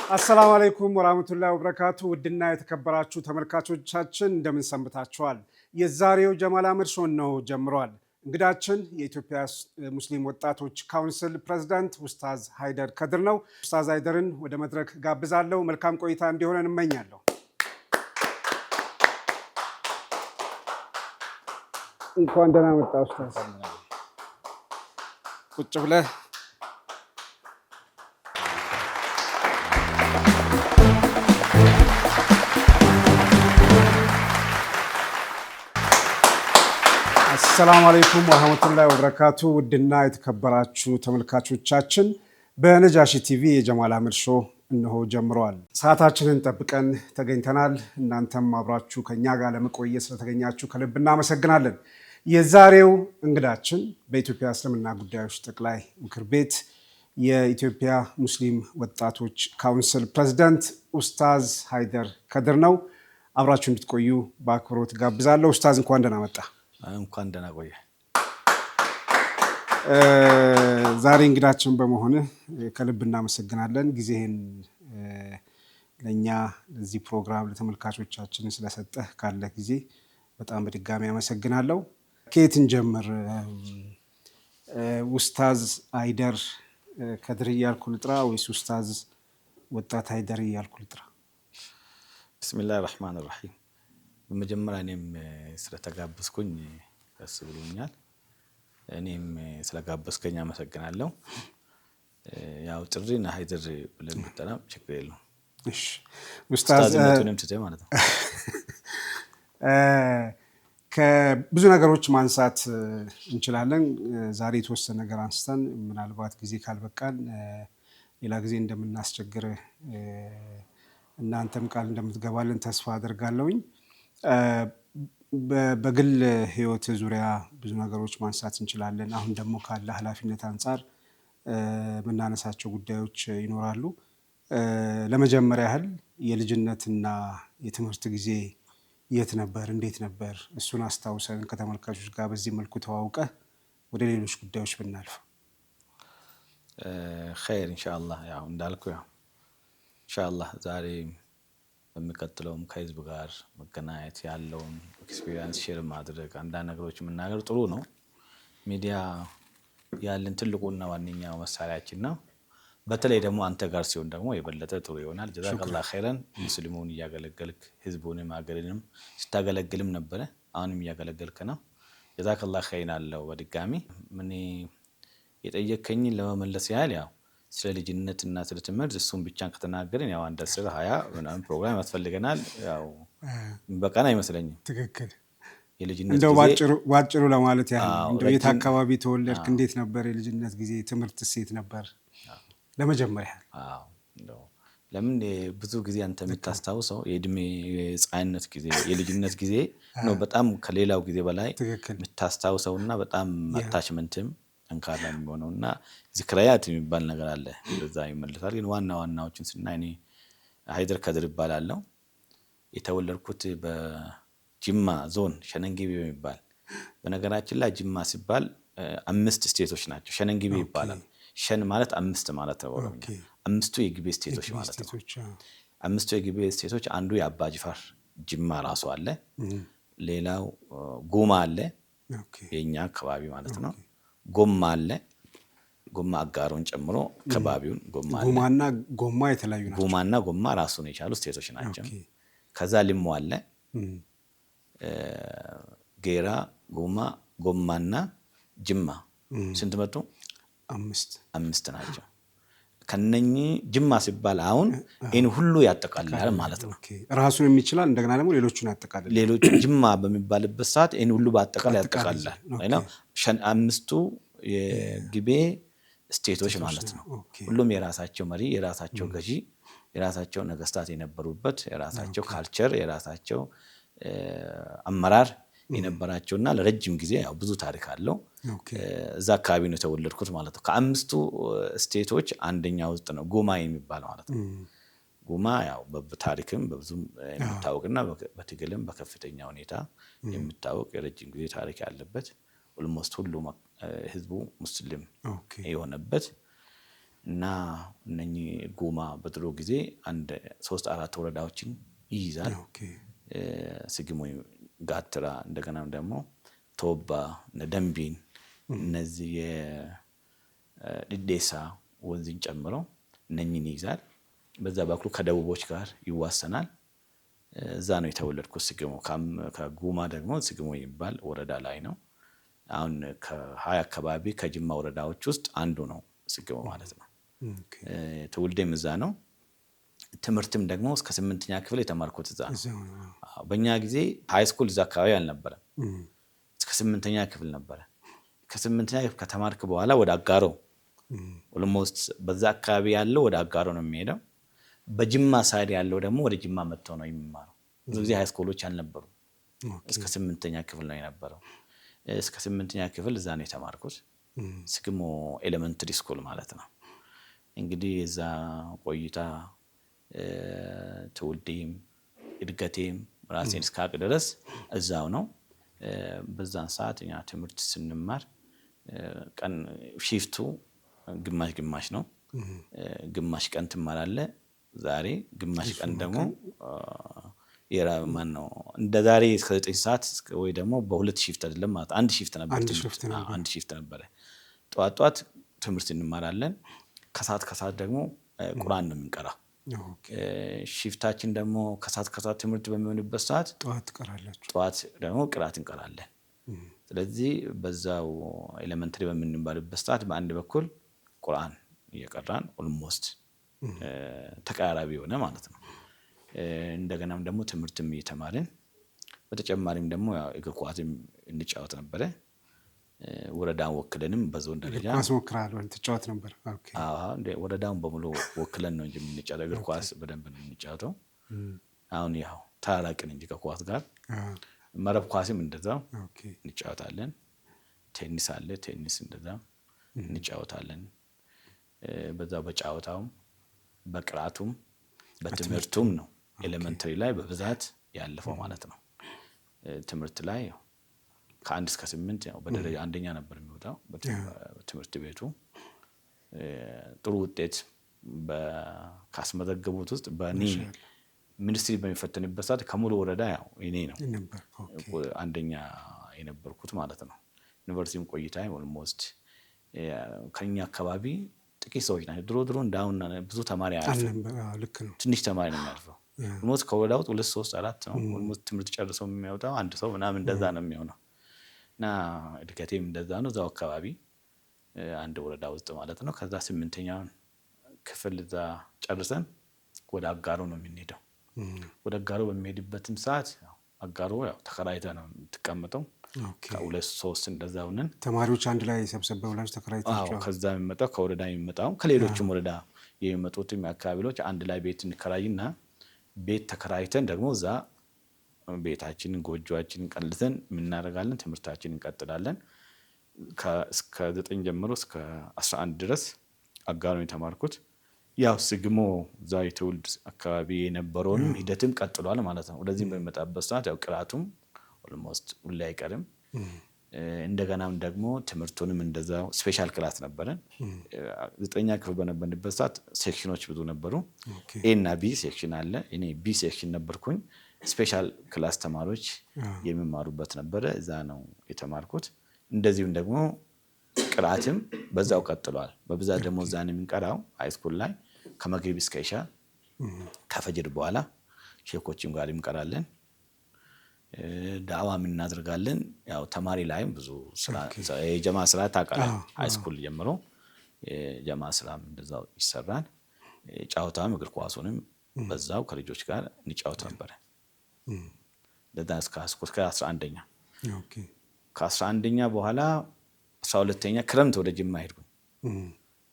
አሰላሙ አለይኩም ወራህመቱላሂ ወበረካቱ። ውድና የተከበራችሁ ተመልካቾቻችን እንደምን ሰንብታችኋል? የዛሬው ጀማል አህመድ ሾው ነው ጀምሯል። እንግዳችን የኢትዮጵያ ሙስሊም ወጣቶች ካውንስል ፕሬዝዳንት ኡስታዝ ሃይደር ከድር ነው። ኡስታዝ ሃይደርን ወደ መድረክ ጋብዛለሁ። መልካም ቆይታ እንዲሆን እንመኛለሁ። እንኳን ደህና መጣ ኡስታዝ። ቁጭ ብለህ ሰላም አለይኩም ወራህመቱላሂ ወበረካቱ። ውድና የተከበራችሁ ተመልካቾቻችን በነጃሺ ቲቪ የጀማል አህመድ ሾው እነሆ ጀምሯል። ሰዓታችንን ጠብቀን ተገኝተናል። እናንተም አብራችሁ ከኛ ጋር ለመቆየት ስለተገኛችሁ ከልብ እናመሰግናለን። የዛሬው እንግዳችን በኢትዮጵያ እስልምና ጉዳዮች ጠቅላይ ምክር ቤት የኢትዮጵያ ሙስሊም ወጣቶች ካውንስል ፕሬዝዳንት ኡስታዝ ሃይደር ከድር ነው። አብራችሁ እንድትቆዩ በአክብሮት ጋብዛለሁ። ኡስታዝ እንኳን ደህና መጣ። እንኳን ደህና ቆየ። ዛሬ እንግዳችን በመሆንህ ከልብ እናመሰግናለን። ጊዜህን ለእኛ ለዚህ ፕሮግራም ለተመልካቾቻችን ስለሰጠህ ካለ ጊዜ በጣም በድጋሚ አመሰግናለሁ። ከየት እንጀምር? ኡስታዝ ሃይደር ከድር እያልኩ ልጥራ ወይስ ኡስታዝ ወጣት ሃይደር እያልኩ ልጥራ? ቢስሚላሂ ረህማን ረሂም። በመጀመሪያ እኔም ስለተጋበዝኩኝ ደስ ብሎኛል። እኔም ስለጋበዝከኝ አመሰግናለሁ። ያው ጥሪና ሃይደር ብለን ብጠራም ችግር የለውም። እሺ ኡስታዝ ነቱንም ትተህ ማለት ነው። ከብዙ ነገሮች ማንሳት እንችላለን። ዛሬ የተወሰነ ነገር አንስተን ምናልባት ጊዜ ካልበቃን ሌላ ጊዜ እንደምናስቸግር እናንተም ቃል እንደምትገባልን ተስፋ አደርጋለሁኝ። በግል ህይወት ዙሪያ ብዙ ነገሮች ማንሳት እንችላለን። አሁን ደግሞ ካለ ኃላፊነት አንጻር የምናነሳቸው ጉዳዮች ይኖራሉ። ለመጀመሪያ ያህል የልጅነትና የትምህርት ጊዜ የት ነበር? እንዴት ነበር? እሱን አስታውሰን ከተመልካቾች ጋር በዚህ መልኩ ተዋውቀህ ወደ ሌሎች ጉዳዮች ብናልፍ። ኸይር ኢንሻአላህ። ያው እንዳልኩ ኢንሻአላህ ዛሬ በሚቀጥለውም ከህዝብ ጋር መገናኘት ያለውን ኤክስፒሪየንስ ሼር ማድረግ አንዳንድ ነገሮች መናገር ጥሩ ነው። ሚዲያ ያለን ትልቁና ዋነኛው መሳሪያችን ነው። በተለይ ደግሞ አንተ ጋር ሲሆን ደግሞ የበለጠ ጥሩ ይሆናል። ጀዛከላህ ኸይረን። ሙስሊሙን እያገለገልክ ህዝቡንም ሀገርንም ስታገለግልም ነበረ፣ አሁንም እያገለገልክ ነው። ጀዛከላህ ኸይረን አለው። በድጋሚ ምን የጠየከኝን ለመመለስ ያህል ያው ስለ ልጅነትና ስለ ትምህርት እሱን ብቻን ከተናገርን ያው አንድ 10-20 ምናምን ፕሮግራም ያስፈልገናል። ያው በቃና አይመስለኝም። ትክክል። የልጅነት እንደው ባጭሩ ለማለት ያህል እንደው የት አካባቢ ተወለድክ? እንዴት ነበር የልጅነት ጊዜ? ትምህርት ሴት ነበር ለመጀመሪያ? አዎ እንደው ለምን ብዙ ጊዜ አንተ የምታስታውሰው የእድሜ የህፃንነት ጊዜ የልጅነት ጊዜ ነው በጣም ከሌላው ጊዜ በላይ የምታስታውሰውና በጣም አታችመንትም ጠንካራ የሚሆነውና ዚክራያት የሚባል ነገር አለ። በዛ ይመለሳል። ግን ዋና ዋናዎችን ስናይ እኔ ሃይደር ከድር እባላለሁ። የተወለድኩት በጅማ ዞን ሸነንጊቤ የሚባል። በነገራችን ላይ ጅማ ሲባል 5 ስቴቶች ናቸው። ሸነንጊቤ ይባላል። ሸን ማለት 5 ማለት ነው። አምስቱ የጊቤ ስቴቶች ማለት ነው። 5ቱ የጊቤ ስቴቶች አንዱ የአባ ጅፋር ጅማ ራሱ አለ። ሌላው ጉማ አለ፣ የኛ አካባቢ ማለት ነው። ጎማ አለ፣ ጎማ አጋሮን ጨምሮ ከባቢውን ጎማ አለ። ጎማና ጎማ የተለያዩ ናቸው። ጎማና ጎማ ራሱን የቻሉ ስቴቶች ናቸው። ከዛ ሊሞ አለ፣ ጌራ፣ ጎማ፣ ጎማና ጅማ ስንት መጡ? 5 ናቸው። ከነኚህ ጅማ ሲባል አሁን ይሄን ሁሉ ያጠቃልላል ማለት ነው። ራሱን የሚችላል እንደገና ደግሞ ሌሎቹን ያጠቃልላል። ሌሎቹ ጅማ በሚባልበት ሰዓት ይሄን ሁሉ በአጠቃላይ ያጠቃልላል ነው። 5ቱ የጊቤ ስቴቶች ማለት ነው። ሁሉም የራሳቸው መሪ፣ የራሳቸው ገዢ፣ የራሳቸው ነገስታት የነበሩበት የራሳቸው ካልቸር፣ የራሳቸው አመራር የነበራቸውና ለረጅም ጊዜ ያው ብዙ ታሪክ አለው። እዛ አካባቢ ነው የተወለድኩት ማለት ነው። ከ5ቱ ስቴቶች አንደኛ ውስጥ ነው ጉማ የሚባል ማለት ነው። ጉማ ያው በታሪክም በብዙም የሚታወቅና በትግልም በከፍተኛ ሁኔታ የሚታወቅ የረጅም ጊዜ ታሪክ ያለበት ኦልሞስት ሁሉ ህዝቡ ሙስሊም የሆነበት እና እነኚህ ጉማ በድሮ ጊዜ 3-4 ወረዳዎችን ይይዛል። ስግሞ፣ ጋትራ፣ እንደገና ደግሞ ቶባ፣ ደንቢን እነዚህ የድዴሳ ወንዝን ጨምሮ እነኚህን ይይዛል። በዛ በኩል ከደቡቦች ጋር ይዋሰናል። እዛ ነው የተወለድኩት ስግሞ። ከጉማ ደግሞ ስግሞ የሚባል ወረዳ ላይ ነው። አሁን ከ20 አካባቢ ከጅማ ወረዳዎች ውስጥ አንዱ ነው ስግሞ ማለት ነው። ትውልዴም እዛ ነው። ትምህርትም ደግሞ እስከ 8ኛ ክፍል የተማርኩት እዛ ነው። በእኛ ጊዜ ሃይስኩል እዛ አካባቢ አልነበረም። እስከ 8ኛ ክፍል ነበረ። ከ8ኛ ክፍል ከተማርክ በኋላ ወደ አጋሮ ኦልሞስት በዛ አካባቢ ያለው ወደ አጋሮ ነው የሚሄደው። በጅማ ሳይድ ያለው ደግሞ ወደ ጅማ መጥቶ ነው የሚማረው። ብዙ ጊዜ ሃይስኩሎች አልነበሩም። እስከ 8ኛ ክፍል ነው የነበረው። እስከ 8ኛ ክፍል እዛ ነው የተማርኩት። ስግሞ ኤሌመንተሪ ስኩል ማለት ነው። እንግዲህ እዛ ቆይታ ትውልዴም እድገቴም ራሴን እስካቅ ድረስ እዛው ነው። በዛን ሰዓት እኛ ትምህርት ስንማር ቀን ሺፍቱ ግማሽ ግማሽ ነው። ግማሽ ቀን ትማራለህ። ዛሬ ግማሽ ቀን ደግሞ ማን ነው እንደ ዛሬ እስከ 9 ሰዓት ወይ ደግሞ በሁለት ሺፍት አይደለም ማለት አንድ ሺፍት ነበር። አንድ ሺፍት ነበር። ጠዋት ትምህርት እንማራለን። ከሰዓት ደግሞ ቁርአን ነው የምንቀራው። ሺፍታችን ደግሞ ከሰዓት ትምህርት በሚሆንበት ሰዓት ጠዋት ደግሞ ቅራት እንቀራለን። ስለዚህ በዛው ኤሌመንተሪ በምንባልበት ሰዓት በአንድ በኩል ቁርአን እየቀራን ኦልሞስት ተቀራራቢ የሆነ ማለት ነው። እንደገናም ደግሞ ትምህርትም እየተማርን በተጨማሪም ደግሞ እግር ኳስም እንጫወት ነበረ። ወረዳን ወክለንም በዞን ደረጃ ኳስ ሞክራለሁ ተጫወት ነበር። ወረዳውን በሙሉ ወክለን ነው እንጂ የምንጫወተው እግር ኳስ በደንብ ነው የምንጫወተው። አሁን ያው ታላቅን እንጂ ከኳስ ጋር መረብ ኳስም እንደዛው እንጫወታለን። ቴኒስ አለ፣ ቴኒስ እንደዛው እንጫወታለን። በዛው በጫወታውም በቅራቱም በትምህርቱም ነው ኤሌመንተሪ ላይ በብዛት ያለፈው ማለት ነው። ትምህርት ላይ ከ1 እስከ 8 ያው በደረጃ አንደኛ ነበር የሚወጣው በትምህርት ቤቱ። ጥሩ ውጤት ካስመዘገቡት ውስጥ በእኔ ሚኒስትሪ በሚፈተንበት ሰዓት ከሙሉ ወረዳ ያው እኔ ነው አንደኛ የነበርኩት ማለት ነው። ዩኒቨርሲቲም ቆይታ ኦልሞስት ከኛ አካባቢ ጥቂት ሰዎች ናቸው። ድሮ እንዳሁን ብዙ ተማሪ አያልፍም። ትንሽ ተማሪ ነው የሚያልፈው። ኦልሞስት ከወረዳው 2 3 4 ነው ኦልሞስት ትምህርት ጨርሰው የሚያወጣው አንድ ሰው ምናምን እንደዛ ነው የሚሆነው። እና እድገቴም እንደዛ ነው። እዛው አካባቢ አንድ ወረዳ ውስጥ ማለት ነው። ከዛ 8ኛውን ክፍል እዛ ጨርሰን ወደ አጋሮ ነው የምንሄደው። ወደ አጋሮ በሚሄድበትም ሰዓት አጋሮ ያው ተከራይተህ ነው የምትቀመጠው። ከ2 3 እንደዛ ሆነን ተማሪዎች አንድ ላይ ሰብሰብ ብላችሁ ተከራይታችሁ? ከዛ የሚመጣው ከወረዳ የሚመጣው ከሌሎችም ወረዳ የሚመጡትም አካባቢዎች አንድ ላይ ቤት እንከራይና ቤት ተከራይተን ደግሞ እዛ ቤታችንን ጎጆአችንን ቀልሰን የምናደርጋለን። ትምህርታችንን እንቀጥላለን። እስከ 9 ጀምሮ እስከ 11 ድረስ አጋሮ የተማርኩት። ያው ስግሞ እዛ የትውልድ አካባቢ የነበረውን ሂደትም ቀጥሏል ማለት ነው። ወደዚህም በሚመጣበት ሰዓት ያው ቅራቱም ኦልሞስት ሁሌ አይቀርም። እንደገናም ደግሞ ትምህርቱንም እንደዛው ስፔሻል ክላስ ነበረን። 9ኛ ክፍል በነበርንበት ሰዓት ሴክሽኖች ብዙ ነበሩ። ኤ እና ቢ ሴክሽን አለ። እኔ ቢ ሴክሽን ነበርኩኝ። ስፔሻል ክላስ ተማሪዎች የሚማሩበት ነበረ። እዛ ነው የተማርኩት። እንደዚሁም ደግሞ ቅራትም በዛው ቀጥሏል። በብዛት ደግሞ እዛ ነው የምንቀራው ሃይስኩል ላይ ከመግሪብ እስከ ኢሻ ከፈጅር በኋላ ሼኮችም ጋር እንቀራለን። ዳዕዋም እናደርጋለን። ያው ተማሪ ላይም ብዙ ስራ የጀማ ስራ ታውቃለህ። ሃይስኩል ጀምሮ የጀማ ስራም እንደዛው ይሰራል። ጫወታም እግር ኳሱንም በዛው ከልጆች ጋር እንጫወት ነበር። ለዛ እስከ 11ኛ ከ11ኛ በኋላ 12ኛ ክረምት ወደ ጅማ ሄድኩኝ።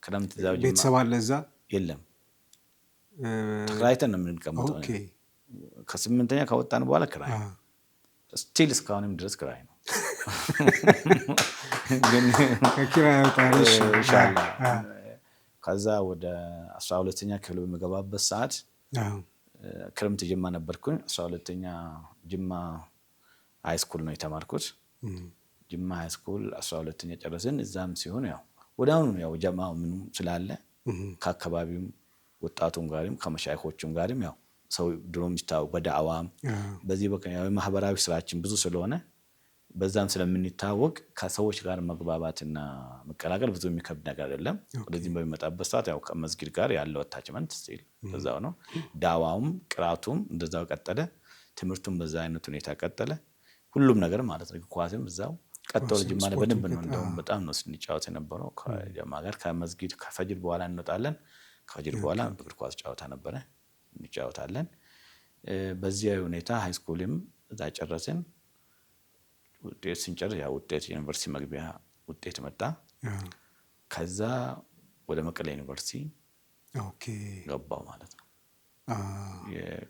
ክረምት እዛው ጅማ ቤተሰብ አለ እዛ? የለም፣ ተከራይተን ነው የምንቀመጠው። ከ8ኛ ከወጣን በኋላ ክራይ ስቲል እስካሁንም ድረስ ክራይ ነው። ከዛ ወደ 12ኛ ክፍል በሚገባበት ሰዓት ክረምት ጅማ ነበርኩኝ። 12ኛ ጅማ ሃይስኩል ነው የተማርኩት። ጅማ ሃይስኩል 12ኛ ጨረስን። እዛም ሲሆን ያው ወደ አሁኑ ያው ጀማው ምኑ ስላለ ከአካባቢውም ወጣቱም ጋርም ከመሻይኾቹም ጋርም ያው ሰው ድሮ የሚታወቅ በዳዕዋም በዚህ ማህበራዊ ስራችን ብዙ ስለሆነ በዛም ስለምንታወቅ ከሰዎች ጋር መግባባትና መቀላቀል ብዙ የሚከብድ ነገር አይደለም። ወደዚህ በሚመጣበት ሰዓት ያው ከመስጊድ ጋር ያለው አታችመንት ስቲል በዛው ነው። ዳዕዋውም ቅራቱም እንደዛው ቀጠለ። ትምህርቱም በዛ አይነት ሁኔታ ቀጠለ። ሁሉም ነገር ማለት ነው። ኳስም እዛው ቀጠለ። ጅማ ላይ በደንብ ነው እንደውም በጣም ነው ስንጫወት የነበረው ከጀማ ጋር። ከመስጊድ ከፈጅር በኋላ እንወጣለን። ከፈጅር በኋላ እግር ኳስ ጨዋታ ነበረ እንጫወታለን። በዚህ ሁኔታ ሃይስኩልም እዛ ጨረስን። ውጤት ስንጨርስ ያው ውጤት ዩኒቨርሲቲ መግቢያ ውጤት መጣ። ከዛ ወደ መቀሌ ዩኒቨርሲቲ ገባው ማለት ነው።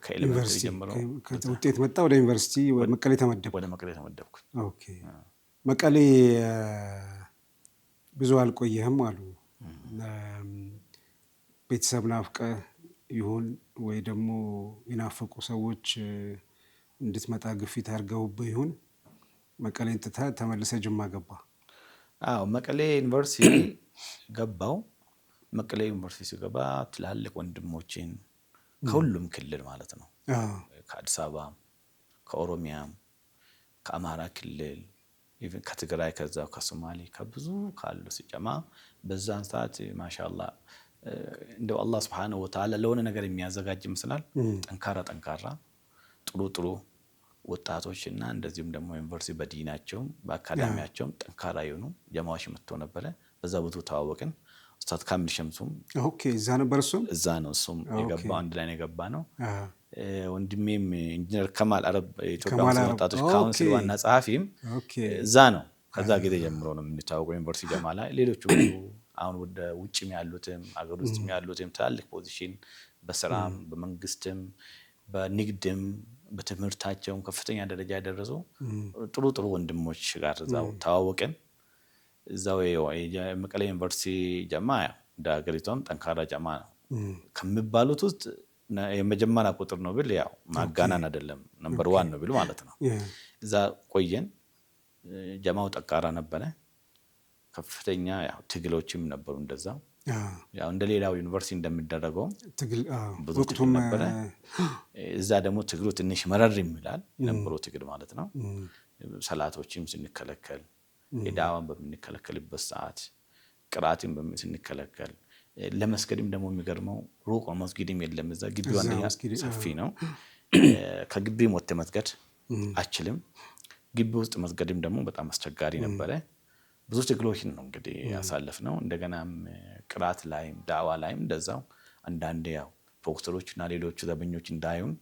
ከኤሌመንተሪ ጀምሮ ውጤት መጣ። ወደ ዩኒቨርሲቲ ወደ መቀሌ ተመደብኩ። ኦኬ መቀሌ ብዙ አልቆየህም አሉ። ቤተሰብ ናፍቀህ ይሁን ወይ ደግሞ የናፈቁ ሰዎች እንድትመጣ ግፊት አድርገውብህ ይሁን መቀሌን ትተህ ተመልሰህ ጅማ ገባ? አዎ መቀሌ ዩኒቨርሲቲ ገባው። መቀሌ ዩኒቨርሲቲ ሲገባ ትላልቅ ወንድሞችን ከሁሉም ክልል ማለት ነው ከአዲስ አበባ፣ ከኦሮሚያም፣ ከአማራ ክልል ኢቭን ከትግራይ ከዛው ከሶማሌ ከብዙ ካሉ ሲጀማ በዛን ሰዓት ማሻአላህ እንደው አላህ Subhanahu Wa Ta'ala ለሆነ ነገር የሚያዘጋጅ ይመስላል። ጠንካራ ጥሩ ወጣቶችና እንደዚሁም ደግሞ ዩኒቨርሲቲ በዲናቸው በአካዳሚያቸው ጠንካራ የሆኑ ጀማዎች መጥተው ነበር። በዛ ብዙ ተዋወቅን። ኡስታዝ ካሚል ሸምሱም እዛ ነበር። እዛ ነው እሱም የገባው አንድ ላይ ነው የገባ ነው። ወንድሜም ኢንጂነር ከማል አረብ የኢትዮጵያ ወጣቶች ካውንስል ዋና ጸሐፊም እዛ ነው። ከዛ ጊዜ ጀምሮ ነው የምንታወቀው ዩኒቨርሲቲ ጀማ ላይ። ሌሎቹ አሁን ወደ ውጭም ያሉትም አገር ውስጥም ያሉትም ትላልቅ ፖዚሽን በስራም በመንግስትም በንግድም በትምህርታቸውም ከፍተኛ ደረጃ ያደረሱ ጥሩ ወንድሞች ጋር እዛው ተዋወቅን። እዛው የመቀሌ ዩኒቨርሲቲ ጀማ እንደ ሀገሪቷም ጠንካራ ጀማ ነው ከሚባሉት ውስጥ የመጀመሪያ ቁጥር ነው ብል ያው ማጋናን አይደለም ነምበር 1 ነው ብል ማለት ነው። እዛ ቆየን። ጀማው ጠንካራ ነበረ። ከፍተኛ ያው ትግሎችም ነበሩ እንደዛው ያው እንደሌላው ዩኒቨርሲቲ እንደሚደረገው ትግል ብዙ ትግል ነበረ። እዛ ደግሞ ትግሉ ትንሽ መረር ይላል የነበረው ትግል ማለት ነው። ሰላቶችም ስንከለከል የዳዋን በምንከለከልበት ሰዓት ቅራአትን ስንከለከል ለመስገድም ደግሞ የሚገርመው ሩቅ መስጊድም የለም። እዛ ግቢው አንደኛ ሰፊ ነው። ከግቢው ወጥተ መስገድ አችልም። ግቢው ውስጥ መስገድም ደግሞ በጣም አስቸጋሪ ነበረ። ብዙ ትግሎችን ነው እንግዲህ ያሳለፍነው። እንደገናም ቅራት ላይም ዳዋ ላይም እንደዛው አንዳንዴ ያው ፕሮክተሮችና ሌሎች ዘበኞች እንዳዩን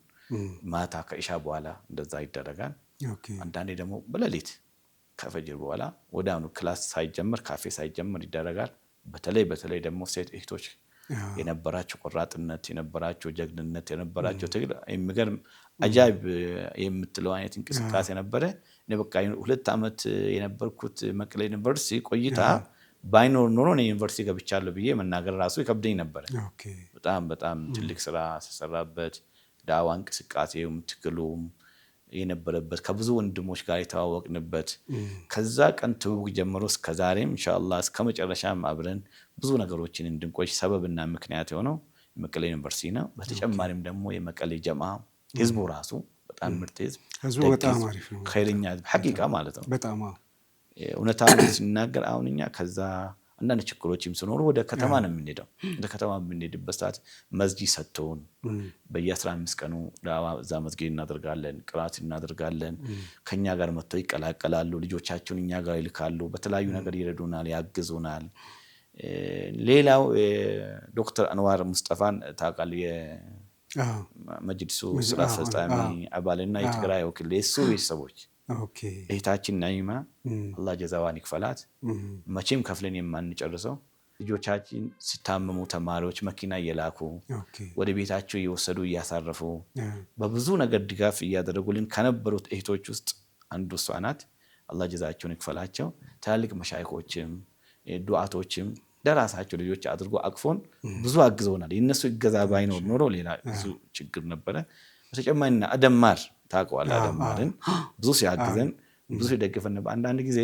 ማታ ከኢሻ በኋላ እንደዛ ይደረጋል። አንዳንዴ ደግሞ በሌሊት ከፈጅር በኋላ ወዳኑ ክላስ ሳይጀምር ካፌ ሳይጀምር ይደረጋል። በተለይ ደግሞ ሴት እህቶች የነበራቸው ቆራጥነት የነበራቸው ጀግንነት የነበራቸው ትግል የሚገርም አጃብ የምትለው አይነት እንቅስቃሴ ነበረ። በቃ 2 ዓመት የነበርኩት መቀሌ ዩኒቨርሲቲ ቆይታ ባይኖር ኖሮ ነው ዩኒቨርሲቲ ገብቻለሁ ብዬ መናገር ራሱ ይከብደኝ ነበር። በጣም ትልቅ ስራ ተሰራበት። ዳዋ እንቅስቃሴውም ትግሉም የነበረበት ከብዙ ወንድሞች ጋር የተዋወቅንበት ከዛ ቀን ትውውቅ ጀምሮ እስከ ዛሬም ኢንሻአላህ እስከ መጨረሻም አብረን ብዙ ነገሮችን እንድንቆይ ሰበብና ምክንያት የሆነው መቀሌ ዩኒቨርሲቲ ነው። በተጨማሪም ደግሞ የመቀሌ ጀማ ህዝቡ ራሱ በጣም ምርጥ ህዝብ በጣም አሪፍ ነው። ኸይረኛ ሐቂቃ ማለት ነው። በጣም እውነታውን ሲናገር አሁን እኛ ከዛ አንዳንድ ችግሮችም ሲኖሩ ወደ ከተማ ነው የምንሄደው። ወደ ከተማ የምንሄድበት ሰዓት መስጂድ ሰጥቶን በየ15 ቀኑ ዳዋ እዛ መስጊድ እናደርጋለን፣ ቅራት እናደርጋለን። ከኛ ጋር መጥተው ይቀላቀላሉ። ልጆቻቸውን እኛ ጋር ይልካሉ። በተለያዩ ነገር ይረዱናል፣ ያግዙናል። ሌላው ዶክተር አንዋር ሙስጠፋን ታውቃለህ? የመጅሊሱ ስራ አስፈጻሚ አባልና የትግራይ ወኪል የሱ ቤተሰቦች እህታችን ናይማ አላህ ጀዛዋን ይክፈላት። መቼም ከፍለን የማንጨርሰው ልጆቻችን ሲታመሙ ተማሪዎች መኪና እየላኩ ወደ ቤታቸው እየወሰዱ እያሳረፉ በብዙ ነገር ድጋፍ እያደረጉልን ከነበሩት እህቶች ውስጥ አንዱ እሷ ናት። አላህ ጀዛቸውን ይክፈላቸው። ትላልቅ መሻይኾችም ዱዓቶችም ለራሳቸው ልጆች አድርጎ አቅፎን ብዙ አግዘውናል። የነሱ እገዛ ባይኖር ኖሮ ሌላ ብዙ ችግር ነበረ። በተጨማሪና አደማር ታውቀዋለህ? አደማርን ብዙ ሲያግዘን ብዙ ሲደግፈን ነበር። አንዳንድ ጊዜ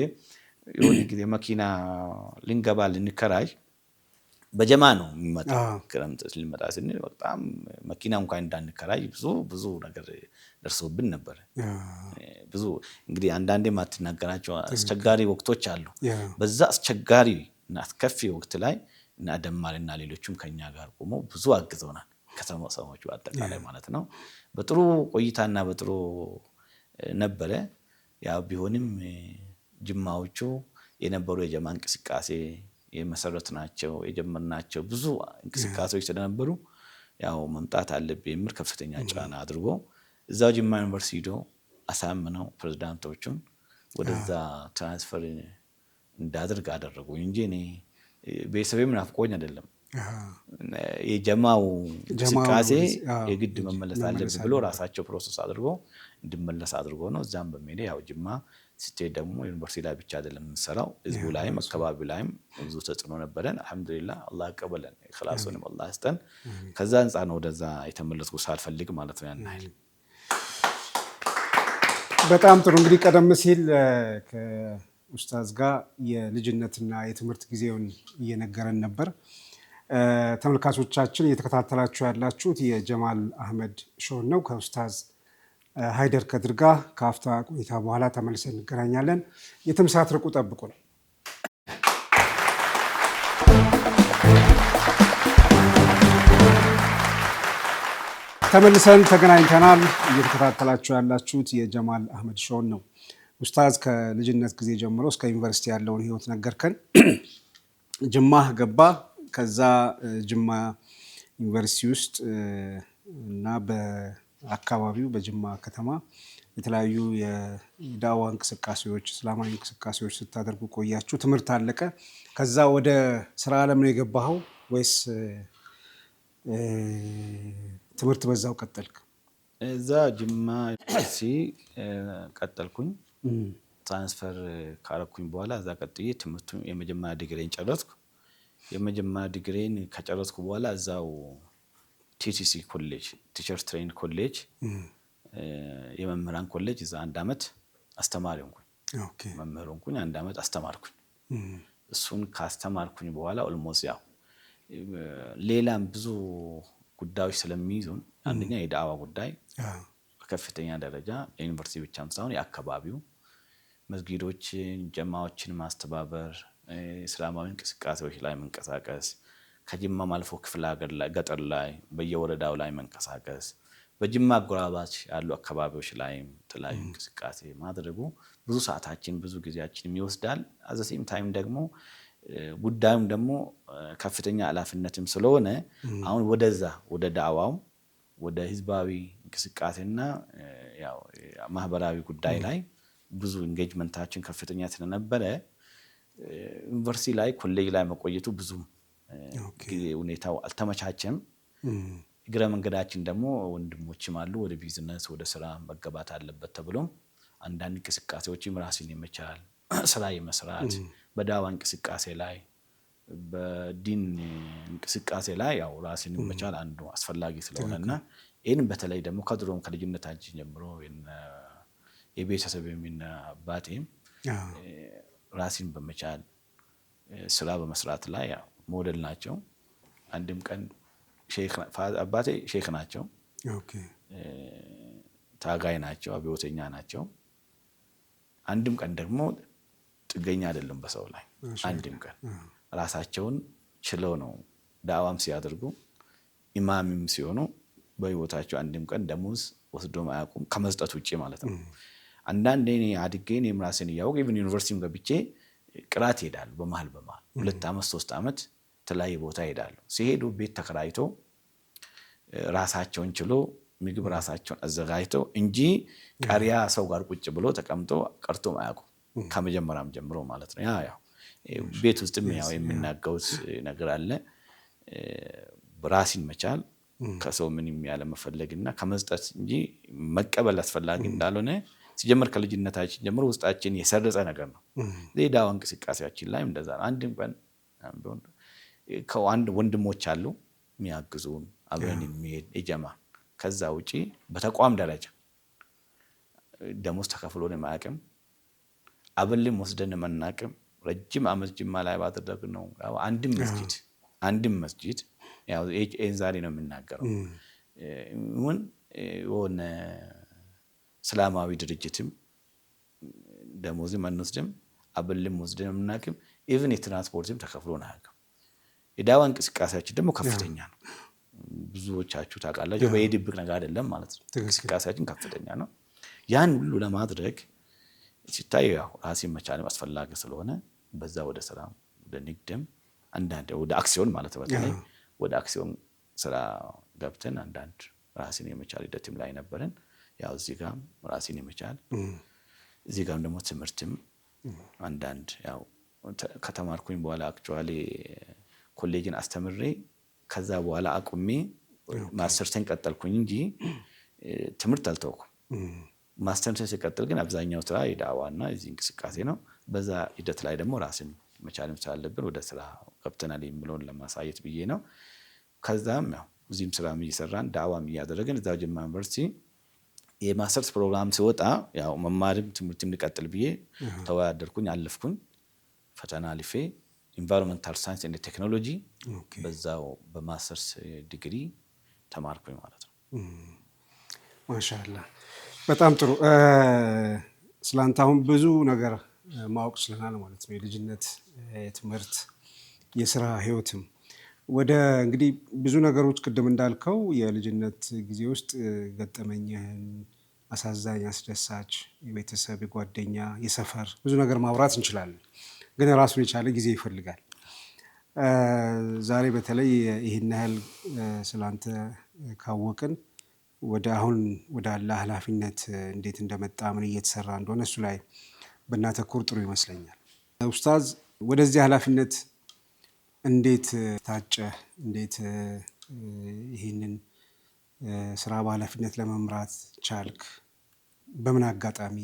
የሆነ ጊዜ መኪና ልንገባ ልንከራይ በጀማ ነው የሚመጣው። ክረምት ሊመጣ ስንል በጣም መኪና እንኳን እንዳንከራይ ብዙ ነገር ደርሶብን ነበር። ብዙ እንግዲህ አንዳንዴ ማትናገራቸው አስቸጋሪ ወቅቶች አሉ። በዛ አስቸጋሪ እና አስከፊ ወቅት ላይ እና ደማልና ሌሎችም ከኛ ጋር ቆመው ብዙ አግዘውናል። ከተማው ሰዎች በአጠቃላይ ማለት ነው። በጥሩ ቆይታና በጥሩ ነበረ። ያው ቢሆንም ጅማዎቹ የነበሩ የጀማ እንቅስቃሴ የመሰረትናቸው የጀመርናቸው ብዙ እንቅስቃሴዎች ስለነበሩ ያው መምጣት አለብኝ የሚል ከፍተኛ ጫና አድርጎ እዛው ጅማ ዩኒቨርሲቲ ሄዶ አሳምነው ፕሬዝዳንቶቹን ወደዛ ትራንስፈር እንዳደርግ አደረጉኝ እንጂ እኔ ቤተሰቤም ናፍቆኝ አይደለም። የጀማው እንቅስቃሴ የግድ መመለስ አለብኝ ብሎ ራሳቸው ፕሮሰስ አድርጎ እንድመለስ አድርጎ ነው። እዛም በሚሄድ ያው ጅማ ስትሄድ ደግሞ ዩኒቨርሲቲ ላይ ብቻ አይደለም የምንሰራው፣ ህዝቡ ላይም አካባቢው ላይም ብዙ ተጽዕኖ ነበረን። አልሐምዱሊላህ አላህ ያቀበለን ኢኽላሱንም አላህ ያስጠን። ከዛ አንጻር ነው ወደዛ የተመለስኩ ሳልፈልግ ማለት ነው። ያን ያህል በጣም ጥሩ። እንግዲህ ቀደም ሲል ከኡስታዝ ጋር የልጅነትና የትምህርት ጊዜውን እየነገረን ነበር። ተመልካቾቻችን እየተከታተላችሁ ያላችሁት የጀማል አህመድ ሾው ነው ከኡስታዝ ሃይደር ከድር ጋር። ከአፍታ ቆይታ በኋላ ተመልሰን እንገናኛለን። የትም ሳትርቁ ጠብቁ ነው። ተመልሰን ተገናኝተናል። እየተከታተላችሁ ያላችሁት የጀማል አህመድ ሾው ነው። ኡስታዝ ከልጅነት ጊዜ ጀምሮ እስከ ዩኒቨርሲቲ ያለውን ህይወት ነገርከን። ጅማ ገባ። ከዛ ጅማ ዩኒቨርሲቲ ውስጥ እና በአካባቢው በጅማ ከተማ የተለያዩ የዳዋ እንቅስቃሴዎች፣ እስላማዊ እንቅስቃሴዎች ስታደርጉ ቆያችሁ። ትምህርት አለቀ። ከዛ ወደ ስራ ዓለም ነው የገባኸው ወይስ ትምህርት በዛው ቀጠልክ? እዛ ጅማ ዩኒቨርሲቲ ቀጠልኩኝ። ትራንስፈር ካረኩኝ በኋላ እዛ ቀጥዬ ትምህርቱ የመጀመሪያ ዲግሪን ጨረስኩ። የመጀመሪያ ዲግሪን ከጨረስኩ በኋላ እዛው ቲቲሲ ኮሌጅ ቲቸርስ ትሬኒንግ ኮሌጅ የመምህራን ኮሌጅ እዛ 1 ዓመት አስተማሪ ሆንኩኝ። መምህር ሆንኩኝ፣ 1 ዓመት አስተማርኩኝ። እሱን ካስተማርኩኝ በኋላ ኦልሞስት ያው ሌላም ብዙ ጉዳዮች ስለሚይዙን አንደኛ የዳዋ ጉዳይ በከፍተኛ ደረጃ የዩኒቨርሲቲ ብቻም ሳይሆን የአካባቢው መስጊዶችን ጀማዎችን ማስተባበር፣ እስላማዊ እንቅስቃሴዎች ላይ መንቀሳቀስ፣ ከጅማም አልፎ ክፍለ ሀገር ላይ ገጠር ላይ በየወረዳው ላይ መንቀሳቀስ፣ በጅማ አጎራባች ያሉ አካባቢዎች ላይም የተለያዩ እንቅስቃሴ ማድረጉ ብዙ ሰዓታችን ብዙ ጊዜያችን ይወስዳል። አዘሴም ታይም ደግሞ ጉዳዩም ደግሞ ከፍተኛ ኃላፊነትም ስለሆነ አሁን ወደዛ ወደ ዳዋው ወደ ህዝባዊ እንቅስቃሴና ያው ማህበራዊ ጉዳይ ላይ ብዙ ኢንጌጅመንታችን ከፍተኛ ስለነበረ ዩኒቨርሲቲ ላይ ኮሌጅ ላይ መቆየቱ ብዙ ጊዜ ሁኔታው አልተመቻቸም። እግረ መንገዳችን ደግሞ ወንድሞችም አሉ ወደ ቢዝነስ ወደ ስራ መገባት አለበት ተብሎም አንዳንድ እንቅስቃሴዎችም ራስን የመቻል ስራ የመስራት በዳዋ እንቅስቃሴ ላይ በዲን እንቅስቃሴ ላይ ያው ራስን መቻል አንዱ አስፈላጊ ስለሆነና ይህን በተለይ ደግሞ ከድሮም ከልጅነታችን ጀምሮ የቤተሰብ የሚና አባቴም ራስን በመቻል ስራ በመስራት ላይ ያው ሞዴል ናቸው። አንድም ቀን አባቴ ሼክ ናቸው፣ ታጋይ ናቸው፣ አብዮተኛ ናቸው። አንድም ቀን ደግሞ ጥገኛ አይደለም በሰው ላይ። አንድም ቀን ራሳቸውን ችለው ነው ዳዋም ሲያደርጉ ኢማምም ሲሆኑ በህይወታቸው አንድም ቀን ደሞዝ ወስዶ አያውቁም ከመስጠት ውጪ ማለት ነው። አንዳንዴ እኔ አድጌ እኔም ራሴን እያወቅሁ ኢቭን ዩኒቨርሲቲም ገብቼ ቅራት ሄዳለሁ። በመሀል 2 ዓመት 3 ዓመት የተለያየ ቦታ ሄዳለሁ። ሲሄዱ ቤት ተከራይቶ ራሳቸውን ችሎ ምግብ ራሳቸውን አዘጋጅተው እንጂ ቀሪያ ሰው ጋር ቁጭ ብሎ ተቀምጦ ቀርቶም አያውቁም ከመጀመሪያም ጀምሮ ማለት ነው። ያው ቤት ውስጥም ያው የምናገውት ነገር አለ። ራስን መቻል ከሰው ምንም ያለ መፈለግና ከመስጠት እንጂ መቀበል አስፈላጊ እንዳልሆነ ሲጀመር ከልጅነታችን ጀምሮ ውስጣችን የሰረጸ ነገር ነው። ዳዋ እንቅስቃሴያችን ላይ እንደዛ ነው። አንድም ቀን ከአንድ ወንድሞች አሉ የሚያግዙን አብረን የሚሄድ የጀማ ከዛ ውጪ በተቋም ደረጃ ደሞዝ ተከፍሎን የማያውቅም፣ አበልም ወስደን የማናውቅም። ረጅም ዓመት ጅማ ላይ ባደረግነው አንድም መስጊድ አንድም መስጂድ ያው ዛሬ ነው የምናገረው ምን የሆነ እስላማዊ ድርጅትም ደሞዝም አንወስድም አበልም ወስደን የምናክም ኢቭን የትራንስፖርትም ተከፍሎን አያውቅም። የዳዋ እንቅስቃሴያችን ደግሞ ከፍተኛ ነው። ብዙዎቻችሁ ታውቃላችሁ። በየድብቅ ነገር አይደለም ማለት ነው። እንቅስቃሴያችን ከፍተኛ ነው። ያን ሁሉ ለማድረግ ሲታይ ያው ራሴን መቻልም አስፈላጊ ስለሆነ በዛ ወደ ስራ ወደ ንግድም አንዳንድ ወደ አክሲዮን ማለት በተለይ ወደ አክሲዮን ስራ ገብተን አንዳንድ ራሴን የመቻል ሂደትም ላይ ነበርን። ያው እዚህ ጋር ራሴን የመቻል እዚህ ጋር ደግሞ ትምህርትም አንዳንድ ያው ከተማርኩኝ በኋላ አክቹአሊ ኮሌጅን አስተምሬ ከዛ በኋላ አቁሜ ማስተርሴን ቀጠልኩኝ እንጂ ትምህርት አልተውኩም። ማስተርሴን ሲቀጥል ግን አብዛኛው ስራ የዳዋና እዚህ እንቅስቃሴ ነው። በዛ ሂደት ላይ ደግሞ ራስን መቻልም ስላለብን ወደ ስራ ገብተናል የሚለውን ለማሳየት ብዬ ነው። ከዛም ያው እዚህም ስራም እየሰራን ዳዋም እያደረግን እዛው ጅማ ዩኒቨርሲቲ የማስተርስ ፕሮግራም ሲወጣ ያው መማርም ትምህርትም ልቀጥል ብዬ ተወዳደርኩኝ፣ አለፍኩኝ። ፈተና አልፌ ኢንቫይሮንመንታል ሳይንስ ኤንድ ቴክኖሎጂ በዛው በማስተርስ ዲግሪ ተማርኩኝ ማለት ነው። ማሻአላህ በጣም ጥሩ። ስላንተ አሁን ብዙ ነገር ማወቅ ችለናል ማለት ነው። የልጅነት የትምህርት የስራ ህይወትም ወደ እንግዲህ ብዙ ነገሮች ቅድም እንዳልከው የልጅነት ጊዜ ውስጥ ገጠመኝህን አሳዛኝ፣ አስደሳች፣ የቤተሰብ፣ የጓደኛ፣ የሰፈር ብዙ ነገር ማውራት እንችላለን። ግን ራሱን የቻለ ጊዜ ይፈልጋል። ዛሬ በተለይ ይህን ያህል ስላንተ ካወቅን ወደ አሁን ወደ አላህ ኃላፊነት እንዴት እንደመጣ ምን እየተሰራ እንደሆነ እሱ ላይ ብናተኩር ጥሩ ይመስለኛል። ኡስታዝ ወደዚህ ኃላፊነት እንዴት ታጨ? እንዴት ይህንን ስራ በኃላፊነት ለመምራት ቻልክ? በምን አጋጣሚ?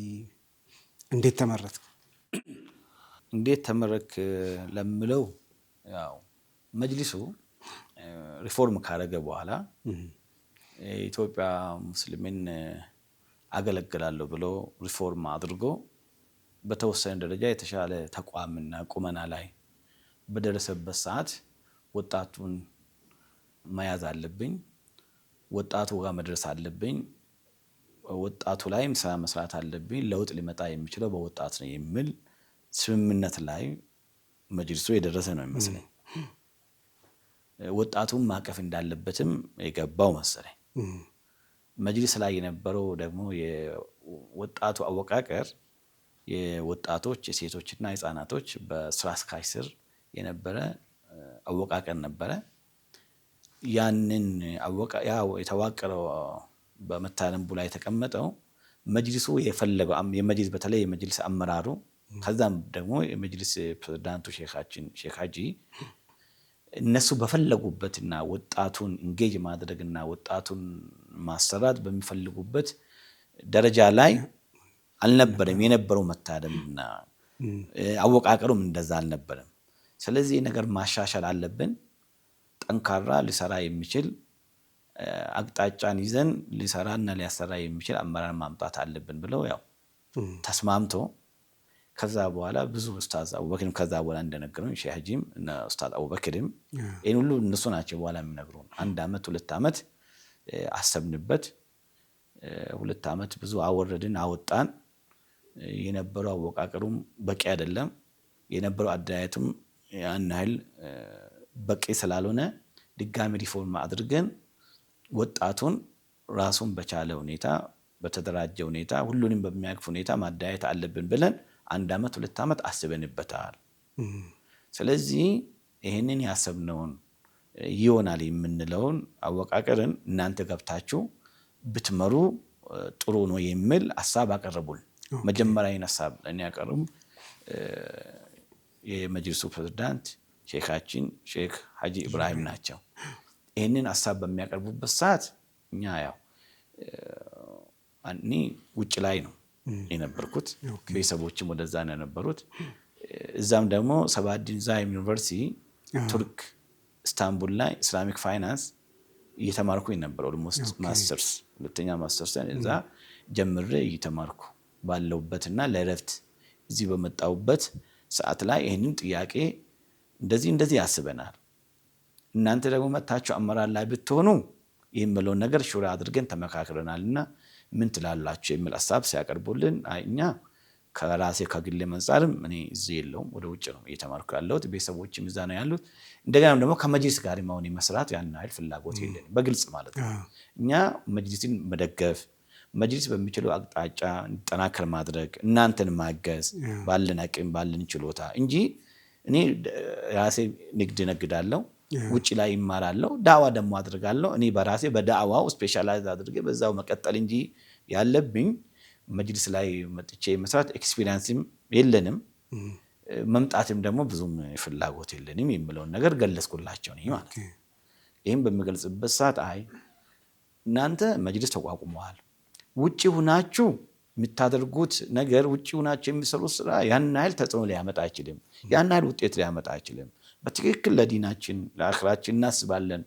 እንዴት ተመረጥክ? እንዴት ተመረክ ለምለው ያው መጅሊሱ ሪፎርም ካደረገ በኋላ የኢትዮጵያ ሙስሊምን አገለግላለሁ ብሎ ሪፎርም አድርጎ በተወሰነ ደረጃ የተሻለ ተቋምና ቁመና ላይ በደረሰበት ሰዓት ወጣቱን መያዝ አለብኝ፣ ወጣቱ ጋር መድረስ አለብኝ፣ ወጣቱ ላይም ስራ መስራት አለብኝ፣ ለውጥ ሊመጣ የሚችለው በወጣት ነው የሚል ስምምነት ላይ መጅሊሱ የደረሰ ነው የሚመስለኝ። ወጣቱን ማቀፍ እንዳለበትም የገባው መሰለኝ። መጅሊስ ላይ የነበረው ደግሞ የወጣቱ አወቃቀር የወጣቶች የሴቶችና የህፃናቶች በስራ አስኪያጅ ስር የነበረ አወቃቀር ነበረ። ያንን የተዋቀረው በመታረምቡ ላይ የተቀመጠው መጅሊሱ የፈለገው የመጅሊስ በተለይ የመጅሊስ አመራሩ ከዛም ደግሞ የመጅሊስ ፕሬዝዳንቱ ሼክ ሀጂ እነሱ በፈለጉበትና ወጣቱን ኢንጌጅ ማድረግና ወጣቱን ማሰራት በሚፈልጉበት ደረጃ ላይ አልነበረም የነበረው መታደምና አወቃቀሩም እንደዛ አልነበረም። ስለዚህ ነገር ማሻሻል አለብን፣ ጠንካራ ሊሰራ የሚችል አቅጣጫን ይዘን ሊሰራና ሊያሰራ የሚችል አመራር ማምጣት አለብን ብለው ያው ተስማምቶ ከዛ በኋላ ብዙ ኡስታዝ አቡበክርም ከዛ በኋላ እንደነገሩኝ ሼህ ሀጂም እና ኡስታዝ አቡበክርም ይሄን ሁሉ እነሱ ናቸው በኋላ የሚነግሩን። 1 አመት 2 አመት አሰብንበት። 2 አመት ብዙ አወረድን አወጣን። የነበረው አወቃቀሩም በቂ አይደለም፣ የነበረው አደራጀቱም ያን ያህል በቂ ስላልሆነ ድጋሚ ሪፎርም አድርገን ወጣቱን ራሱን በቻለ ሁኔታ በተደራጀ ሁኔታ ሁሉንም በሚያቅፍ ሁኔታ ማደራጀት አለብን ብለን 1 አመት 2 አመት አስበንበታል። ስለዚህ ይሄንን ያሰብነውን ይሆናል የምንለውን አወቃቀርን እናንተ ገብታችሁ ብትመሩ ጥሩ ነው የሚል ሐሳብ አቀረቡን። መጀመሪያውን ሐሳብ እኔ ያቀርም የመጅሊሱ ፕሬዝዳንት ሼካችን ሼክ ሀጂ ኢብራሂም ናቸው። ይሄንን ሐሳብ በሚያቀርቡበት ሰዓት እኛ ያው እኔ ውጭ ላይ ነው የነበርኩት፣ ቤተሰቦችም ወደዛ ነው የነበሩት። እዛም ደግሞ ሰባዲን ዛይም ዩኒቨርሲቲ ቱርክ ኢስታንቡል ላይ ኢስላሚክ ፋይናንስ እየተማርኩኝ ነበር። ኦልሞስት ማስተርስ 2ኛ ማስተርስ እዛ ጀምሬ እየተማርኩ ባለውበትና ለረፍት እዚህ በመጣውበት ሰዓት ላይ ይሄንን ጥያቄ እንደዚህ ያስበናል፣ እናንተ ደግሞ መታችሁ አመራር ላይ ብትሆኑ የሚለውን ነገር ሹራ አድርገን ተመካክረናልና ምን ትላላችሁ የሚል ሐሳብ ሲያቀርቡልን እኛ ከራሴ ከግሌ መንጻርም እኔ እዚህ የለውም ወደ ውጭ ነው እየተማርኩ ያለሁት ቤተሰቦችም እዛ ነው ያሉት እንደገና ደግሞ ከመጅሊስ ጋር ማውን መስራት ያን አይል ፍላጎት የለንም በግልጽ ማለት ነው እኛ መጅሊስን መደገፍ መጅሊስ በሚችለው አቅጣጫ እንጠናከር ማድረግ እናንተን ማገዝ ባለን አቅም ባለን ችሎታ እንጂ እኔ ራሴ ንግድ ነግዳለሁ ውጪ ላይ ይማራለሁ ዳዋ ደግሞ አድርጋለሁ እኔ በራሴ በዳዋው ስፔሻላይዝ አድርጌ በዛው መቀጠል እንጂ ያለብኝ መጅሊስ ላይ መጥቼ መስራት ኤክስፒሪየንስም የለንም መምጣትም ደግሞ ብዙም ፍላጎት የለንም የሚለውን ነገር ገለጽኩላቸው ነው ማለት ይሄን በሚገልጽበት ሰዓት አይ እናንተ መጅሊስ ተቋቁመዋል ውጪ ሆናችሁ የምታደርጉት ነገር ውጪ ሆናችሁ የሚሰሩት ስራ ያን ያህል ተጽዕኖ ሊያመጣ አይችልም ያን ያህል ውጤት ሊያመጣ አይችልም በትክክል ለዲናችን ለአኺራችን እናስባለን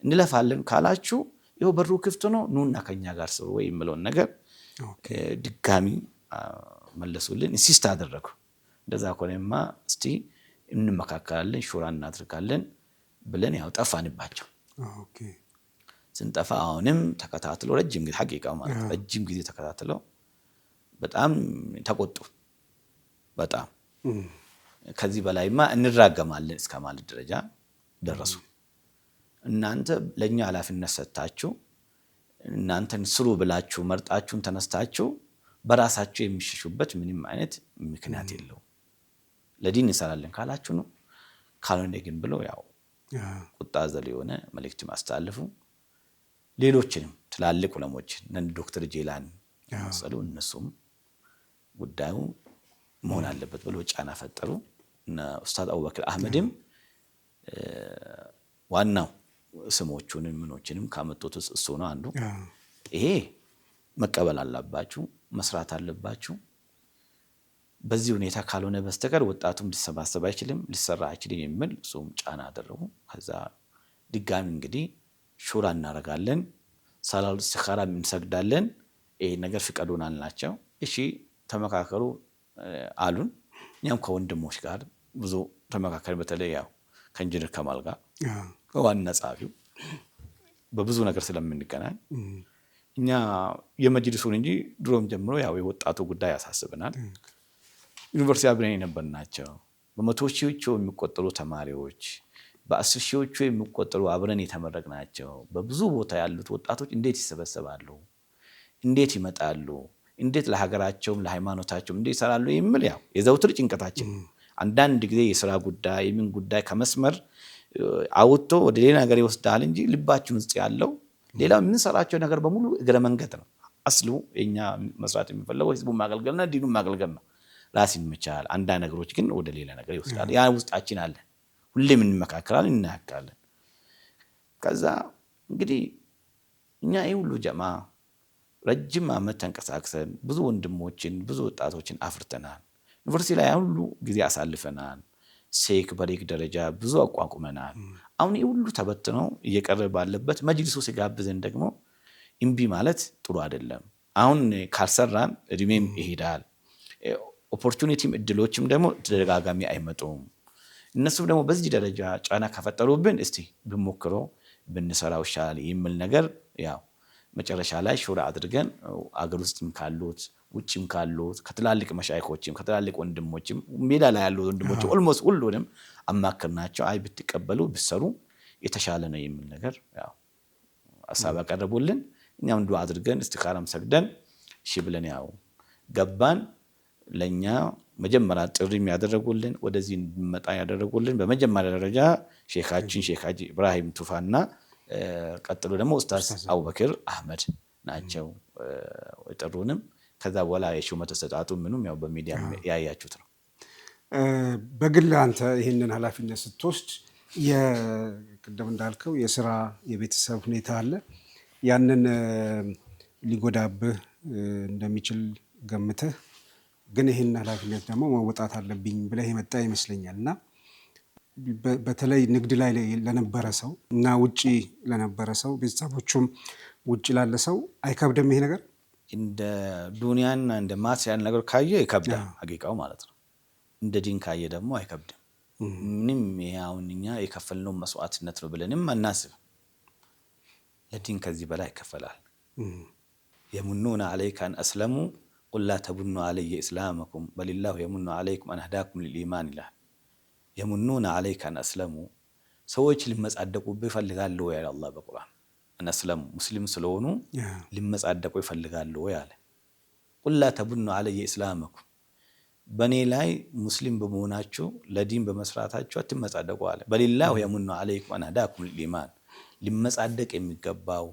እንለፋለን ካላችሁ ይኸው በሩ ክፍት ነው ኑና ከኛ ጋር ስሩ ወይ የሚለውን ነገር ድጋሚ መለሱልን ኢንሲስት አደረጉ እንደዛ ኮነማ እስቲ እንመካከራለን ሹራ እናድርጋለን ብለን ያው ጠፋንባቸው ስንጠፋ አሁንም ተከታትለው ረጅም ጊዜ ሐቂቃው ማለት ረጅም ጊዜ ተከታትለው በጣም ተቆጡ በጣም ከዚህ በላይማ እንራገማለን እስከማለት ደረጃ ደረሱ እናንተ ለኛ ኃላፊነት ሰጣችሁ እናንተን ስሩ ብላችሁ መርጣችሁን ተነስታችሁ በራሳችሁ የሚሽሹበት ምንም አይነት ምክንያት የለው ለዲን እንሰራለን ካላችሁ ነው ካልሆነ ግን ብለው ያው ቁጣ ዘል የሆነ መልእክት ማስተላለፉ ሌሎችንም ትላልቅ ዑለሞች እነ ዶክተር ጄላን መሰሉ እነሱም ጉዳዩ መሆን አለበት ብለው ጫና ፈጠሩ እና ኡስታዝ አቡበክር አህመድም ዋናው ስሞቹንም ምኖችንም ካመጡት እሱ ነው አንዱ ይሄ መቀበል አለባችሁ መስራት አለባችሁ በዚህ ሁኔታ ካልሆነ በስተቀር ወጣቱም ሊሰባሰብ አይችልም ሊሰራ አይችልም የሚል እሱም ጫና አደረጉ ከዛ ድጋሚ እንግዲህ ሹራ እናረጋለን ሰላቱ ኢስቲኻራ እንሰግዳለን ይሄ ነገር ፍቀዱን አልናቸው እሺ ተመካከሩ አሉን እኛም ከወንድሞች ጋር ብዙ ተመካከር በተለይ ያው ከኢንጂነር ከማል ጋር ዋና ጻፊው በብዙ ነገር ስለምንገናኝ እኛ የመጅሊሱን እንጂ ድሮም ጀምሮ ያው የወጣቱ ጉዳይ ያሳስበናል ዩኒቨርሲቲ አብረን የነበርናቸው በመቶ ሺዎች የሚቆጠሩ ተማሪዎች በ10 ሺዎች የሚቆጠሩ አብረን የተመረቅናቸው በብዙ ቦታ ያሉት ወጣቶች እንዴት ይሰበሰባሉ እንዴት ይመጣሉ እንዴት ለሀገራቸውም ለሃይማኖታቸውም እንዴት ይሰራሉ የሚል ያው የዘውትር ጭንቀታችን አንዳንድ ጊዜ የሥራ ጉዳይ የምን ጉዳይ ከመስመር አውጥቶ ወደ ሌላ ነገር ይወስዳል እንጂ ልባችን ውስጥ ያለው ሌላው የምንሰራቸው ነገር በሙሉ እግረ መንገድ ነው አስሉ የኛ መስራት የሚፈልገው ህዝቡን ማገልገልና ዲኑን ማገልገል ነው ራስን መቻል አንዳንድ ነገሮች ግን ወደ ሌላ ነገር ይወስዳል ያ ውስጣችን አለ ሁሌም እንመካከራለን እናያካለን ከዛ እንግዲህ እኛ ይሄ ሁሉ ጀማ ረጅም ዓመት ተንቀሳቅሰን ብዙ ወንድሞችን ብዙ ወጣቶችን አፍርተናል ዩኒቨርሲቲ ላይ ሁሉ ጊዜ አሳልፈናል ሼክ በሪክ ደረጃ ብዙ አቋቁመናል አሁን ይሄ ሁሉ ተበትነው እየቀረ ባለበት መጅሊሱ ሲጋብዘን ደግሞ እምቢ ማለት ጥሩ አይደለም አሁን ካልሰራን እድሜም ይሄዳል ኦፖርቹኒቲም እድሎችም ደግሞ ተደጋጋሚ አይመጡም እነሱም ደግሞ በዚህ ደረጃ ጫና ከፈጠሩብን እስቲ ብንሞክረው ብንሰራው ይሻላል የሚል ነገር ያው መጨረሻ ላይ ሹራ አድርገን አገር ውስጥም ካሉት ውጭም ካሉት ከትላልቅ መሻይኾችም ከትላልቅ ወንድሞችም ሜዳ ላይ ያሉ ወንድሞች ኦልሞስት ሁሉንም አማከርናቸው አይ ብትቀበሉ ብትሰሩ የተሻለ ነው የሚል ነገር ያው ሐሳብ አቀረቡልን እኛም ዱዓ አድርገን ኢስቲኻራም ሰግደን እሺ ብለን ያው ገባን ለኛ መጀመሪያ ጥሪም ያደረጉልን ወደዚህ እንድንመጣ ያደረጉልን በመጀመሪያ ደረጃ ሼኻችን ሼክ ሀጂ ኢብራሂም ቱፋና ቀጥሎ ደግሞ ኡስታዝ አቡበክር አህመድ ናቸው የጠሩንም ከዛ በኋላ የሹመት ተሰጣጡ ምንም ያው በሚዲያ ያያችሁት ነው በግል አንተ ይሄንን ኃላፊነት ስትወስድ የቅድም እንዳልከው የሥራ የቤተሰብ ሁኔታ አለ ያንን ሊጎዳብህ እንደሚችል ገምተህ ግን ይሄን ኃላፊነት ደግሞ መወጣት አለብኝ ብለህ የመጣ ይመስለኛልና በተለይ ንግድ ላይ ለነበረ ሰው እና ውጪ ለነበረ ሰው ቤተሰቦቹም ውጪ ላለ ሰው አይከብድም ይሄ ነገር እንደ ዱንያና እንደ ማትሪያል ነገር ካየ ይከብዳል ሐቂቃው ማለት ነው እንደ ዲን ካየ ደግሞ አይከብድም ምንም ያውንኛ የከፈልነው መስዋዕትነት ነው ብለንም አናስብ። ለዲን ከዚህ በላይ ይከፈላል። የሙኑና አለይከ አን አስለሙ ቁል ላ ተቡኑ አለየ ኢስላመኩም በሊላሁ የሙኑ አለይኩም አን ህዳኩም ሊልኢማን ይላል። የሙኑና አለይከ አን አስለሙ ሰዎች ሊመጻደቁብህ ይፈልጋሉ ወይ አለ አላህ በቁርአን። አን አስለሙ ሙስሊም ስለሆኑ ሊመጻደቁ ይፈልጋሉ ወይ አለ። ቁል ላ ተቡኑ አለየ ኢስላመኩም በኔ ላይ ሙስሊም በመሆናችሁ ለዲን በመስራታችሁ አትመጻደቁ አለ። በሊላሁ የሙኑ አለይኩም አን ህዳኩም ሊልኢማን ሊመጻደቅ የሚገባው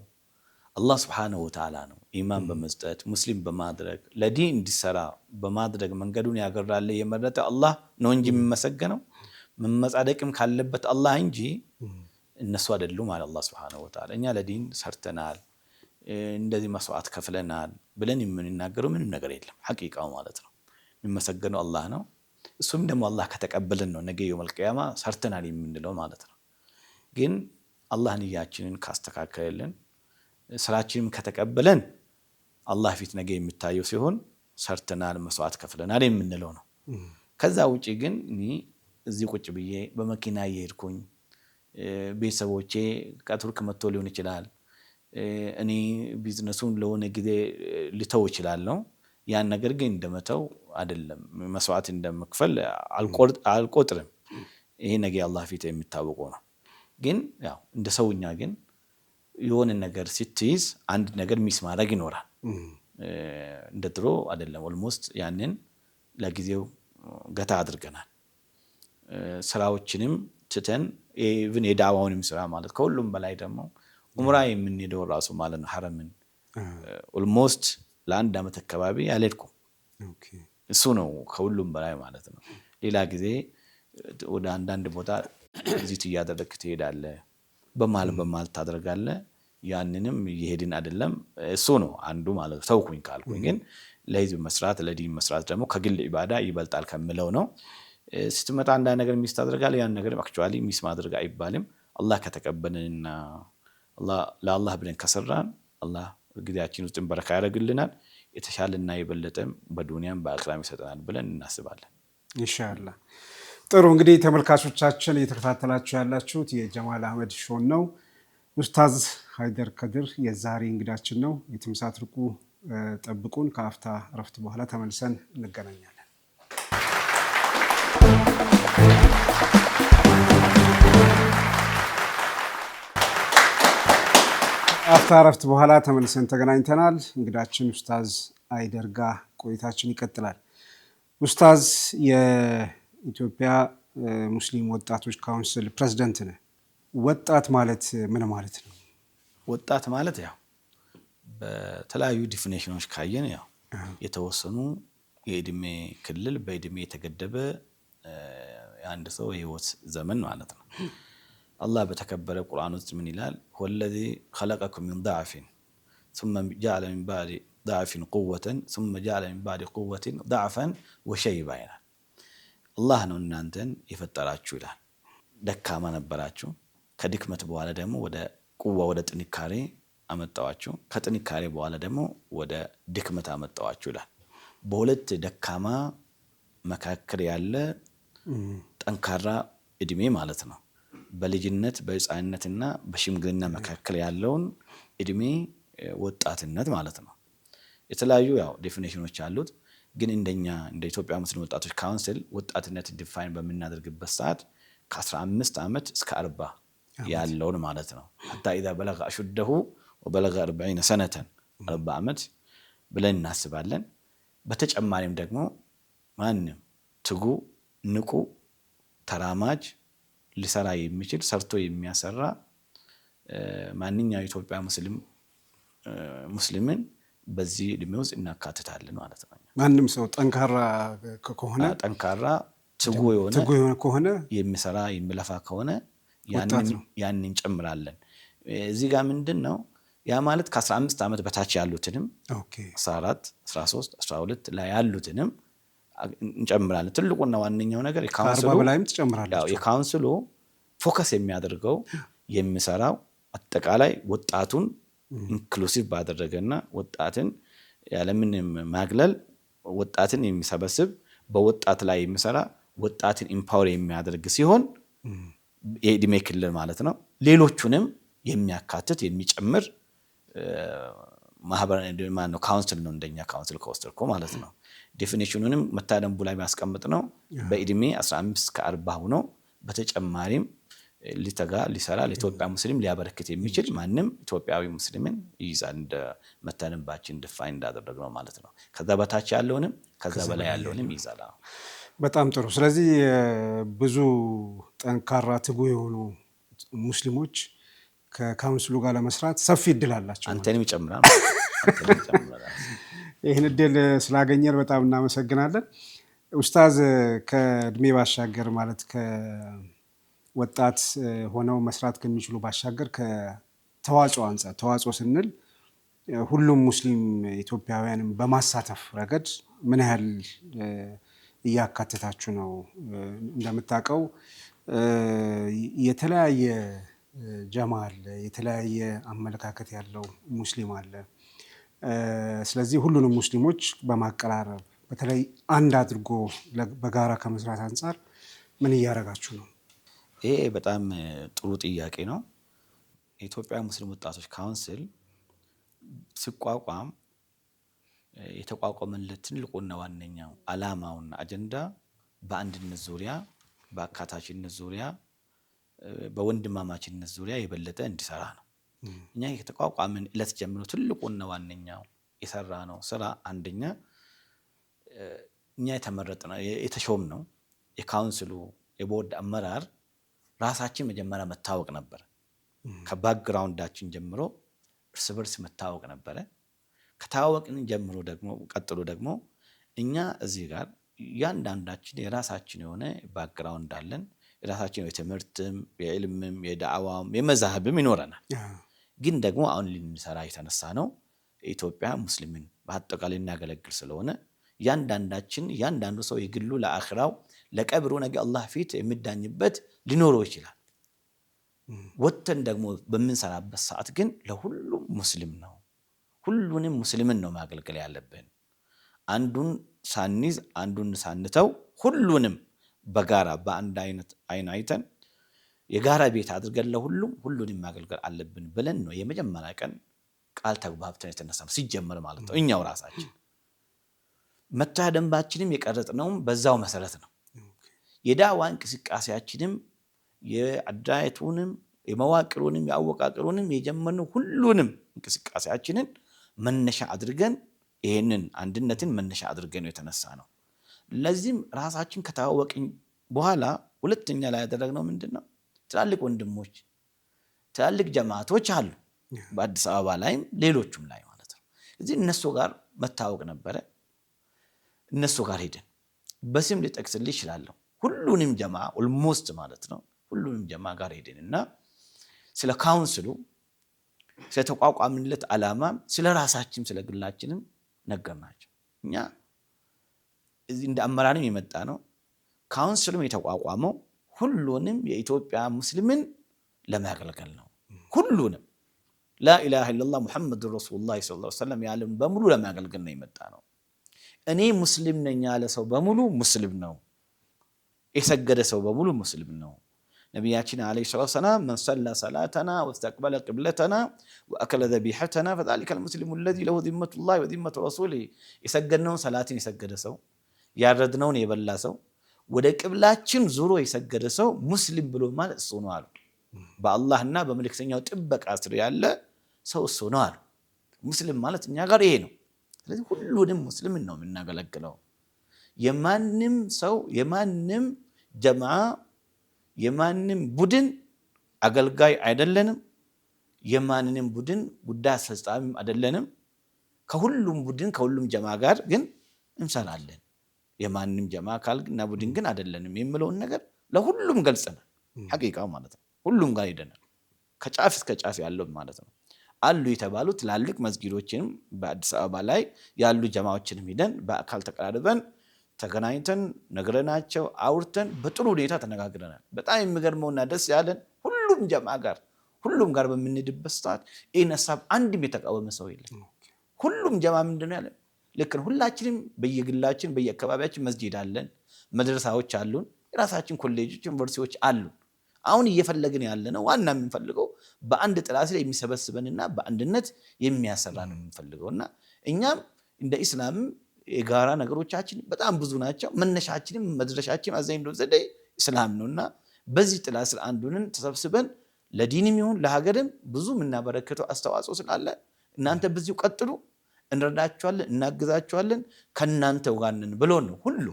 አላህ ስብሓነሁ ወተዓላ ነው። ኢማን በመስጠት ሙስሊም በማድረግ ለዲን እንዲሰራ በማድረግ መንገዱን ያገራል የመረጠ አላህ ነው እንጂ የሚመሰገነው መመጻደቅም ካለበት አላህ እንጂ እነሱ አይደሉም አለ አላህ ስብሓነሁ ወተዓላ። እኛ ለዲን ሰርተናል እንደዚህ መስዋዕት ከፍለናል ብለን የምንናገረው ምንም ነገር የለም። ሐቂቃው ማለት ነው የሚመሰገነው አላህ ነው። እሱም ደግሞ አላህ ከተቀበለን ነው ነገ የውመል ቂያማ ሰርተናል የምንለው ማለት ነው። ግን አላህ ንያችንን ካስተካከለልን ስራችንም ከተቀበለን አላህ ፊት ነገ የሚታየው ሲሆን ሰርተናል መስዋዕት ከፍለናል የምንለው ነው። ከዛ ውጪ ግን እኔ እዚህ ቁጭ ብዬ በመኪና እየሄድኩኝ ቤተሰቦቼ ከቱርክ መጥቶ ሊሆን ይችላል እኔ ቢዝነሱን ለሆነ ጊዜ ልተው ይችላለሁ። ያን ነገር ግን እንደመተው አይደለም መስዋዕት እንደመክፈል አልቆጥርም። ይሄ ነገ አላህ ፊት የሚታወቀው ነው። ግን ያው እንደ ሰውኛ ግን የሆነ ነገር ስትይዝ አንድ ነገር ሚስ ማድረግ ይኖራል። እንደ ድሮ አይደለም። ኦልሞስት ያንን ለጊዜው ገታ አድርገናል። ስራዎችንም ትተን ኢቭን የዳዋውንም ስራ ማለት ከሁሉም በላይ ደግሞ ዑምራ የምንሄደው ራሱ ማለት ነው ሐረምን ኦልሞስት ለአንድ ዓመት አካባቢ አልሄድኩም። እሱ ነው ከሁሉም በላይ ማለት ነው። ሌላ ጊዜ ወደ አንዳንድ ቦታ ቪዚት እያደረግክ ትሄዳለህ፣ በማል ታደርጋለህ። ያንንም እየሄድን አይደለም። እሱ ነው አንዱ ማለት ነው። ተውኩኝ ካልኩኝ ግን ለህዝብ መስራት ለዲን መስራት ደግሞ ከግል ኢባዳ ይበልጣል ከምለው ነው። ስትመጣ አንዳንድ ነገር ሚስ ታደርጋለህ። ያን ነገር አክቹአሊ ሚስ ማድረግ አይባልም። አላህ ከተቀበለንና ለአላህ ብለን ከሰራን አላህ ጊዜያችን ውስጥ በረካ ያደርግልናል። የተሻለና የበለጠም በዱንያም በአኺራም ይሰጠናል ብለን እናስባለን ኢንሻአላህ። ጥሩ እንግዲህ ተመልካቾቻችን እየተከታተላችሁ ያላችሁት የጀማል አህመድ ሾን ነው። ኡስታዝ ሃይደር ከድር የዛሬ እንግዳችን ነው። የትም ሳትርቁ ጠብቁን። ከአፍታ እረፍት በኋላ ተመልሰን እንገናኛለን። አፍታ እረፍት በኋላ ተመልሰን ተገናኝተናል። እንግዳችን ኡስታዝ ሃይደር ጋር ቆይታችን ይቀጥላል። ኡስታዝ የኢትዮጵያ ሙስሊም ወጣቶች ካውንስል ፕሬዝዳንት ነህ። ወጣት ማለት ምን ማለት ነው? ወጣት ማለት ያው በተለያዩ ዲፊኒሽኖች ካየን ያው የተወሰኑ የእድሜ ክልል በእድሜ የተገደበ የአንድ ሰው የህይወት ዘመን ማለት ነው። አላህ በተከበረ ቁርአን ውስጥ ምን ይላል? ወለዚ ኸለቀኩም ሚን ضعفን ثم جعل من بعد ضعف قوة ثم جعل من بعد قوة ضعفا وشيبا ይላል። አላህ ነው እናንተን የፈጠራችሁ ይላል። ደካማ ነበራችሁ፣ ከድክመት በኋላ ደግሞ ወደ ቁዋ ወደ ጥንካሬ አመጣዋችሁ፣ ከጥንካሬ በኋላ ደግሞ ወደ ድክመት አመጣዋችሁ ይላል። በሁለት ደካማ መካከል ያለ ጠንካራ እድሜ ማለት ነው። በልጅነት በህፃንነትና በሽምግልና መካከል ያለውን እድሜ ወጣትነት ማለት ነው። የተለያዩ ያው ዴፊኒሽኖች አሉት። ግን እንደኛ እንደ ኢትዮጵያ ሙስሊም ወጣቶች ካውንስል ወጣትነት ዲፋይን በምናደርግበት ሰዓት ከ15 ዓመት እስከ 40 ያለውን ማለት ነው። حتى اذا بلغ اشده وبلغ 40 سنه 40 ዓመት ብለን እናስባለን። በተጨማሪም ደግሞ ማንም ትጉ ንቁ ተራማጅ ሊሰራ የሚችል ሰርቶ የሚያሰራ ማንኛው ኢትዮጵያ ሙስሊምን በዚህ እድሜ ውስጥ እናካትታለን ማለት ነው። ማንም ሰው ጠንካራ ከሆነ ትጉ የሆነ ከሆነ የሚሰራ የሚለፋ ከሆነ ያንን እንጨምራለን። እዚህ ጋር ምንድነው ያ ማለት ከ15 ዓመት በታች ያሉትንም 14 13 12 ላይ ያሉትንም እንጨምራለን። ትልቁና ዋነኛው ነገር የካውንስሉ ፎከስ የሚያደርገው የሚሰራው አጠቃላይ ወጣቱን ኢንክሉሲቭ ባደረገና ወጣትን ያለምንም ማግለል ወጣትን የሚሰበስብ በወጣት ላይ የሚሰራ ወጣትን ኢምፓወር የሚያደርግ ሲሆን የእድሜ ክልል ማለት ነው ሌሎቹንም የሚያካትት የሚጨምር ማህበራዊ ማን ነው ካውንስል ነው እንደኛ ካውንስል ከወስተርኮ ማለት ነው ዴፊኒሽኑንም መታደንቡ ላይ ማስቀመጥ ነው በእድሜ 15 እስከ 40 ሆኖ በተጨማሪም ሊተጋ ሊሰራ ለኢትዮጵያ ሙስሊም ሊያበረክት የሚችል ማንንም ኢትዮጵያዊ ሙስሊምን ይይዛል እንደ መታደንባችን ዲፋይን እንዳደረግነው ማለት ነው ከዛ በታች ያለውንም ከዛ በላይ ያለውንም ይይዛል በጣም ጥሩ ስለዚህ ብዙ ጠንካራ ትጉ የሆኑ ሙስሊሞች ከካውንስሉ ጋር ለመስራት ሰፊ እድል አላቸው አንተንም ይጨምራል ይህን እድል ስላገኘን በጣም እናመሰግናለን ኡስታዝ ከእድሜ ባሻገር ማለት ከወጣት ሆነው መስራት ከሚችሉ ባሻገር ከተዋጽኦ አንፃር ተዋጽኦ ስንል ሁሉም ሙስሊም ኢትዮጵያውያንም በማሳተፍ ረገድ ምን ያህል እያካተታችሁ ነው እንደምታውቀው የተለያየ ጀማ አለ የተለያየ አመለካከት ያለው ሙስሊም አለ ስለዚህ ሁሉንም ሙስሊሞች በማቀራረብ በተለይ አንድ አድርጎ በጋራ ከመስራት አንፃር ምን እያደረጋችሁ ነው ይሄ በጣም ጥሩ ጥያቄ ነው የኢትዮጵያ ሙስሊም ወጣቶች ካውንስል ሲቋቋም የተቋቋመለት ትልቁና ዋነኛው ዓላማውና አጀንዳ በአንድነት ዙሪያ በአካታችነት ዙሪያ በወንድማማችነት ዙሪያ የበለጠ እንዲሰራ ነው እኛ የተቋቋመን ዕለት ጀምሮ ትልቁና ዋነኛው የሰራ ነው ስራ አንደኛ እኛ የተመረጥነው የተሾም ነው የካውንስሉ የቦርድ አመራር ራሳችን መጀመሪያ መታወቅ ነበር ከባክግራውንዳችን ጀምሮ እርስ በርስ መታወቅ ነበር ከታወቅን ጀምሮ ደግሞ ቀጥሎ ደግሞ እኛ እዚህ ጋር ያንዳንዳችን የራሳችን የሆነ ባክግራውንድ አለን የራሳችን የትምህርትም የዕልምም የዳዕዋም የመዛህብም ይኖረናል ግን ደግሞ አሁን ልንሰራ የተነሳ ነው ኢትዮጵያ ሙስሊምን በአጠቃላይ እናገለግል ስለሆነ ያንዳንዱ ሰው የግሉ ለአኺራው ለቀብሩ ነገ አላህ ፊት የሚዳኝበት ሊኖረው ይችላል ወተን ደግሞ በመንሰራበት ሰዓት ግን ለሁሉም ሙስሊም ነው ሁሉንም ሙስሊምን ነው ማገልገል ያለብን አንዱን ሳንይዝ አንዱን ሳንተው ሁሉንም በጋራ በአንድ አይን አይተን የጋራ ቤት አድርገን ሁሉንም ማገልገል አለብን ብለን ነው የመጀመሪያ ቀን ቃል ተግባብተን የተነሳነው ሲጀመር ማለት ነው እኛው ራሳችን መታደንባችንም የቀረጽነው በዛው መሰረት ነው የዳዋ እንቅስቃሴያችንም የአዳይቱንም የመዋቅሩንም የአወቃቀሩንም የጀመርነው ሁሉንም እንቅስቃሴያችንን መነሻ አድርገን ይሄንን አንድነትን መነሻ አድርገን ነው የተነሳ ነው ለዚህም ራሳችን ከታወቅን በኋላ ሁለተኛ ላይ ያደረግነው ምንድነው ትላልቅ ወንድሞች ትላልቅ ጀማዓቶች አሉ በአዲስ አበባ ላይም ሌሎችም ላይ ማለት ነው እዚህ እነሱ ጋር መታወቅ ነበረ እነሱ ጋር ሄደን በስም ሊጠቅስልኝ ይችላል ሁሉንም ጀማ ኦልሞስት ማለት ነው ሁሉንም ጀማ ጋር ሄደንና ስለ ካውንስሉ ስለ ተቋቋምንለት ዓላማ ስለ ራሳችን ስለ ግላችንም ነገርናቸው እኛ እዚህ እንደ አመራርም የመጣ ነው ካውንስሉም የተቋቋመው ሁሉንም የኢትዮጵያ ሙስሊምን ለማገልገል ነው ሁሉንም ላ ኢላሃ ኢላላህ ሙሐመዱር ረሱሉላህ ሰለላሁ ዐለይሂ ወሰለም ያለም በሙሉ ለማገልገል ነው የመጣ ነው እኔ ሙስሊም ነኝ ያለ ሰው በሙሉ ሙስሊም ነው የሰገደ ሰው በሙሉ ሙስሊም ነው ነብያችን አለይሂ ሰላም من صلى صلاتنا واستقبل قبلتنا واكل ذبيحتنا فذلك المسلم الذي له ذمه الله وذمه رسوله የሰገድነውን ሰላትን የሰገደ ሰው ያረድነውን የበላ ሰው ወደ ቅብላችን ዙሮ የሰገደ ሰው ሙስሊም ብሎ ማለት እሱ ነው አሉ በአላህና በመልእክተኛው ጥበቃ ስር ያለ ሰው እሱ ነው አሉ ሙስሊም ማለት እኛ ጋር ይሄ ነው ስለዚህ ሁሉንም ሙስሊምን ነው የምናገለግለው የማንም ሰው የማንም ጀማዓ የማንም ቡድን አገልጋይ አይደለንም የማንንም ቡድን ጉዳይ አስፈጻሚም አይደለንም ከሁሉም ቡድን ከሁሉም ጀማዓ ጋር ግን እንሰራለን የማንንም ጀማዓ ካልግና ቡድን ግን አይደለንም የሚለውን ነገር ለሁሉም ገልጸናል ሐቂቃው ማለት ነው ሁሉም ጋር ሄደናል ከጫፍ እስከ ጫፍ ያለው ማለት ነው አሉ የተባሉ ትላልቅ መስጊዶችንም በአዲስ አበባ ላይ ያሉ ጀማዓዎችንም ሄደን በአካል ተቀራርበን ተገናኝተን ነግረናቸው አውርተን በጥሩ ሁኔታ ተነጋግረናል በጣም የሚገርመውና ደስ ያለን ሁሉም ጋር በምንድበት ሰዓት ይህን ሀሳብ አንድም የተቃወመ ሰው የለም ሁሉም ጀማዓ ምንድነው ያለ ልክ ሁላችንም በየግላችን በየአካባቢያችን መስጊድ አለን መድረሳዎች አሉን፣ የራሳችን ኮሌጆች፣ ዩኒቨርሲቲዎች አሉን። አሁን እየፈለግን ያለነው ዋና የምንፈልገው በአንድ ጥላ ስር የሚሰበስበንና በአንድነት የሚያሰራን የምንፈልገውና እኛም እንደ ኢስላም የጋራ ነገሮቻችን በጣም ብዙ ናቸው። መነሻችንም መድረሻችን አዛኝ ነው ዘዴ ኢስላም ነውና በዚህ ጥላ ስር አንዱንን ተሰብስበን ለዲንም ይሁን ለሀገርም ብዙ የምናበረከተው አስተዋጽኦ ስላለ እናንተ በዚሁ ቀጥሉ፣ እንረዳችኋለን፣ እናግዛችኋለን፣ ከናንተ ጋር ነን ብሎ ነው ሁሉ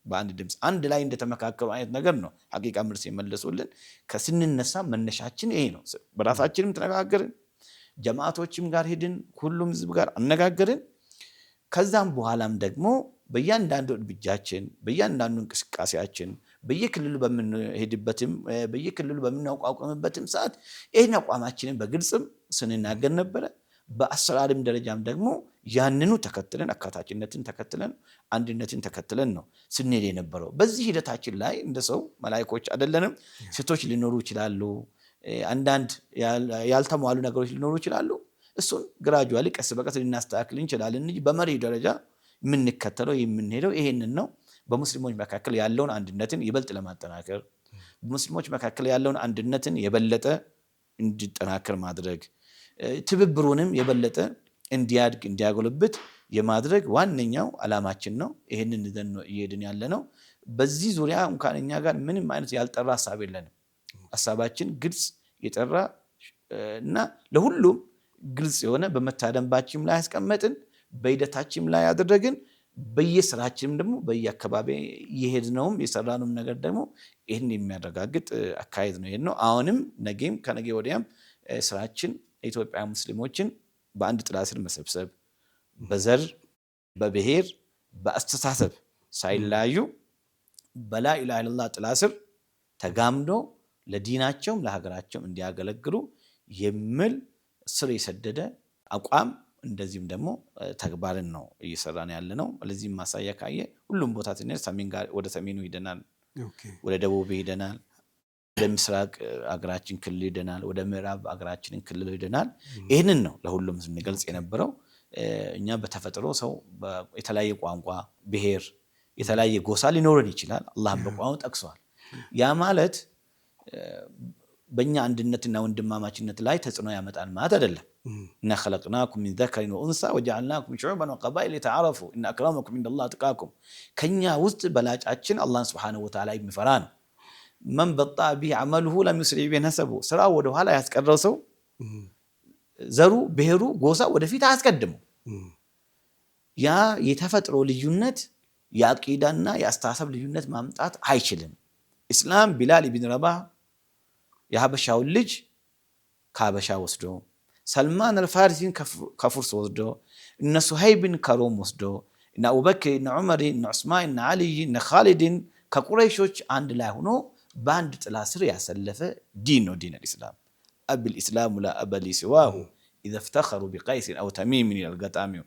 በአንድ ድምፅ አንድ ላይ እንደተመካከሩ አይነት ነገር ነው ሐቂቃ መልስ የመለሱልን። ከስንነሳ መነሻችን ይሄ ነው። በራሳችንም ተነጋገርን፣ ጀማዓቶችም ጋር ሄድን፣ ሁሉም ህዝብ ጋር አነጋገርን። ከዛም በኋላም ደግሞ በእያንዳንዱ እርምጃችን በእያንዳንዱ እንቅስቃሴያችን በየክልሉ በምንሄድበትም በየክልሉ በምናቋቁምበትም ሰዓት ይህን አቋማችንን በግልጽም ስንናገር ነበረ። በአሰራርም ደረጃም ደግሞ ያንኑ ተከትለን አካታችነትን ተከትለን አንድነትን ተከትለን ነው ስንሄድ የነበረው። በዚህ ሂደታችን ላይ እንደ ሰው መላእክቶች አይደለንም። ስህተቶች ሊኖሩ ይችላሉ፣ አንዳንድ ያልተሟሉ ነገሮች ሊኖሩ ይችላሉ። እሱን ግራጁዋሊ ቀስ በቀስ ልናስተካክል እንችላለን እንጂ በመሪ ደረጃ የምንከተለው የምንሄደው ይሄንን ነው። በሙስሊሞች መካከል ያለውን አንድነትን ይበልጥ ለማጠናከር በሙስሊሞች መካከል ያለውን አንድነትን የበለጠ እንዲጠናከር ማድረግ ትብብሩንም የበለጠ እንዲያድግ እንዲያጎለብት የማድረግ ዋነኛው ዓላማችን ነው። ይሄንን ይዘን ነው እየሄድን ያለነው። በዚህ ዙሪያ እንኳን እኛ ጋር ምንም አይነት ያልጠራ ሐሳብ የለንም። ሐሳባችን ግልጽ የጠራ እና ለሁሉም ግልጽ የሆነ በመታደንባችንም ላይ ያስቀመጥን በሂደታችንም ላይ ያደረግን በየስራችንም ደግሞ በየአካባቢ የሄድነውም የሰራነውም ነገር ደግሞ ይህን የሚያረጋግጥ አካሄድ ነው። ይሄን ነው አሁንም ነገም ከነገ ወዲያም ስራችን የኢትዮጵያ ሙስሊሞችን በአንድ ጥላ ስር መሰብሰብ በዘር በብሔር በአስተሳሰብ ሳይለያዩ በላ ኢላሃ ኢለላህ ጥላ ስር ተጋምዶ ለዲናቸውም ለሀገራቸውም እንዲያገለግሉ የሚል ስር የሰደደ አቋም እንደዚህም ደግሞ ተግባርን ነው እየሰራን ያለነው። ለዚህም ማሳያ ካየ ሁሉም ቦታ ትንሽ ሰሜን ጋር ወደ ሰሜኑ ሄደናል፣ ወደ ደቡብ ሄደናል፣ ወደ ምስራቅ አገራችን ክልል ሄደናል፣ ወደ ምዕራብ አገራችን ክልል ሄደናል። ይህንን ነው ለሁሉም ስንገልጽ የነበረው። እኛ በተፈጥሮ ሰው የተለያየ ቋንቋ፣ ብሔር፣ የተለያየ ጎሳ ሊኖረን ይችላል። አላህ በቁርአኑ ጠቅሷል። ያ ማለት በእኛ አንድነትና ወንድማማችነት ላይ ተጽዕኖ ያመጣል ማለት አይደለም። ኢና ኸለቅናኩም ሚን ዘከሪን ወኡንሳ ወጀዐልናኩም ሹዑበን ወቀባኢል ሊተዓረፉ ኢነ አክረመኩም ዒንደላሂ አጥቃኩም። ከኛ ውስጥ በላጫችን አላህን ሱብሓነሁ ወተዓላ የሚፈራ ነው። መን በጠአ ቢሂ ዐመሉሁ ለም ዩስሪዕ ቢሂ ነሰቡሁ። ስራው ወደኋላ ያስቀረው ሰው ዘሩ፣ ብሔሩ፣ ጎሳ ወደፊት አያስቀድመው። ያ የተፈጥሮ ልዩነት የአቂዳና የአስተሳሰብ ልዩነት ማምጣት አይችልም። ኢስላም ቢላል ኢብን ረባህ የሀበሻውን ልጅ ከሀበሻ ወስዶ ሰልማን አልፋሪሲን ከፉርስ ወስዶ እነ ሱሀይብን ከሮም ወስዶ እነ አቡበክር እነ ዑመር እነ ዑስማን እነ ዓሊ እነ ኻሊድን ከቁረይሾች አንድ ላይ ሆኖ በአንድ ጥላ ስር ያሰለፈ ዲን ነው ዲን አልኢስላም። አብል ኢስላሙ ላ አበ ሊ ሲዋሁ ኢዘ ፍተኸሩ ቢቀይሲን አው ተሚምን ይላል ገጣሚው።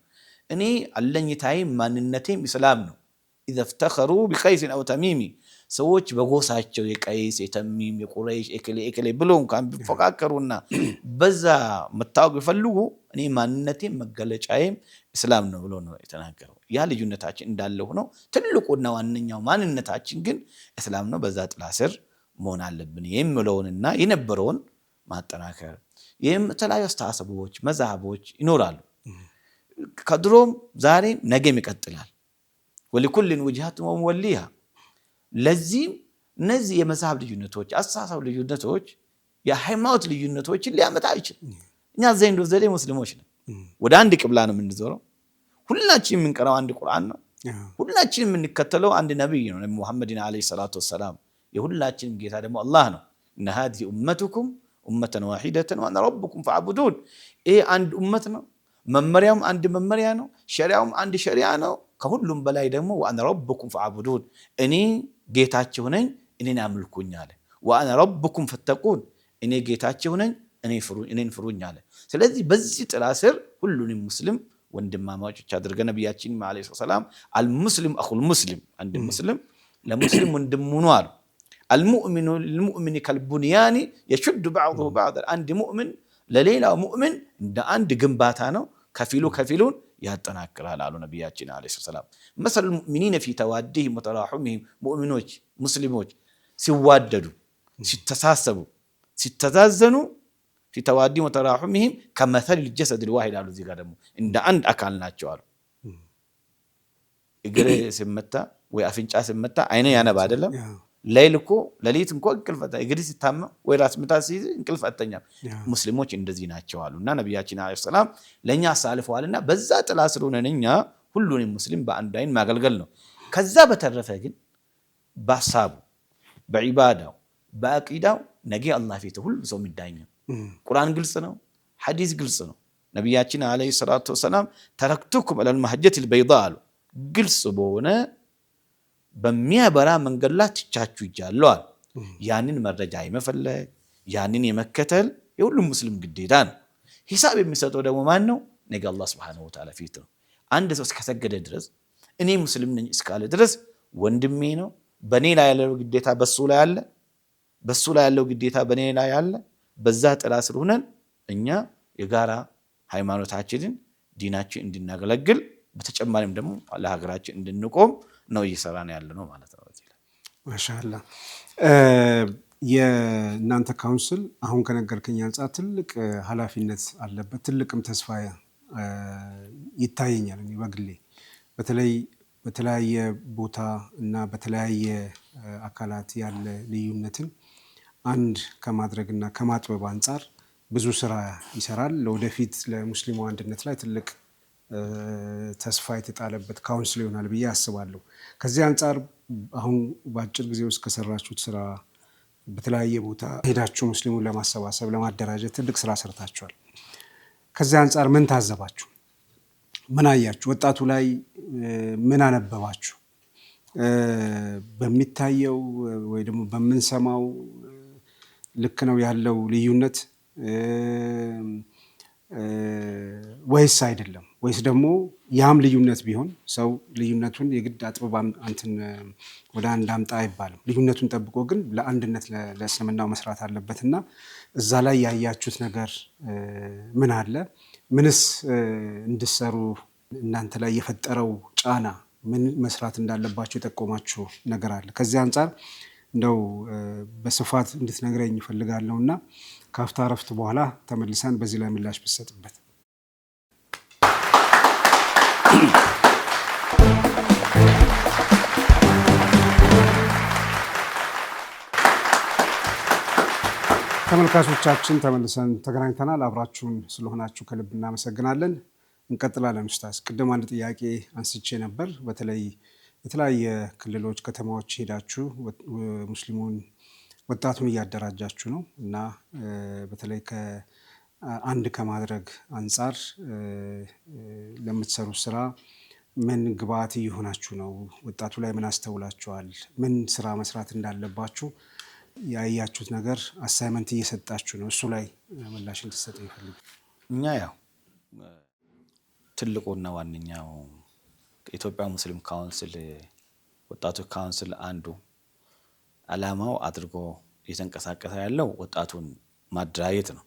እኔ አለኝታዬ ማንነቴም ኢስላም ነው። ኢዘ ፍተኸሩ ቢቀይሲን አው ተሚሚ ሰዎች በጎሳቸው የቀይስ የተሚም የቁረይሽ ኤከሌ ብሎ እንኳን ቢፎካከሩና በዛ መታወቅ ቢፈልጉ እኔ ማንነቴም መገለጫዬም እስላም ነው ብሎ ነው የተናገረው። ያ ልዩነታችን እንዳለ ሆኖ ትልቁና ዋነኛው ማንነታችን ግን እስላም ነው። በዛ ጥላ ስር መሆን አለብን የሚለውንና የነበረውን ማጠናከር። ይህም የተለያዩ አስተሳሰቦች መዛሃቦች ይኖራሉ። ከድሮም ዛሬም ነገም ይቀጥላል። ወሊኩልን ውጅሃቱ ወሙወሊሃ። ለዚህም እነዚህ የመዛሃብ ልዩነቶች አስተሳሰብ ልዩነቶች የሃይማኖት ልዩነቶችን ሊያመጣ አይችልም። እኛ ዘንዶ ዘዴ ሙስሊሞች ነን። ወደ አንድ ቅብላ ነው የምንዞረው። ሁላችን የምንቀራው አንድ ቁርአን ነው። ሁላችን የምንከተለው አንድ ነብይ ነው፣ ነብዩ መሐመድን አለይሂ ሰላቱ ወሰላም። የሁላችንም ጌታ ደግሞ አላህ ነው። እነ ሃዲሂ ኡመቱኩም ኡመተን ዋሂደተን ወአነ ረቡኩም ፈዕቡዱን። ይሄ አንድ ኡመት ነው። መመሪያውም አንድ መመሪያ ነው። ሸሪዓውም አንድ ሸሪዓ ነው። ከሁሉም በላይ ደግሞ ወአነ ረቡኩም ፈዕቡዱን፣ እኔ ጌታችሁ ነኝ እኔን አምልኩኝ አለ። ወአነ ረቡኩም ፈተቁን፣ እኔ ጌታችሁ ነኝ እኔን ፍሩኝ አለ። ስለዚህ በዚህ ጥላ ስር ሁሉንም ሙስሊም ወንድማማቾች አድርገን ነብያችን አለይሂ ሰላም አልሙስሊም አኹል ሙስሊም፣ አንድ ሙስሊም ለሙስሊም ወንድሙ ነው አሉ። አልሙእሚኑ ሊልሙእሚኒ ከልቡንያኒ የሹዱ በዕዱሁ በዕደን። አንድ ሙእምን ለሌላው ሙእምን እንደ አንድ ግንባታ ነው። ከፊሉ ከፊሉን ያጠናክራል አሉ ነቢያችን አለይሂ ሰላም። መሰል ሙእሚኒነ ፊ ተዋዲሂም ወተራሑሚሂም ሙእሚኖች ሙስሊሞች ሲዋደዱ ሲተሳሰቡ ሲተዛዘኑ ፊ ተዋዲሂም ወተራሑሚሂም ከመሰሊል ጀሰዲል ዋሂድ አሉ። እዚህ ጋር ደግሞ እንደ አንድ አካል ናቸው አሉ። እግር ሲመታ ወይ አፍንጫ ሲመታ አይነ ያነባ አይደለም። ሌሊት እንኳ እንቅልፍ እግር ሲታመም ወይ ራስ ምታት ሲይዝ እንቅልፍ አተኛም። ሙስሊሞች እንደዚህ ናቸው አሉና ነቢያችን አለይሂ ሰላም ለኛ አሳልፈዋልና በዛ ጥላ ስር ሆነን እኛ ሁሉንም ሙስሊም በአንድ አይን ማገልገል ነው። ከዛ በተረፈ ግን በሐሳቡ በዒባዳው በአቂዳው ነገ አላህ ፊት ሁሉ ሰው የሚዳኘው ቁርአን ግልጽ ነው፣ ሐዲስ ግልጽ ነው። ነቢያችን አለይሂ ሰላቱ ወሰላም ተረክቱኩም ዐለል መህጀቲል በይዳ አሉ። ግልጽ በሆነ በሚያበራ መንገድ ላይ ትቻችሁ ይጃለዋል። ያንን መረጃ የመፈለግ ያንን የመከተል የሁሉም ሙስሊም ግዴታ ነው። ሂሳብ የሚሰጠው ደግሞ ማን ነው? ነገ አላህ ሱብሓነሁ ወተዓላ ፊት ነው። አንድ ሰው እስከሰገደ ድረስ እኔ ሙስሊም ነኝ እስካለ ድረስ ወንድሜ ነው። በኔ ላይ ያለው ግዴታ በሱ ላይ አለ፣ በሱ ላይ ያለው ግዴታ በኔ ላይ አለ። በዛ ጥላ ስር ሆነን እኛ የጋራ ሃይማኖታችንን ዲናችን እንድናገለግል በተጨማሪም ደግሞ ለሀገራችን እንድንቆም ነው እየሰራን ያለ ነው ማለት ነው። ማሻአላህ የእናንተ ካውንስል አሁን ከነገርከኝ አንጻር ትልቅ ኃላፊነት አለበት፣ ትልቅም ተስፋ ይታየኛል። እኔ በግሌ በተለይ በተለያየ ቦታ እና በተለያየ አካላት ያለ ልዩነትን አንድ ከማድረግና ከማጥበብ አንጻር ብዙ ስራ ይሰራል። ለወደፊት ለሙስሊሙ አንድነት ላይ ትልቅ ተስፋ የተጣለበት ካውንስል ይሆናል ብዬ አስባለሁ። ከዚህ አንጻር አሁን በአጭር ጊዜ ውስጥ ከሰራችሁት ስራ በተለያየ ቦታ ሄዳችሁ ሙስሊሙን ለማሰባሰብ ለማደራጀት ትልቅ ስራ ሰርታችኋል። ከዚህ አንጻር ምን ታዘባችሁ? ምን አያችሁ? ወጣቱ ላይ ምን አነበባችሁ? በሚታየው ወይ ደግሞ በምንሰማው ልክ ነው ያለው ልዩነት ወይስ አይደለም? ወይስ ደግሞ ያም ልዩነት ቢሆን ሰው ልዩነቱን የግድ አጥብባ እንትን ወደ አንድ አምጣ አይባልም። ልዩነቱን ጠብቆ ግን ለአንድነት ለእስልምናው መስራት አለበትና እዛ ላይ ያያችሁት ነገር ምን አለ? ምንስ እንድሰሩ እናንተ ላይ የፈጠረው ጫና ምን መስራት እንዳለባችሁ የጠቆማችሁ ነገር አለ? ከዚህ አንጻር እንደው በስፋት እንድትነግረኝ እፈልጋለሁና ካፍታ ረፍት በኋላ ተመልሰን በዚህ ላይ ምላሽ ብትሰጥበት። ተመልካቾቻችን ተመልሰን ተገናኝተናል። አብራችሁን ስለሆናችሁ ከልብ እናመሰግናለን። እንቀጥላለን። ኡስታዝ ቅድም አንድ ጥያቄ አንስቼ ነበር። በተለይ የተለያየ ክልሎች፣ ከተማዎች ሄዳችሁ ሙስሊሙን ወጣቱን እያደራጃችሁ ነው እና በተለይ አንድ ከማድረግ አንጻር ለምትሰሩት ስራ ምን ግብዓት እየሆናችሁ ነው? ወጣቱ ላይ ምን አስተውላችኋል? ምን ስራ መስራት እንዳለባችሁ ያያችሁት ነገር አሳይመንት እየሰጣችሁ ነው? እሱ ላይ ምላሽ እንድትሰጥ ይፈልግ። እኛ ያው ትልቁና ዋነኛው ከኢትዮጵያ ሙስሊም ካውንስል ወጣቶች ካውንስል አንዱ ዓላማው አድርጎ እየተንቀሳቀሰ ያለው ወጣቱን ማደራጀት ነው።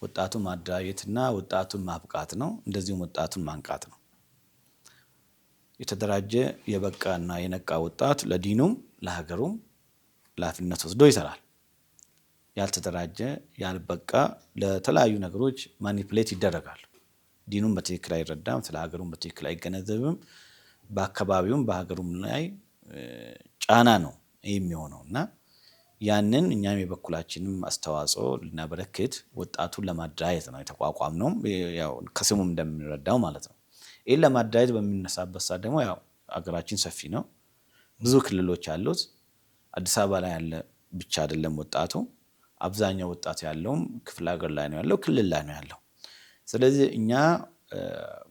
ወጣቱን ማደራጀትና ወጣቱን ማብቃት ነው። እንደዚሁም ወጣቱን ማንቃት ነው። የተደራጀ የበቃና የነቃ ወጣት ለዲኑም ለሀገሩም ኃላፊነት ወስዶ ይሰራል። ያልተደራጀ ያልበቃ ለተለያዩ ነገሮች ማኒፕሌት ይደረጋል። ዲኑም በትክክል አይረዳም፣ ስለ ሀገሩም በትክክል አይገነዘብም። በአካባቢውም በሀገሩም ላይ ጫና ነው የሚሆነው እና ያንን እኛም የበኩላችንም አስተዋጽኦ ልናበረክት ወጣቱን ለማደራጀት ነው የተቋቋም ነው። ያው ከስሙም እንደምንረዳው ማለት ነው። ይህን ለማደራጀት በሚነሳበት ሰዓት ደግሞ ያው ሀገራችን ሰፊ ነው፣ ብዙ ክልሎች አሉት። አዲስ አበባ ላይ ያለ ብቻ አይደለም ወጣቱ፣ አብዛኛው ወጣት ያለውም ክፍለ ሀገር ላይ ነው ያለው፣ ክልል ላይ ነው ያለው። ስለዚህ እኛ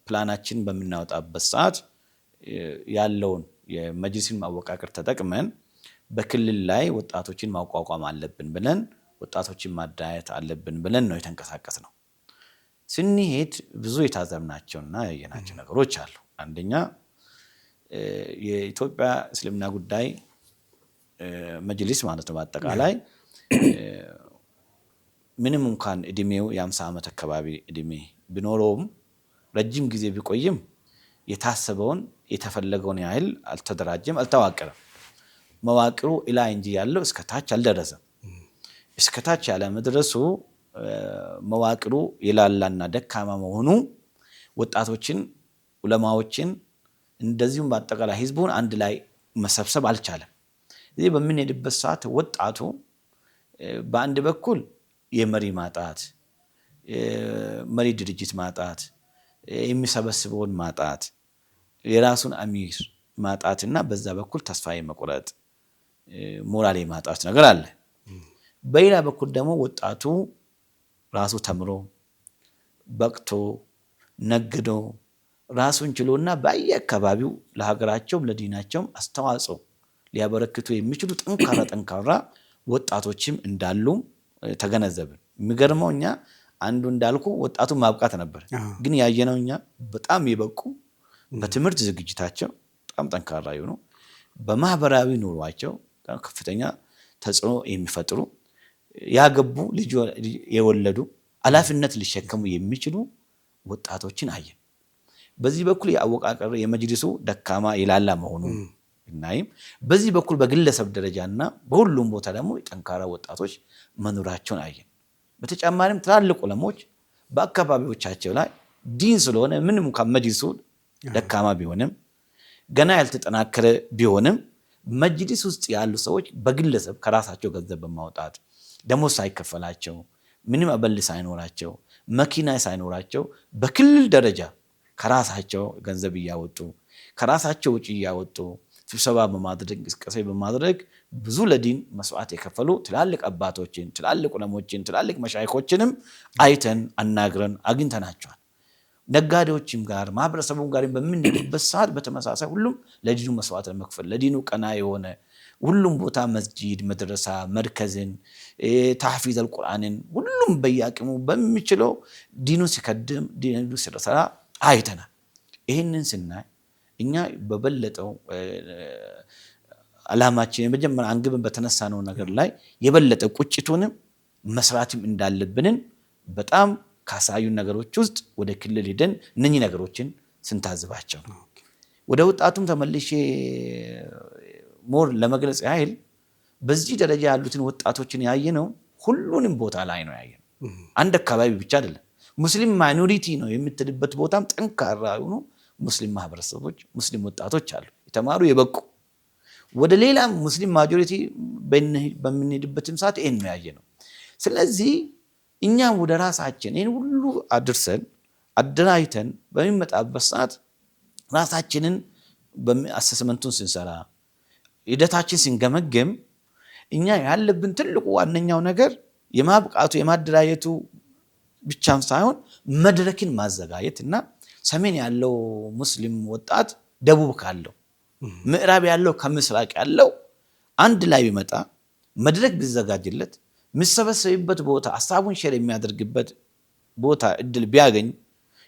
ፕላናችን በምናወጣበት ሰዓት ያለውን የመጅሊስን ማወቃቀር ተጠቅመን በክልል ላይ ወጣቶችን ማቋቋም አለብን ብለን ወጣቶችን ማደራጀት አለብን ብለን ነው የተንቀሳቀስ ነው። ስንሄድ ብዙ የታዘብናቸውና ያየናቸው ነገሮች አሉ። አንደኛ የኢትዮጵያ እስልምና ጉዳይ መጅሊስ ማለት ነው በአጠቃላይ ምንም እንኳን እድሜው የ50 ዓመት አካባቢ እድሜ ቢኖረውም ረጅም ጊዜ ቢቆይም የታሰበውን የተፈለገውን ያህል አልተደራጀም፣ አልተዋቀረም። መዋቅሩ ኢላይ እንጂ ያለው እስከታች አልደረሰም። እስከታች ያለ መድረሱ መዋቅሩ የላላና ደካማ መሆኑ ወጣቶችን፣ ዑለማዎችን እንደዚሁም በአጠቃላይ ህዝቡን አንድ ላይ መሰብሰብ አልቻለም። እዚህ በምንሄድበት ሰዓት ወጣቱ በአንድ በኩል የመሪ ማጣት፣ መሪ ድርጅት ማጣት፣ የሚሰበስበውን ማጣት፣ የራሱን አሚር ማጣትና በዛ በኩል ተስፋ የመቁረጥ ሞራል የማጣት ነገር አለ። በሌላ በኩል ደግሞ ወጣቱ ራሱ ተምሮ በቅቶ ነግዶ ራሱን ችሎና በየአካባቢው ለሀገራቸውም ለዲናቸውም አስተዋጽኦ ሊያበረክቱ የሚችሉ ጠንካራ ወጣቶችም እንዳሉ ተገነዘብን። የሚገርመው እኛ አንዱ እንዳልኩ ወጣቱን ማብቃት ነበር፣ ግን ያየነው እኛ በጣም የበቁ በትምህርት ዝግጅታቸው በጣም ጠንካራ የሆኑ በማህበራዊ ኑሯቸው ከፍተኛ ተጽዕኖ የሚፈጥሩ ያገቡ ልጅ የወለዱ ኃላፊነት ሊሸከሙ የሚችሉ ወጣቶችን አየን። በዚህ በኩል የአወቃቀር የመጅሊሱ ደካማ የላላ መሆኑ እናይም፣ በዚህ በኩል በግለሰብ ደረጃና በሁሉም ቦታ ደግሞ ጠንካራ ወጣቶች መኖራቸውን አየን። በተጨማሪም ትላልቅ ዑለሞች በአካባቢዎቻቸው ላይ ዲን ስለሆነ ምንም እንኳን መጅሊሱ ደካማ ቢሆንም ገና ያልተጠናከረ ቢሆንም መጅሊስ ውስጥ ያሉ ሰዎች በግለሰብ ከራሳቸው ገንዘብ በማውጣት ደሞዝ ሳይከፈላቸው ምንም አበል ሳይኖራቸው መኪና ሳይኖራቸው በክልል ደረጃ ከራሳቸው ገንዘብ እያወጡ ከራሳቸው ውጪ እያወጡ ስብሰባ በማድረግ እንቅስቃሴ በማድረግ ብዙ ለዲን መስዋዕት የከፈሉ ትላልቅ አባቶችን፣ ትላልቅ ዑለሞችን፣ ትላልቅ መሻይኾችንም አይተን አናግረን አግኝተናቸዋል። ነጋዴዎችም ጋር ማህበረሰቡም ጋር በምንሄድበት ሰዓት በተመሳሳይ ሁሉም ለዲኑ መስዋዕት ለመክፈል ለዲኑ ቀና የሆነ ሁሉም ቦታ መስጂድ፣ መድረሳ፣ መርከዝን፣ ታህፊዝ አልቁርአንን ሁሉም በያቅሙ በሚችለው ዲኑን ሲከድም ዲኑ ሲሰራ አይተናል። ይህንን ስናይ እኛ በበለጠው ዓላማችን የመጀመሪያ አንግብን በተነሳነው ነገር ላይ የበለጠ ቁጭቱንም መስራትም እንዳለብንን በጣም ካሳዩን ነገሮች ውስጥ ወደ ክልል ሄደን እነኚህ ነገሮችን ስንታዝባቸው ወደ ወጣቱም ተመልሼ ሞር ለመግለጽ ያህል በዚህ ደረጃ ያሉትን ወጣቶችን ያየነው ሁሉንም ቦታ ላይ ነው ያየነው። አንድ አካባቢ ብቻ አይደለም። ሙስሊም ማይኖሪቲ ነው የምትልበት ቦታም ጠንካራ የሆኑ ሙስሊም ማህበረሰቦች፣ ሙስሊም ወጣቶች አሉ፣ የተማሩ የበቁ። ወደ ሌላ ሙስሊም ማጆሪቲ በምንሄድበትም ሰዓት ይሄን ነው ያየነው። ስለዚህ እኛ ወደ ራሳችን ይሄን ሁሉ አድርሰን አደራጅተን በሚመጣበት ሰዓት ራሳችንን በአሰስመንቱን ስንሰራ ሂደታችን ስንገመገም እኛ ያለብን ትልቁ ዋነኛው ነገር የማብቃቱ የማደራጀቱ ብቻም ሳይሆን መድረክን ማዘጋጀት እና ሰሜን ያለው ሙስሊም ወጣት ደቡብ ካለው፣ ምዕራብ ያለው ከምስራቅ ያለው አንድ ላይ ቢመጣ መድረክ ቢዘጋጅለት የሚሰበሰብበት ቦታ ሀሳቡን ሼር የሚያደርግበት ቦታ እድል ቢያገኝ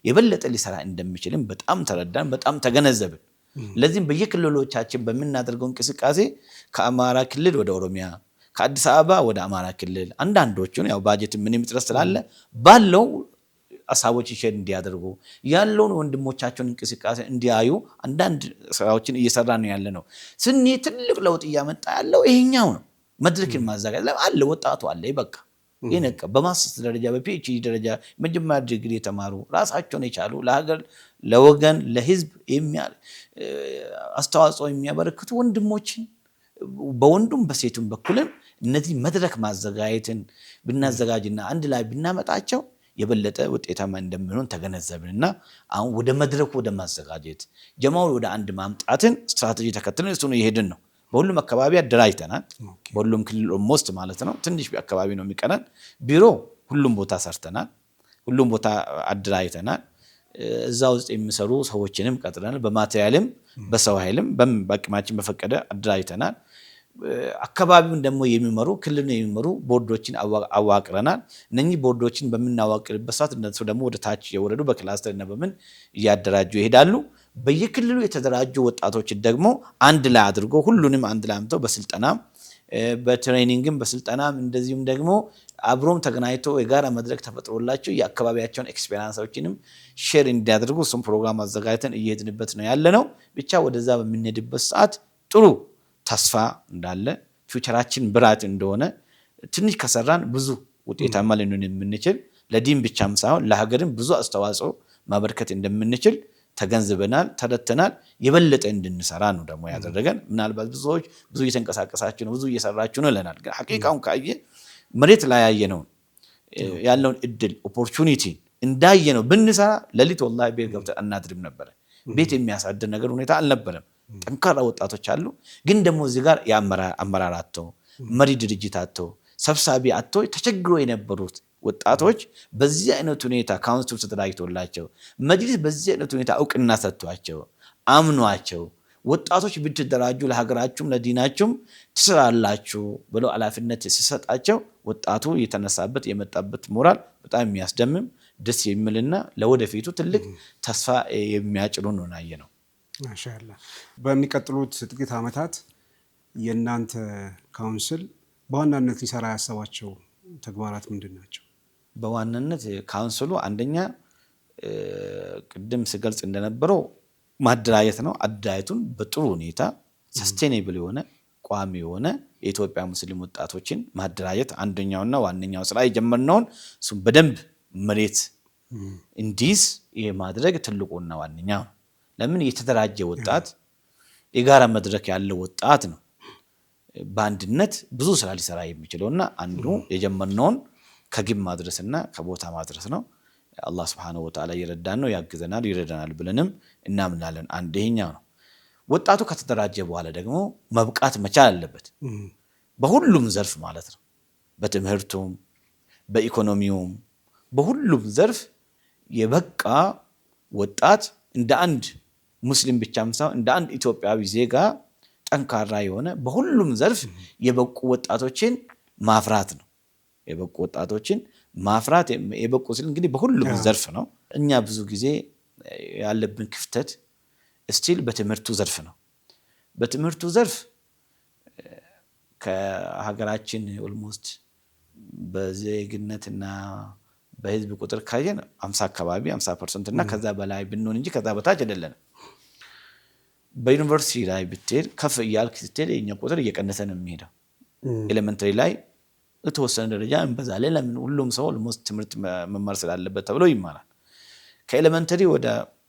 የበለጠ ሊሰራ እንደሚችልም በጣም ተረዳን፣ በጣም ተገነዘብን። ለዚህም በየክልሎቻችን በምናደርገው እንቅስቃሴ ከአማራ ክልል ወደ ኦሮሚያ፣ ከአዲስ አበባ ወደ አማራ ክልል አንዳንዶቹን ያው ባጀት ምንም ጥረት ስላለ ባለው ሀሳቦች ሼር እንዲያደርጉ ያለውን ወንድሞቻቸውን እንቅስቃሴ እንዲያዩ አንዳንድ ስራዎችን እየሰራ ነው ያለ ነው። ስኒ ትልቅ ለውጥ እያመጣ ያለው ይሄኛው ነው። መድረክን ማዘጋጀት አለ፣ ወጣቱ አለ። በቃ ይነቀ በማስተርስ ደረጃ በፒኤችዲ ደረጃ መጀመሪያ ዲግሪ የተማሩ ራሳቸውን የቻሉ ለሀገር ለወገን ለህዝብ አስተዋጽኦ የሚያበረክቱ ወንድሞችን በወንዱም በሴቱም በኩልም እነዚህ መድረክ ማዘጋጀትን ብናዘጋጅና አንድ ላይ ብናመጣቸው የበለጠ ውጤታማ እንደሚሆን ተገነዘብንና አሁን ወደ መድረኩ ወደ ማዘጋጀት ጀማውን ወደ አንድ ማምጣትን ስትራቴጂ ተከትለን እሱ ነው የሄድን ነው። በሁሉም አካባቢ አደራጅተናል። በሁሉም ክልል ኦልሞስት ማለት ነው። ትንሽ አካባቢ ነው የሚቀረን። ቢሮ ሁሉም ቦታ ሰርተናል። ሁሉም ቦታ አደራጅተናል። እዛ ውስጥ የሚሰሩ ሰዎችንም ቀጥረናል። በማቴሪያልም በሰው ኃይልም በአቅማችን በፈቀደ አደራጅተናል። አካባቢውን ደግሞ የሚመሩ ክልሉን የሚመሩ ቦርዶችን አዋቅረናል። እነኚህ ቦርዶችን በምናዋቅርበት ሰዓት እነሱ ደግሞ ወደ ታች የወረዱ በክላስተር እና በምን እያደራጁ ይሄዳሉ። በየክልሉ የተደራጁ ወጣቶችን ደግሞ አንድ ላይ አድርጎ ሁሉንም አንድ ላይ አምጥተው በስልጠና በትሬኒንግም በስልጠናም እንደዚሁም ደግሞ አብሮም ተገናኝቶ የጋራ መድረክ ተፈጥሮላቸው የአካባቢያቸውን ኤክስፔሪንሶችንም ሼር እንዲያደርጉ እሱም ፕሮግራም አዘጋጅተን እየሄድንበት ነው ያለነው። ብቻ ወደዛ በምንሄድበት ሰዓት ጥሩ ተስፋ እንዳለ ፊውቸራችን ብራት እንደሆነ ትንሽ ከሰራን ብዙ ውጤታማ ልንሆን የምንችል ለዲን ብቻም ሳይሆን ለሀገርም ብዙ አስተዋጽኦ ማበርከት እንደምንችል ተገንዝበናል፣ ተረድተናል። የበለጠ እንድንሰራ ነው ደግሞ ያደረገን። ምናልባት ብዙዎች ብዙ እየተንቀሳቀሳችሁ ነው፣ ብዙ እየሰራችሁ ነው ለናል። ግን ሐቂቃውን ካየ መሬት ላይ ያየነው ያለውን እድል ኦፖርቹኒቲ እንዳየነው ብንሰራ ለሊት ወላሂ ቤት ገብተን አናድርም ነበር። ቤት የሚያሳድር ነገር ሁኔታ አልነበረም። ጠንካራ ወጣቶች አሉ። ግን ደግሞ እዚህ ጋር የአመራር አጥተው መሪ ድርጅት አጥተው ሰብሳቢ አጥተው ተቸግሮ የነበሩት ወጣቶች በዚህ አይነት ሁኔታ ካውንስል ተደራጅቶላቸው መጅሊስ በዚህ አይነት ሁኔታ እውቅና ሰጥቷቸው አምኗቸው ወጣቶች ብትደራጁ ለሀገራችሁም ለዲናችሁም ትሰራላችሁ ብሎ ኃላፊነት ሲሰጣቸው ወጣቱ የተነሳበት የመጣበት ሞራል በጣም የሚያስደምም ደስ የሚልና ለወደፊቱ ትልቅ ተስፋ የሚያጭሩ ነው ነው። ማሻአላህ። በሚቀጥሉት ጥቂት ዓመታት የእናንተ ካውንስል በዋናነት ሊሰራ ያሰባቸው ተግባራት ምንድን ናቸው? በዋናነት ካውንስሉ አንደኛ ቅድም ስገልጽ እንደነበረው ማደራጀት ነው። አደራጀቱን በጥሩ ሁኔታ ሰስቴኔብል የሆነ ቋሚ የሆነ የኢትዮጵያ ሙስሊም ወጣቶችን ማደራጀት አንደኛውና ዋነኛው ስራ የጀመርነውን እሱም በደንብ መሬት እንዲይዝ የማድረግ ትልቁና ዋነኛው። ለምን የተደራጀ ወጣት የጋራ መድረክ ያለው ወጣት ነው በአንድነት ብዙ ስራ ሊሰራ የሚችለውና አንዱ የጀመርነውን ከግብ ማድረስና ከቦታ ማድረስ ነው። አላህ Subhanahu Wa Ta'ala ይረዳን ነው ያግዘናል ይረዳናል ብለንም እናምናለን። አንደኛው ነው። ወጣቱ ከተደራጀ በኋላ ደግሞ መብቃት መቻል አለበት በሁሉም ዘርፍ ማለት ነው። በትምህርቱም በኢኮኖሚውም በሁሉም ዘርፍ የበቃ ወጣት እንደ አንድ ሙስሊም ብቻም ሳይሆን እንደ አንድ ኢትዮጵያዊ ዜጋ ጠንካራ የሆነ በሁሉም ዘርፍ የበቁ ወጣቶችን ማፍራት ነው። የበቁ ወጣቶችን ማፍራት የበቁ ሲል እንግዲህ በሁሉም ዘርፍ ነው። እኛ ብዙ ጊዜ ያለብን ክፍተት ስቲል በትምህርቱ ዘርፍ ነው። በትምህርቱ ዘርፍ ከሀገራችን ኦልሞስት በዜግነትና በህዝብ ቁጥር ካየን 50 አካባቢ 50% እና ከዛ በላይ ብንሆን እንጂ ከዛ በታች አይደለም። በዩኒቨርሲቲ ላይ ብትሄድ ከፍ እያልክ ስትሄድ የኛ ቁጥር እየቀነሰ ነው የሚሄደው። ኤሌመንተሪ ላይ የተወሰነ ደረጃ እንበዛለን። ለምን ሁሉም ሰው ኦልሞስት ትምህርት መማር ስላለበት ተብሎ ይማራል። ከኤሌመንተሪ ወደ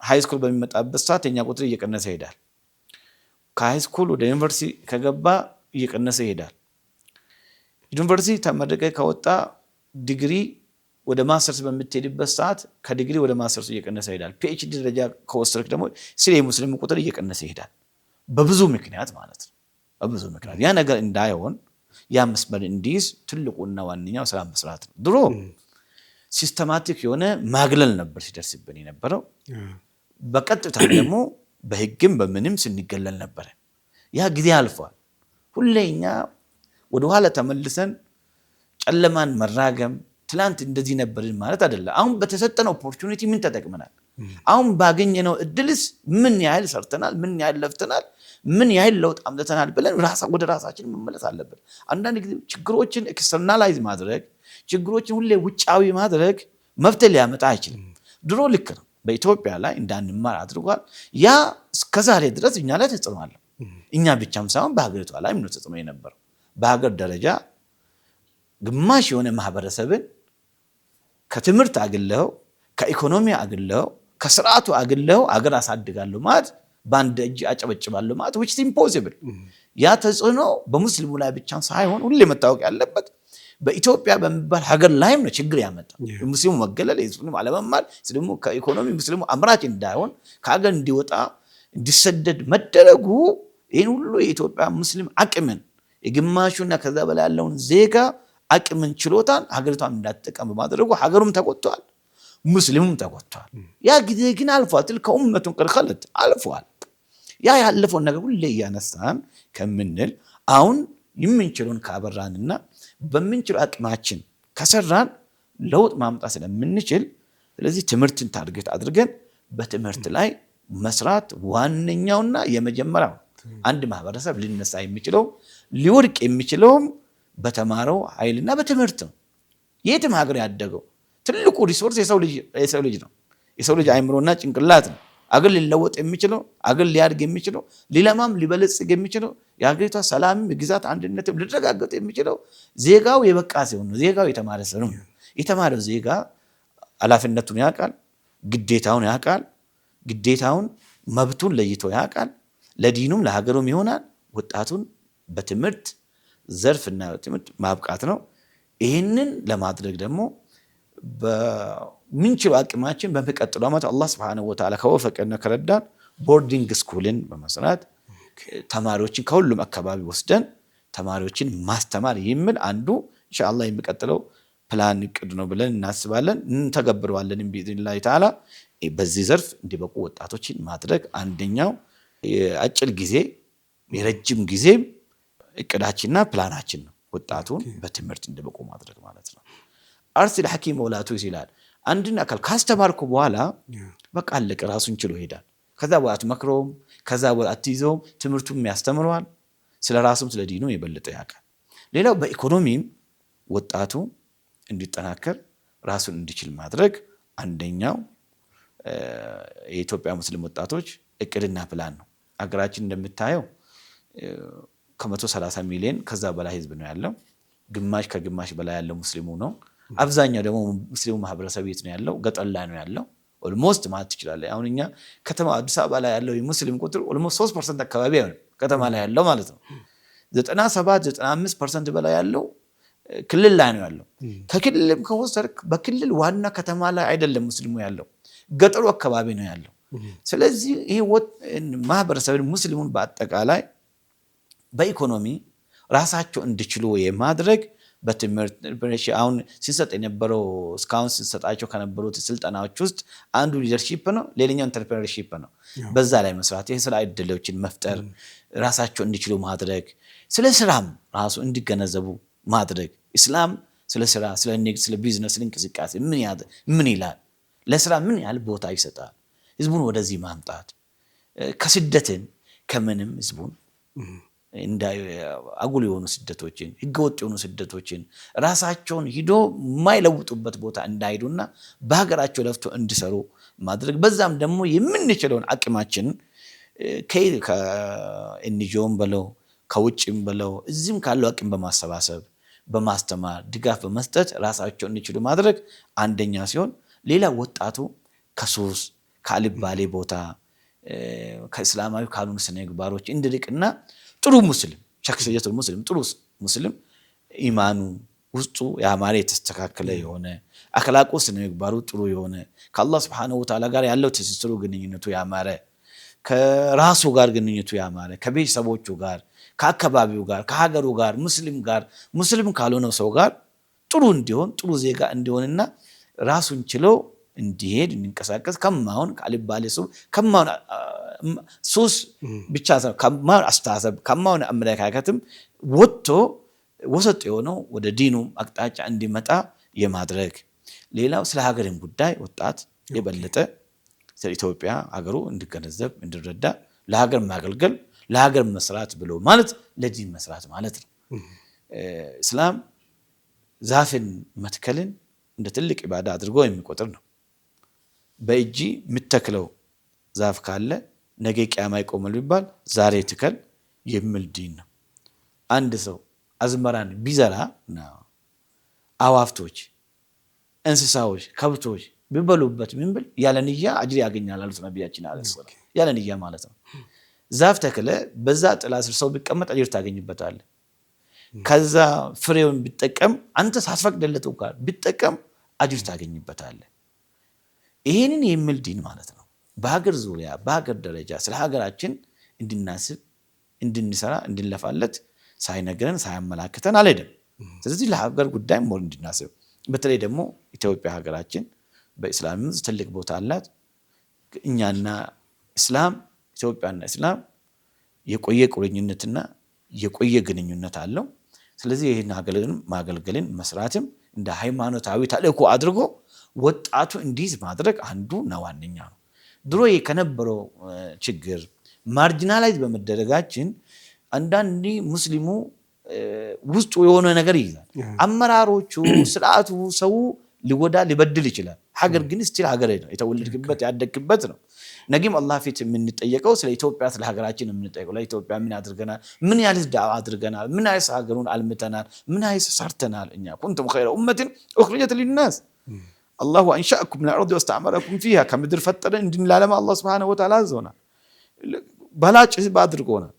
ሃይ ስኩል በሚመጣበት ሰዓት የኛ ቁጥር እየቀነሰ ይሄዳል። ከሃይ ስኩል ወደ ዩኒቨርሲቲ ከገባ እየቀነሰ ይሄዳል። ዩኒቨርሲቲ ተመረቀ ከወጣ ዲግሪ ወደ ማስተርስ በምትሄድበት ሰዓት ከዲግሪ ወደ ማስተርስ እየቀነሰ ይሄዳል። ፒኤችዲ ደረጃ ከወሰድክ ደግሞ ስለ ሙስሊም ቁጥር እየቀነሰ ይሄዳል። በብዙ ምክንያት ማለት ነው። በብዙ ምክንያት ያ ነገር እንዳይሆን ያ መስመር እንዲይዝ ትልቁና ዋነኛው ስራ መስራት ነው። ድሮ ሲስተማቲክ የሆነ ማግለል ነበር ሲደርስብን የነበረው። በቀጥታ ደግሞ በህግም በምንም ስንገለል ነበር። ያ ጊዜ አልፏል። ሁሌኛ ወደ ኋላ ተመልሰን ጨለማን መራገም ትላንት እንደዚህ ነበርን ማለት አይደለም። አሁን በተሰጠን ኦፖርቹኒቲ ምን ተጠቅመናል? አሁን ባገኘነው እድልስ ምን ያህል ሰርተናል? ምን ያህል ለፍተናል? ምን ያህል ለውጥ አምጥተናል ብለን ወደ ራሳችን መመለስ አለብን። አንዳንድ ጊዜ ችግሮችን ኤክስተርናላይዝ ማድረግ ችግሮችን ሁሌ ውጫዊ ማድረግ መፍትሄ ሊያመጣ አይችልም። ድሮ ልክ ነው በኢትዮጵያ ላይ እንዳንማር አድርጓል። ያ እስከዛሬ ድረስ እኛ ላይ ተጽዕኖ አለ። እኛ ብቻም ሳይሆን በሀገሪቷ ላይ ምን ተጽዕኖ የነበረው በሀገር ደረጃ ግማሽ የሆነ ማህበረሰብን ከትምህርት አግለው ከኢኮኖሚ አግለው ከስርዓቱ አግለው አገር አሳድጋለሁ ማለት በአንድ እጅ አጨበጭባለሁ ማለት which is impossible። ያ ተጽዕኖ በሙስሊሙ ላይ ብቻ ሳይሆን ሁሌ መታወቅ ያለበት በኢትዮጵያ በሚባል ሀገር ላይም ነው ችግር ያመጣው። ሙስሊሙ መገለል ሙስሊሙ አለመማር ስለሙ ከኢኮኖሚ ሙስሊሙ አምራች እንዳይሆን ከሀገር እንዲወጣ እንዲሰደድ መደረጉ ይሄን ሁሉ የኢትዮጵያ ሙስሊም አቅምን የግማሹና ከዛ በላይ ያለውን ዜጋ አቅምን ችሎታን ሀገሪቷን እንዳትጠቀም በማድረጉ ሀገሩም ተቆጥቷል፣ ሙስሊሙም ተቆጥቷል። ያ ጊዜ ግን አልፏል። ከኡመቱን ቀርኸለት አልፏል። ያ ያለፈውን ነገር ሁሌ እያነሳን ከምንል አሁን የምንችለውን ካበራንና በምንችለው አቅማችን ከሰራን ለውጥ ማምጣት ስለምንችል ስለዚህ ትምህርትን ታርጌት አድርገን በትምህርት ላይ መስራት ዋነኛውና የመጀመሪያው አንድ ማህበረሰብ ሊነሳ የሚችለው ሊወድቅ የሚችለው በተማረው ኃይልና በትምህርት ነው። የትም ሀገር ያደገው ትልቁ ሪሶርስ የሰው ልጅ ነው። የሰው ልጅ አእምሮና ጭንቅላት ነው። አገር ሊለወጥ የሚችለው አገር ሊያድግ የሚችለው ሊለማም ሊበለጽግ የሚችለው የሀገሪቷ ሰላምም የግዛት አንድነትም ሊረጋገጥ የሚችለው ዜጋው የበቃ ሲሆን ነው። ዜጋው የተማረ ሰው ነው። የተማረው ዜጋ ኃላፊነቱን ያውቃል፣ ግዴታውን ያውቃል። ግዴታውን መብቱን ለይቶ ያውቃል። ለዲኑም ለሀገሩም ይሆናል። ወጣቱን በትምህርት ዘርፍና ትምህርት ማብቃት ነው። ይህንን ለማድረግ ደግሞ በምንችለው አቅማችን በሚቀጥለው ዓመት አላህ Subhanahu Wa Ta'ala ከወፈቀና ከረዳን ቦርዲንግ ስኩልን በመስራት ተማሪዎችን ከሁሉም አካባቢ ወስደን ተማሪዎችን ማስተማር የሚል አንዱ ኢንሻአላህ የሚቀጥለው ፕላን እቅድ ነው ብለን እናስባለን። እንተገብረዋለን በኢዝኒላህ ተዓላ። በዚህ ዘርፍ እንዲበቁ ወጣቶችን ማድረግ አንደኛው የአጭር ጊዜ የረጅም ጊዜ እቅዳችንና ፕላናችን ነው። ወጣቱን በትምህርት እንዲበቁ ማድረግ ማለት ነው። አርሲል ሐኪም ወላቱ ይላል። አንድን አካል ካስተማርኩ በኋላ በቃ አለቀ፣ ራሱን ችሎ ይሄዳል። ከዛ በኋላ አትመክረውም፣ ከዛ በኋላ አትይዘውም። ትምህርቱም ያስተምረዋል፣ ስለ ራሱም ስለ ዲኑ የበለጠ ያውቃል። ሌላው በኢኮኖሚም ወጣቱ እንዲጠናከር ራሱን እንዲችል ማድረግ አንደኛው የኢትዮጵያ ሙስሊም ወጣቶች እቅድና ፕላን ነው። አገራችን እንደምታየው ከ130 ሚሊዮን ከዛ በላይ ህዝብ ነው ያለው። ግማሽ ከግማሽ በላይ ያለው ሙስሊሙ ነው። አብዛኛው ደግሞ ሙስሊሙ ማህበረሰብ የት ነው ያለው? ገጠር ላይ ነው ያለው። ኦልሞስት ማለት ትችላለህ አሁን እኛ ከተማ አዲስ አበባ ላይ ያለው የሙስሊም ቁጥር ኦልሞስት 3% አካባቢ ነው ከተማ ላይ ያለው ማለት ነው። 97-95% በላይ ያለው ክልል ላይ ነው ያለው። ከክልልም ከወሰድክ በክልል ዋና ከተማ ላይ አይደለም ሙስሊሙ ያለው፣ ገጠሩ አካባቢ ነው ያለው። ስለዚህ ይሄ ማህበረሰብ ሙስሊሙን በአጠቃላይ በኢኮኖሚ ራሳቸው እንዲችሉ የማድረግ በትምህርት አሁን ሲሰጥ የነበረው እስካሁን ሲሰጣቸው ከነበሩት ስልጠናዎች ውስጥ አንዱ ሊደርሺፕ ነው፣ ሌላኛው ኢንተርፕረነርሺፕ ነው። በዛ ላይ መስራት፣ የስራ እድሎችን መፍጠር፣ ራሳቸው እንዲችሉ ማድረግ፣ ስለ ስራም ራሱ እንዲገነዘቡ ማድረግ። ኢስላም ስለ ስራ፣ ስለ ንግድ፣ ስለ ቢዝነስ፣ ስለ እንቅስቃሴ ምን ይላል? ለስራ ምን ያህል ቦታ ይሰጣል? ህዝቡን ወደዚህ ማምጣት ከስደትን ከምንም ህዝቡን አጉል የሆኑ ስደቶችን ህገወጥ የሆኑ ስደቶችን ራሳቸውን ሂዶ የማይለውጡበት ቦታ እንዳይሄዱና በሀገራቸው ለፍቶ እንዲሰሩ ማድረግ። በዛም ደግሞ የምንችለውን አቅማችንን ከኤንጂኦም በለው ከውጭም በለው እዚህም ካለው አቅም በማሰባሰብ በማስተማር ድጋፍ በመስጠት ራሳቸው እንዲችሉ ማድረግ አንደኛ ሲሆን፣ ሌላ ወጣቱ ከሱስ ከአልባሌ ቦታ ከእስላማዊ ካልሆኑ ስነ ምግባሮች እንዲርቅና ጥሩ ሙስሊም ሸክሰየቱል ሙስሊም ጥሩ ሙስሊም ኢማኑ ውስጡ ያማረ የተስተካከለ የሆነ አክላቁ ስነ ምግባሩ ጥሩ የሆነ ከአላህ Subhanahu Wa Ta'ala ጋር ያለው ትስስሩ ግንኙነቱ ያማረ ከራሱ ጋር ግንኙነቱ ያማረ ከቤተሰቦቹ ጋር ከአካባቢው ጋር ከሀገሩ ጋር ሙስሊም ካልሆነው ሰው ጋር ጥሩ እንዲሆን ጥሩ ዜጋ እንዲሆንና ራሱን ችሎ እንዲሄድ እንንቀሳቀስ ከማውን ካልባለ ሰው ከማውን ሱስ ብቻ ሳይሆን ከማውን አስተሳሰብ ከማውን አመለካከትም ወጥቶ ወሰጥ የሆነው ወደ ዲኑ አቅጣጫ እንዲመጣ የማድረግ። ሌላው ስለ ሀገርን ጉዳይ ወጣት የበለጠ ስለ ኢትዮጵያ ሀገሩ እንዲገነዘብ እንዲረዳ ለሀገር ማገልገል ለሀገር መስራት ብሎ ማለት ለዲን መስራት ማለት ነው። እስላም ዛፍን መትከልን እንደ ትልቅ ኢባዳ አድርጎ የሚቆጥር ነው። በእጂ የምትተክለው ዛፍ ካለ ነገ ቂያማ ይቆማል ቢባል ዛሬ ትከል የሚል ዲን ነው። አንድ ሰው አዝመራን ቢዘራ አዋፍቶች፣ እንስሳዎች፣ ከብቶች ቢበሉበት ምን ብል ያለ ንያ አጅር ያገኛል አሉት ነብያችን አለይሂ ሰላም። ያለ ንያ ማለት ነው። ዛፍ ተክለ በዛ ጥላ ስር ሰው ቢቀመጥ አጅር ታገኝበታለህ። ከዛ ፍሬውን ቢጠቀም አንተ ሳትፈቅድለት እንኳን ቢጠቀም አጅር ታገኝበታለህ። ይሄንን የሚል ዲን ማለት ነው። በሀገር ዙሪያ በሀገር ደረጃ ስለ ሀገራችን እንድናስብ እንድንሰራ እንድንለፋለት ሳይነግረን ሳያመላክተን አልሄድም። ስለዚህ ለሀገር ጉዳይ ሞር እንድናስብ በተለይ ደግሞ ኢትዮጵያ ሀገራችን በእስላም ትልቅ ቦታ አላት። እኛና እስላም ኢትዮጵያና እስላም የቆየ ቁርኝነትና የቆየ ግንኙነት አለው። ስለዚህ ይሄን ሀገርን ማገልገልን መስራትም እንደ ሃይማኖታዊ ተልእኮ አድርጎ ወጣቱ እንዲዝ ማድረግ አንዱ ነው ዋነኛ ነው። ድሮ ከነበረው ችግር ማርጂናላይዝ በመደረጋችን አንዳንዴ ሙስሊሙ ውስጡ የሆነ ነገር ይይዛል። አመራሮቹ ስርዓቱ ሰው ሊጎዳ ሊበድል ይችላል። ሀገር ግን ስቲል ሀገር ነው፣ የተወለድክበት ያደግክበት ነው። ነገም አላህ ፊት የምንጠየቀው ስለ ኢትዮጵያ ስለ ሀገራችን የምንጠየቀው ለኢትዮጵያ ምን አድርገናል፣ ምን ያህል ዳዋ አድርገናል፣ ምን ያህል ሀገሩን አልምተናል፣ ምን ያህል ሰርተናል። እኛ ኩንቱም ኸይረ ኡመቲን ኡኽሪጀት ሊናስ አላሁ አንሸአኩም ሚነል አርዲ ወስተዕመረኩም ፊሃ ከምድር ፈጠረን እንድንላለማ አላህ ሱብሓነሁ ወተዓላ አዞናል። በላጭ ህዝብ አድርጎናል።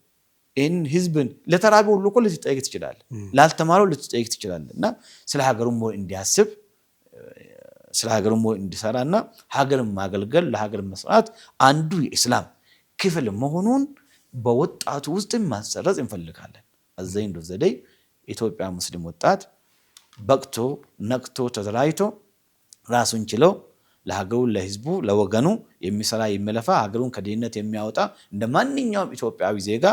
ይህን ህዝብን ለተራቢው ሁሉ እኮ ልትጠይቅ ትችላለህ፣ ላልተማረው ልትጠይቅ ትችላለህ። እና ስለ ሀገሩም እንዲያስብ ስለ ሀገሩም እንዲሰራና ሀገርን ማገልገል ለሀገር መስራት አንዱ የእስላም ክፍል መሆኑን በወጣቱ ውስጥ ማሰረጽ እንፈልጋለን። አዘይ እንደ ዘዴ ኢትዮጵያ ሙስሊም ወጣት በቅቶ ነቅቶ ተደራጅቶ ራሱን ችሎ ለሀገሩ ለህዝቡ ለወገኑ የሚሰራ የሚለፋ ሀገሩን ከድህነት የሚያወጣ እንደ ማንኛውም ኢትዮጵያዊ ዜጋ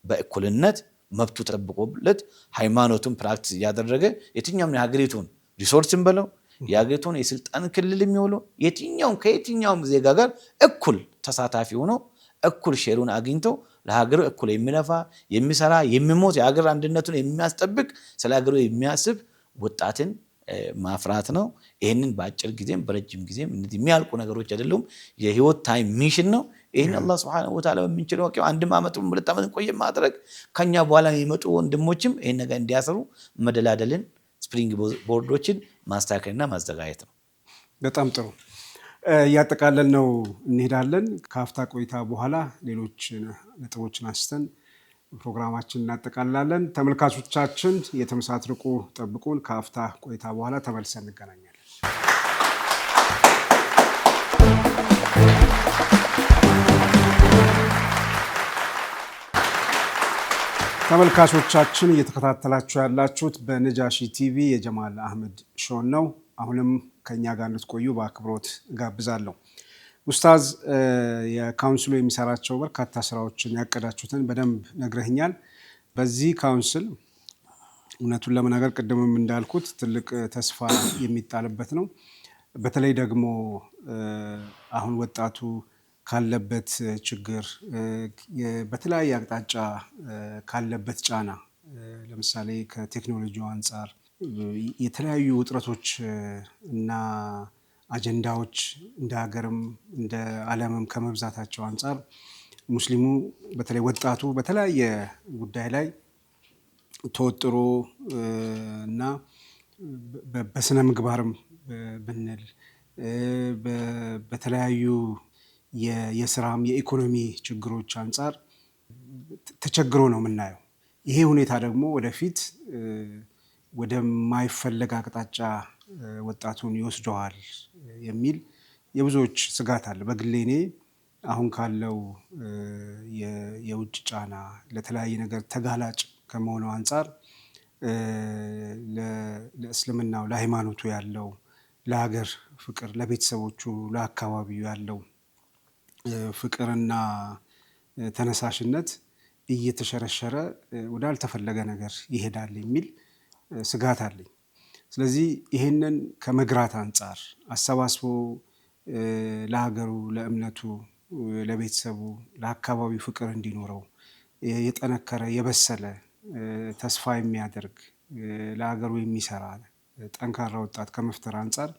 በእኩልነት መብቱ ተጠብቆለት ሃይማኖቱን ፕራክቲስ እያደረገ የትኛውም የሀገሪቱን ሪሶርስን በለው የሀገሪቱን የስልጣን ክልል የሚውለው የትኛውም ከየትኛውም ዜጋ ጋር እኩል ተሳታፊ ሆኖ እኩል ሼሩን አግኝቶ ለሀገሩ እኩል የሚለፋ የሚሰራ የሚሞት የሀገር አንድነቱን የሚያስጠብቅ ስለ ሀገሩ የሚያስብ ወጣትን ማፍራት ነው። ይህንን በአጭር ጊዜም በረጅም ጊዜም እነዚህ የሚያልቁ ነገሮች አይደሉም፣ የህይወት ታይም ሚሽን ነው። ይህን አላህ ሱብሓነሁ ወተዓላ በሚችለው አቅም 1 ዓመት 2 ዓመት ቆየ ማድረግ ከኛ በኋላ የሚመጡ ወንድሞችም ይህን ነገር እንዲያሰሩ መደላደልን ስፕሪንግ ቦርዶችን ማስተካከልና ማዘጋጀት ነው። በጣም ጥሩ። እያጠቃለል ነው እንሄዳለን። ከአፍታ ቆይታ በኋላ ሌሎች ነጥቦችን አንስተን ፕሮግራማችን እናጠቃልላለን። ተመልካቾቻችን የትም ሳትርቁ ጠብቁን። ከአፍታ ቆይታ በኋላ ተመልሰን እንገናኛለን። ተመልካቾቻችን እየተከታተላችሁ ያላችሁት በነጃሺ ቲቪ የጀማል አህመድ ሾን ነው። አሁንም ከኛ ጋር እንድትቆዩ በአክብሮት ጋብዛለሁ። ኡስታዝ የካውንስሉ የሚሰራቸው በርካታ ስራዎችን ያቀዳችሁትን በደንብ ነግረህኛል። በዚህ ካውንስል እውነቱን ለመናገር ቅድምም እንዳልኩት ትልቅ ተስፋ የሚጣልበት ነው። በተለይ ደግሞ አሁን ወጣቱ ካለበት ችግር በተለያየ አቅጣጫ ካለበት ጫና ለምሳሌ ከቴክኖሎጂው አንጻር የተለያዩ ውጥረቶች እና አጀንዳዎች እንደ ሀገርም እንደ ዓለምም ከመብዛታቸው አንጻር ሙስሊሙ በተለይ ወጣቱ በተለያየ ጉዳይ ላይ ተወጥሮ እና በስነ ምግባርም ብንል በተለያዩ የስራም የኢኮኖሚ ችግሮች አንጻር ተቸግሮ ነው የምናየው። ይሄ ሁኔታ ደግሞ ወደፊት ወደማይፈለግ አቅጣጫ ወጣቱን ይወስደዋል የሚል የብዙዎች ስጋት አለ። በግሌ እኔ አሁን ካለው የውጭ ጫና ለተለያየ ነገር ተጋላጭ ከመሆነው አንጻር ለእስልምናው ለሃይማኖቱ ያለው ለሀገር ፍቅር ለቤተሰቦቹ ለአካባቢው ያለው ፍቅርና ተነሳሽነት እየተሸረሸረ ወዳልተፈለገ ነገር ይሄዳል የሚል ስጋት አለኝ። ስለዚህ ይሄንን ከመግራት አንጻር አሰባስቦ ለሀገሩ ለእምነቱ ለቤተሰቡ ለአካባቢው ፍቅር እንዲኖረው የጠነከረ የበሰለ ተስፋ የሚያደርግ ለሀገሩ የሚሰራ ጠንካራ ወጣት ከመፍጠር አንጻር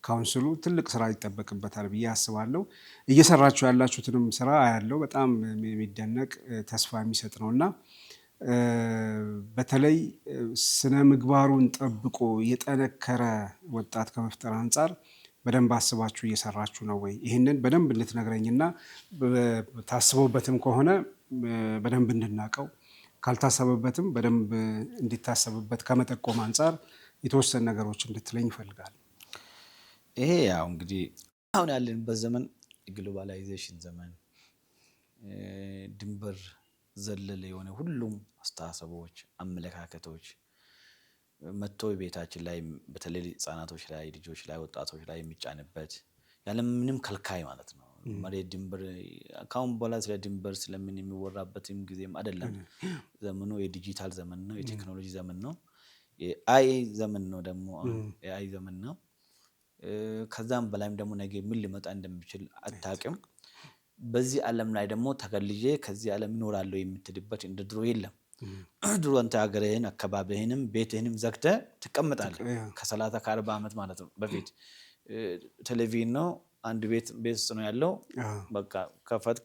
ካውንስሉ ትልቅ ስራ ይጠበቅበታል ብዬ አስባለሁ። እየሰራችሁ ያላችሁትንም ስራ ያለው በጣም የሚደነቅ ተስፋ የሚሰጥ ነው እና በተለይ ስነ ምግባሩን ጠብቆ የጠነከረ ወጣት ከመፍጠር አንጻር በደንብ አስባችሁ እየሰራችሁ ነው ወይ? ይህንን በደንብ እንድትነግረኝና ታስቦበትም ከሆነ በደንብ እንድናቀው ካልታሰበበትም በደንብ እንዲታሰብበት ከመጠቆም አንጻር የተወሰኑ ነገሮች እንድትለኝ ይፈልጋል። ይሄ ያው እንግዲህ አሁን ያለንበት ዘመን ግሎባላይዜሽን ዘመን ድንበር ዘለለ የሆነ ሁሉም አስተሳሰቦች፣ አመለካከቶች መጥቶ ቤታችን ላይ በተለይ ህጻናቶች ላይ ልጆች ላይ ወጣቶች ላይ የሚጫንበት ያለምንም ከልካይ ማለት ነው። መሬት ድንበር ካሁን በኋላ ስለ ድንበር ስለምን የሚወራበትም ጊዜም አይደለም። ዘመኑ የዲጂታል ዘመን ነው፣ የቴክኖሎጂ ዘመን ነው፣ የአይ ዘመን ነው። ደግሞ የአይ ዘመን ነው። ከዛም በላይም ደግሞ ነገ ምን ሊመጣ እንደሚችል አታውቅም። በዚህ ዓለም ላይ ደግሞ ተገልዬ ከዚህ ዓለም እኖራለሁ የምትልበት እንደ ድሮ የለም። ድሮ አንተ ሀገርህን አካባቢህንም ቤትህንም ዘግተህ ትቀመጣለህ። ከ30 ከ40 ዓመት ማለት ነው በፊት ቴሌቪዥን ነው አንድ ቤት ውስጥ ነው ያለው። በቃ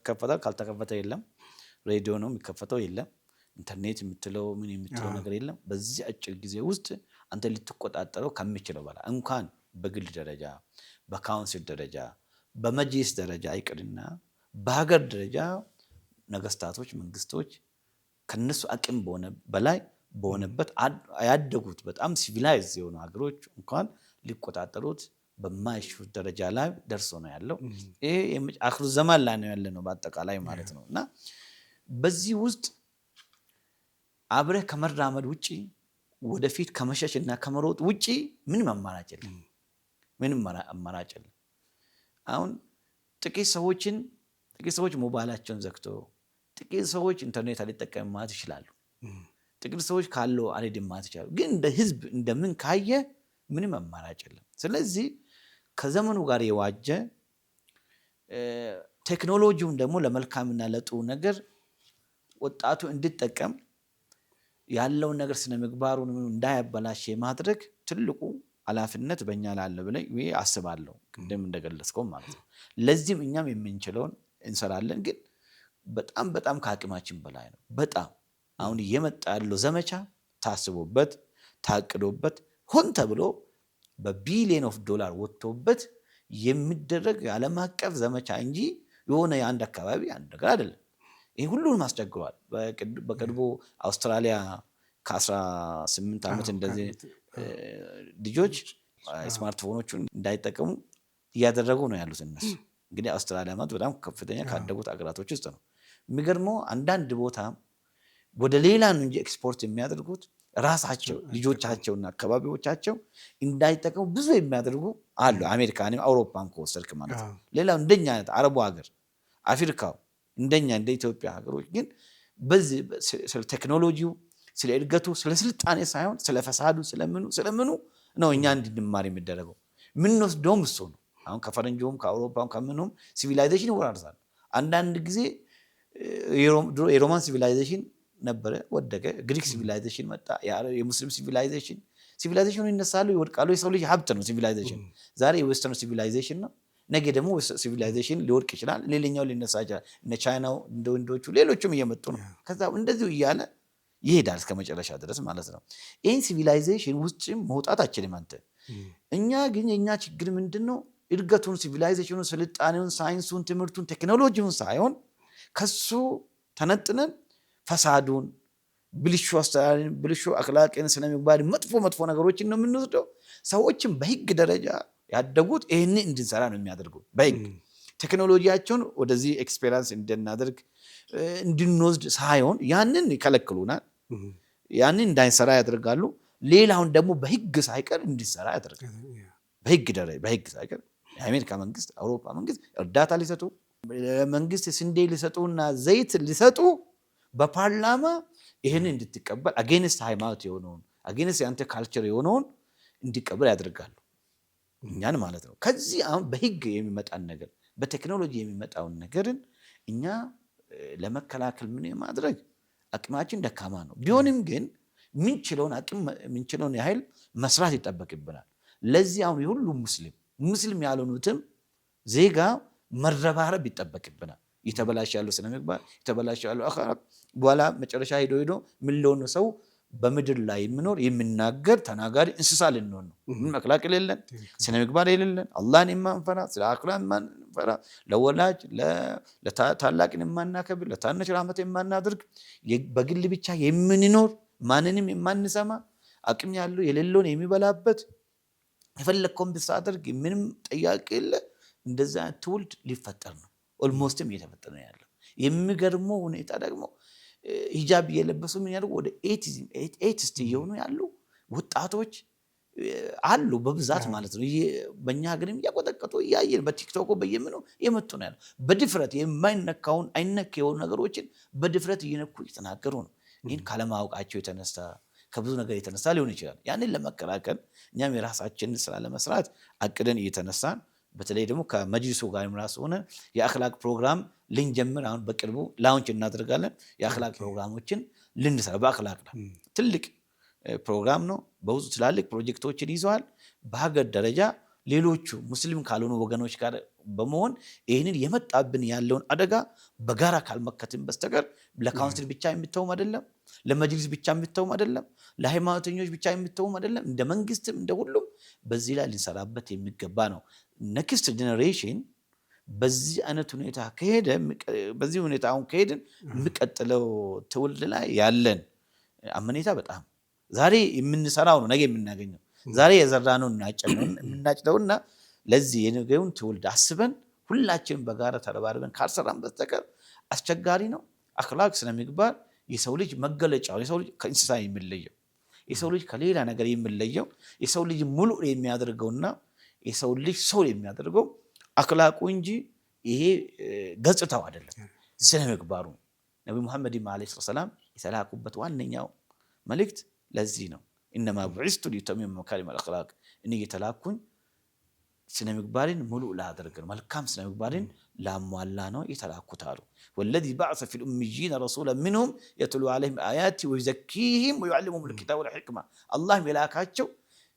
ከፈታ ካልተከፈተ የለም። ሬዲዮ ነው የሚከፈተው የለም። ኢንተርኔት የምትለው ምን የምትለው ነገር የለም። በዚህ አጭር ጊዜ ውስጥ አንተ ልትቆጣጠረው ከሚችለው በላይ እንኳን በግል ደረጃ በካውንስል ደረጃ በመጅሊስ ደረጃ አይቅርና በሀገር ደረጃ ነገስታቶች መንግስቶች ከነሱ አቅም በላይ በሆነበት ያደጉት በጣም ሲቪላይዝ የሆኑ ሀገሮች እንኳን ሊቆጣጠሩት በማይሹት ደረጃ ላይ ደርሶ ነው ያለው። ይሄ አክሩ ዘማን ላይ ነው ያለ ነው በአጠቃላይ ማለት ነው። እና በዚህ ውስጥ አብረህ ከመራመድ ውጪ ወደፊት ከመሸሽና ከመሮጥ ውጪ ምንም አማራጭ የለም። ምንም አማራጭ የለም። አሁን ጥቂት ሰዎች ሞባይላቸውን ዘግቶ ጥቂት ሰዎች ኢንተርኔት አልጠቀም ማለት ይችላሉ። ጥቂት ሰዎች ካለው አልሄድም ማለት ይችላሉ። ግን እንደ ህዝብ እንደምን ካየ ምንም አማራጭ የለም። ስለዚህ ከዘመኑ ጋር የዋጀ ቴክኖሎጂውን ደግሞ ለመልካምና ለጥሩ ነገር ወጣቱ እንዲጠቀም ያለውን ነገር ስነ ምግባሩን እንዳያበላሽ የማድረግ ትልቁ ኃላፊነት በእኛ ላለ ብለኝ አስባለሁ። ቅድም እንደገለጽከው ማለት ነው። ለዚህም እኛም የምንችለውን እንሰራለን። ግን በጣም ከአቅማችን በላይ ነው። በጣም አሁን እየመጣ ያለው ዘመቻ ታስቦበት ታቅዶበት ሆን ተብሎ በቢሊየን ኦፍ ዶላር ወጥቶበት የሚደረግ የዓለም አቀፍ ዘመቻ እንጂ የሆነ የአንድ አካባቢ አንድ ነገር አይደለም። ይህ ሁሉንም አስቸግሯል። በቅርቡ አውስትራሊያ ከ18 ዓመት እንደዚህ ልጆች ስማርትፎኖቹን እንዳይጠቀሙ እያደረጉ ነው ያሉት እነሱ። እንግዲህ አውስትራሊያ ማለት በጣም ከፍተኛ ካደጉት አገራቶች ውስጥ ነው። የሚገርመው አንዳንድ ቦታ ወደ ሌላ ነው እንጂ ኤክስፖርት የሚያደርጉት ራሳቸው ልጆቻቸውና አካባቢዎቻቸው እንዳይጠቀሙ ብዙ የሚያደርጉ አሉ። አሜሪካንም አውሮፓን ከወሰድክ ማለት ነው። ሌላው እንደኛ አይነት አረቡ ሀገር አፍሪካው እንደኛ እንደ ኢትዮጵያ ሀገሮች ግን በዚህ ስለ ቴክኖሎጂው ስለ እድገቱ ስለ ስልጣኔ ሳይሆን ስለ ፈሳዱ ስለምኑ ነው እኛ እንድንማር የሚደረገው። ምን ወስደውም እሱ ነው። አሁን ከፈረንጆም ከአውሮፓም ከምኑም ሲቪላይዜሽን ይወራርሳል። አንዳንድ ጊዜ የሮማን ሲቪላይዜሽን ነበረ፣ ወደቀ። ግሪክ ሲቪላይዜሽን መጣ። የሙስሊም ሲቪላይዜሽኑ ይነሳሉ፣ ይወድቃሉ። የሰው ልጅ ሀብት ነው ሲቪላይዜሽን። ዛሬ የዌስተርን ሲቪላይዜሽን ነው፣ ነገ ደግሞ ሲቪላይዜሽን ሊወድቅ ይችላል፣ ሌላኛው ሊነሳ ይችላል። እነ ቻይናው እንደ ወንዶቹ ሌሎቹም እየመጡ ነው። ከዛ እንደዚሁ እያለ ይሄዳል እስከ መጨረሻ ድረስ ማለት ነው። ይህን ሲቪላይዜሽን ውስጥም መውጣት አችልም አንተ። እኛ ግን የእኛ ችግር ምንድን ነው? እድገቱን፣ ሲቪላይዜሽኑን፣ ስልጣኔውን፣ ሳይንሱን፣ ትምህርቱን፣ ቴክኖሎጂውን ሳይሆን ከሱ ተነጥነን ፈሳዱን፣ ብልሹ አስተዳደርን፣ ብልሹ አክላቅን፣ ስነ ምግባር፣ መጥፎ ነገሮችን ነው የምንወስደው። ሰዎችም በህግ ደረጃ ያደጉት ይህን እንድንሰራ ነው የሚያደርጉት። በህግ ቴክኖሎጂያቸውን ወደዚህ ኤክስፔሪንስ እንድናደርግ እንድንወስድ ሳይሆን ያንን ይከለክሉናል። ያንን እንዳይሰራ ያደርጋሉ። ሌላውን ደግሞ በህግ ሳይቀር እንዲሰራ ያደርጋል። በህግ ሳይቀር የአሜሪካ መንግስት፣ አውሮፓ መንግስት እርዳታ ሊሰጡ መንግስት ስንዴ ሊሰጡና ዘይት ሊሰጡ በፓርላማ ይህን እንድትቀበል አጌንስት ሃይማኖት የሆነውን አጌንስት የአንተ ካልቸር የሆነውን እንዲቀበል ያደርጋሉ። እኛን ማለት ነው። ከዚህ አሁን በህግ የሚመጣን ነገር በቴክኖሎጂ የሚመጣውን ነገርን እኛ ለመከላከል ምን ማድረግ አቅማችን ደካማ ነው። ቢሆንም ግን ምንችለውን ያህል መስራት ይጠበቅብናል። ለዚህ አሁን የሁሉም ሙስሊም ያልሆኑትም ዜጋ መረባረብ ይጠበቅብናል። የተበላሽ ያለው ስነ ምግባር የተበላሽ ያለው አخلاق በኋላ መጨረሻ ሄዶ ምን ሊሆን ሰው በምድር ላይ የሚኖር የሚናገር ተናጋሪ እንስሳ ልንሆን ነው። ምን አخلاق የሌለን ስነ ምግባር የሌለን አላህን የማንፈራ ስለ አክራም ማንፈራ ለወላጅ ለታላቅን የማናከብር ለታናሽ ራህመት የማናደርግ በግል ብቻ የምንኖር ማንንም የማንሰማ አቅም ያለው የሌለውን የሚበላበት የፈለከውን ብታደርግ ምንም ጥያቄ የለ። እንደዛ ትውልድ ሊፈጠር ነው። ኦልሞስትም እየተፈጠረ ነው ያለው። የሚገርመው ሁኔታ ደግሞ ሂጃብ እየለበሱ ምን ያደርጉ ወደ ኤቲስት እየሆኑ ያሉ ወጣቶች አሉ በብዛት ማለት ነው። በእኛ ሀገርም እያቆጠቀጡ እያየን በቲክቶክ በየምኑ የመጡ ነው ያለው። በድፍረት የማይነካውን አይነክ የሆኑ ነገሮችን በድፍረት እየነኩ እየተናገሩ ነው። ይህን ካለማወቃቸው የተነሳ ከብዙ ነገር የተነሳ ሊሆን ይችላል። ያንን ለመከላከል እኛም የራሳችንን ስራ ለመስራት አቅደን እየተነሳን በተለይ ደግሞ ከመጅሊሱ ጋር ራሱ ሆነ የአኽላቅ ፕሮግራም ልንጀምር አሁን በቅርቡ ላውንች እናደርጋለን። የአኽላቅ ፕሮግራሞችን ልንሰራ በአኽላቅ ትልቅ ፕሮግራም ነው። በብዙ ትላልቅ ፕሮጀክቶችን ይዘዋል። በሀገር ደረጃ ሌሎቹ ሙስሊም ካልሆኑ ወገኖች ጋር በመሆን ይህንን የመጣብን ያለውን አደጋ በጋራ ካልመከትን በስተቀር ለካውንስል ብቻ የሚተውም አይደለም፣ ለመጅሊስ ብቻ የሚተውም አይደለም፣ ለሃይማኖተኞች ብቻ የሚተውም አይደለም። እንደ መንግስትም እንደ ሁሉም በዚህ ላይ ልንሰራበት የሚገባ ነው። ኔክስት ጄኔሬሽን በዚህ አይነት ሁኔታ ከሄደ በዚህ ሁኔታ አሁን ከሄድን የሚቀጥለው ትውልድ ላይ ያለን አመኔታ በጣም ዛሬ የምንሰራው ነው ነገ የምናገኘው። ዛሬ የዘራነው የምናጭደውና ለዚህ የነገውን ትውልድ አስበን ሁላችንም በጋራ ተረባርበን ካልሰራን በስተቀር አስቸጋሪ ነው። አኽላቅ ስነ ምግባር የሰው ልጅ መገለጫው፣ የሰው ልጅ ከእንስሳ የሚለየው፣ የሰው ልጅ ከሌላ ነገር የሚለየው፣ የሰው ልጅ ሙሉ የሚያደርገውና የሰው ልጅ ሰው የሚያደርገው አኽላቁ እንጂ ይሄ ገጽታው አይደለም፣ ስነ ምግባሩ። ነብዩ መሐመድ ዓለይሂ ሰላም የተላኩበት ዋነኛው መልእክት ለዚህ ነው። ኢነማ ቡዒስቱ ሊኡተሚመ መካሪመል አኽላቅ፣ እኔ የተላኩኝ ስነ ምግባርን ሙሉ ላደርግ ነው፣ መልካም ስነ ምግባርን ላሟላ ነው የተላኩት አሉ። ወለዚ በዐሰ ፊል ኡሚይነ ረሱለን ሚንሁም የትሉ ዐለይሂም አያቲ ወዩዘኪሂም ወዩዐልሊሙሁሙል ኪታበ ወል ሒክማ፣ አላህም የላካቸው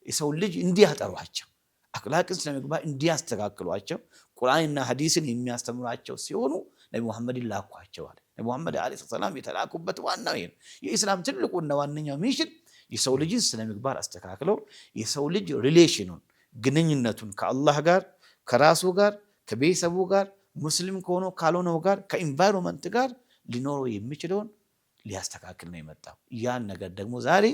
የሰው ልጅ እንዲያጠሯቸው አኽላቅን ስነ ምግባር እንዲያስተካክሏቸው ቁርአንና ሐዲስን የሚያስተምሯቸው ሲሆኑ ነቢ ሙሐመድን ላኳቸዋል። ነቢ ሙሐመድ ዓለይሂ ሰላም የተላኩበት ዋናው ይሄ ነው። የኢስላም ትልቁና ዋነኛው ሚሽን የሰው ልጅን ስነ ምግባር አስተካክለው የሰው ልጅ ሪሌሽኑን ግንኙነቱን ከአላህ ጋር ከራሱ ጋር ከቤተሰቡ ጋር ሙስሊም ከሆነው ካልሆነው ጋር ከኢንቫይሮንመንት ጋር ሊኖረው የሚችለውን ሊያስተካክል ነው የመጣው። ያን ነገር ደግሞ ዛሬ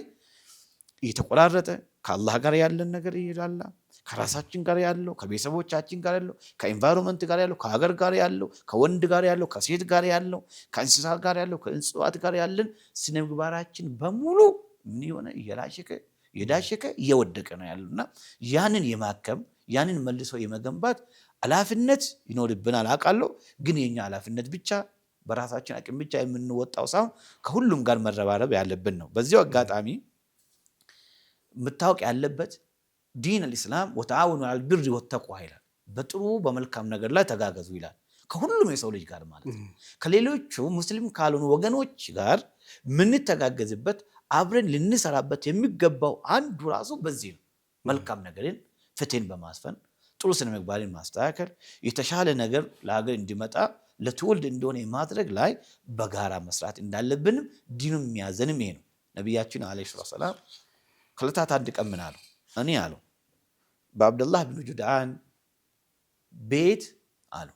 እየተቆራረጠ ከአላህ ጋር ያለን ነገር ይላላ፣ ከራሳችን ጋር ያለው ከቤተሰቦቻችን ጋር ያለው ከኢንቫይሮንመንት ጋር ያለው ከሀገር ጋር ያለው ከወንድ ጋር ያለው ከሴት ጋር ያለው ከእንስሳት ጋር ያለው ከእጽዋት ጋር ያለን ስነ ምግባራችን በሙሉ ምን የሆነ እየላሸከ የዳሸከ እየወደቀ ነው ያለውና ያንን የማከም ያንን መልሶ የመገንባት ኃላፊነት ይኖርብናል አውቃለሁ። ግን የኛ ኃላፊነት ብቻ በራሳችን አቅም ብቻ የምንወጣው ሳይሆን ከሁሉም ጋር መረባረብ ያለብን ነው። በዚያው አጋጣሚ መታወቅ ያለበት ዲን አልኢስላም ወተዓወኑ ዐለል ቢሪ ወተቅዋ ይላል። በጥሩ በመልካም ነገር ላይ ተጋገዙ ይላል። ከሁሉም የሰው ልጅ ጋር ማለት ነው። ከሌሎቹ ሙስሊም ካልሆኑ ወገኖች ጋር ምንተጋገዝበት አብረን ልንሰራበት የሚገባው አንዱ ራሱ በዚህ ነው። መልካም ነገርን ፍትህን በማስፈን ጥሩ ስነ ምግባርን ማስተካከል የተሻለ ነገር ለሀገር እንዲመጣ ለትውልድ እንደሆነ የማድረግ ላይ በጋራ መስራት እንዳለብንም ዲኑ የሚያዘንም ይሄ ነው። ነቢያችን ዓለይሂ ሰላም ከዕለታት አንድ ቀን ምን አሉ? እኔ አሉ በአብደላህ ብን ጁድዓን ቤት አሉ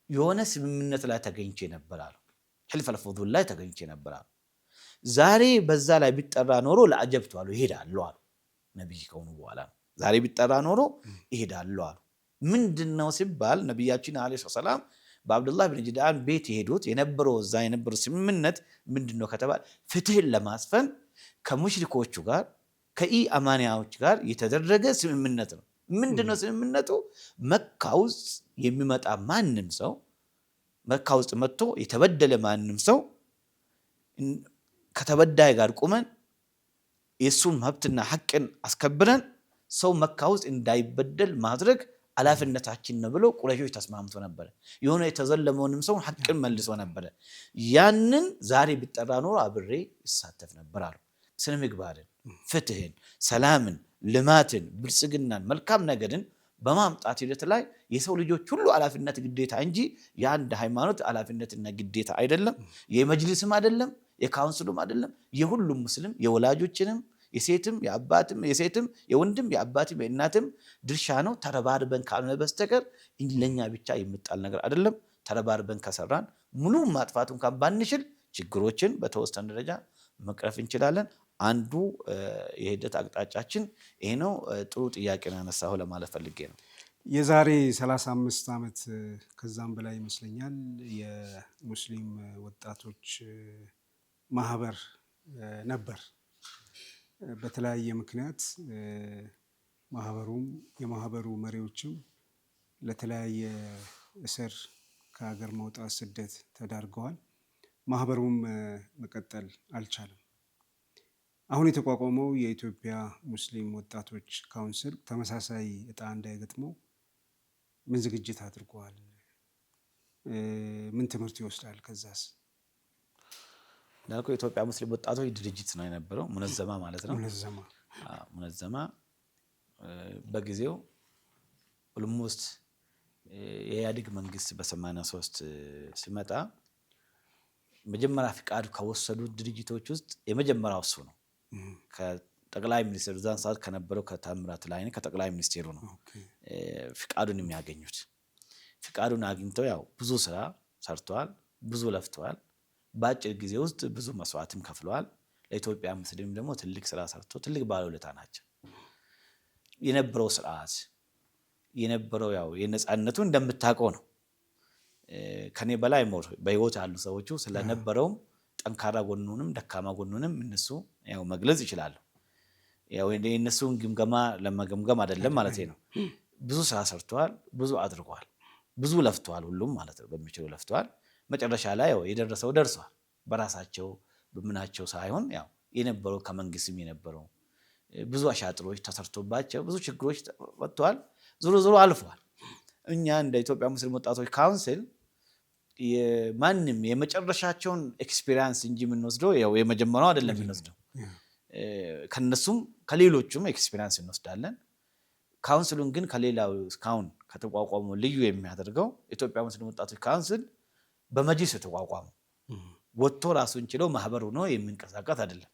የሆነ ስምምነት ላይ ተገኝቼ ነበር አሉ። ሕልፈል ፉዱል ላይ ተገኝቼ ነበር አሉ። ዛሬ በዛ ላይ ቢጠራ ኖሮ ለአጀብቱ አሉ ይሄዳሉ አሉ። ነብይ ከሆኑ በኋላ ዛሬ ቢጠራ ኖሮ ይሄዳሉ አሉ። ምንድነው ሲባል ነብያችን ዓለይሂ ሰላም በአብደላህ ብን ጁድዓን ቤት የሄዱት የነበረው እዛ የነበረው ስምምነት ምንድነው ከተባለ ፍትህን ለማስፈን ከሙሽሪኮቹ ጋር ከኢአማንያዎች ጋር የተደረገ ስምምነት ነው። ምንድነው ስምምነቱ? መካ ውስጥ የሚመጣ ማንም ሰው መካ ውስጥ መጥቶ የተበደለ ማንም ሰው ከተበዳይ ጋር ቁመን የሱን መብትና ሐቅን አስከብረን ሰው መካ ውስጥ እንዳይበደል ማድረግ ኃላፊነታችን ነው ብሎ ቁረይሾች ተስማምቶ ነበር። የሆነ የተዘለመውንም ሰው ሐቅን መልሶ ነበር። ያንን ዛሬ ቢጠራ ኖሮ አብሬ ይሳተፍ ነበር አሉ። ስነ ምግባርን፣ ፍትህን፣ ሰላምን፣ ልማትን፣ ብልጽግናን፣ መልካም ነገርን በማምጣት ሂደት ላይ የሰው ልጆች ሁሉ ኃላፊነት ግዴታ እንጂ የአንድ ሃይማኖት ኃላፊነትና ግዴታ አይደለም። የመጅሊስም አይደለም፣ የካውንስሉም አይደለም። የሁሉም ሙስሊም የወላጆችንም የሴትም የአባትም የሴትም የወንድም የአባትም የእናትም ድርሻ ነው። ተረባርበን ካልሆነ በስተቀር ለኛ ብቻ የሚጣል ነገር አይደለም። ተረባርበን ከሰራን ሙሉ ማጥፋት እንኳን ባንችል ችግሮችን በተወሰነ ደረጃ መቅረፍ እንችላለን። አንዱ የሂደት አቅጣጫችን ይሄ ነው። ጥሩ ጥያቄ ነው ያነሳው ለማለት ፈልጌ ነው። የዛሬ 35 ዓመት ከዛም በላይ ይመስለኛል የሙስሊም ወጣቶች ማህበር ነበር። በተለያየ ምክንያት ማህበሩም የማህበሩ መሪዎችም ለተለያየ እስር ከሀገር መውጣት ስደት ተዳርገዋል። ማህበሩም መቀጠል አልቻለም። አሁን የተቋቋመው የኢትዮጵያ ሙስሊም ወጣቶች ካውንስል ተመሳሳይ እጣ እንዳይገጥመው ምን ዝግጅት አድርጓል? ምን ትምህርት ይወስዳል? ከዛስ እንዳልኩ የኢትዮጵያ ሙስሊም ወጣቶች ድርጅት ነው የነበረው፣ ሙነዘማ ማለት ነው። ሙነዘማ በጊዜው ኦልሞስት የኢህአዴግ መንግስት በ83 ሲመጣ መጀመሪያ ፍቃድ ከወሰዱት ድርጅቶች ውስጥ የመጀመሪያው እሱ ነው። ከጠቅላይ ሚኒስትር ዛን ሰዓት ከነበረው ከታምራት ላይኔ ከጠቅላይ ሚኒስትሩ ነው ፍቃዱን የሚያገኙት። ፍቃዱን አግኝተው ያው ብዙ ስራ ሰርተዋል፣ ብዙ ለፍተዋል። በአጭር ጊዜ ውስጥ ብዙ መስዋዕትም ከፍለዋል። ለኢትዮጵያ ሙስሊም ደግሞ ትልቅ ስራ ሰርቶ ትልቅ ባለውለታ ናቸው። የነበረው ስርዓት የነበረው ያው የነጻነቱ እንደምታውቀው ነው። ከኔ በላይ ሞር በህይወት ያሉ ሰዎቹ ስለነበረው ጠንካራ ጎኑንም ደካማ ጎኑንም እነሱ ያው መግለጽ ይችላሉ። ያው የነሱን ግምገማ ለመገምገም አይደለም ማለት ነው። ብዙ ስራ ሰርተዋል፣ ብዙ አድርገዋል፣ ብዙ ለፍተዋል። ሁሉም ማለት ነው በሚችለው ለፍተዋል። መጨረሻ ላይ ያው የደረሰው ደርሷል። በራሳቸው በምናቸው ሳይሆን ያው የነበረው ከመንግስትም የነበረው ብዙ አሻጥሮች ተሰርቶባቸው ብዙ ችግሮች ወጥተዋል። ዞሮ ዞሮ አልፈዋል። እኛ እንደ ኢትዮጵያ ሙስሊም ወጣቶች ካውንስል ማንም የመጨረሻቸውን ኤክስፒሪየንስ እንጂ የምንወስደው ያው የመጀመሪያው አይደለም የምንወስደው። ከነሱም ከሌሎቹም ኤክስፒሪየንስ እንወስዳለን። ካውንስሉን ግን ከሌላው እስካሁን ከተቋቋመው ልዩ የሚያደርገው ኢትዮጵያ ሙስሊም ወጣቶች ካውንስል በመጅሊስ የተቋቋመው ወጥቶ ራሱን ችለው ማህበር ሆኖ የሚንቀሳቀስ አይደለም።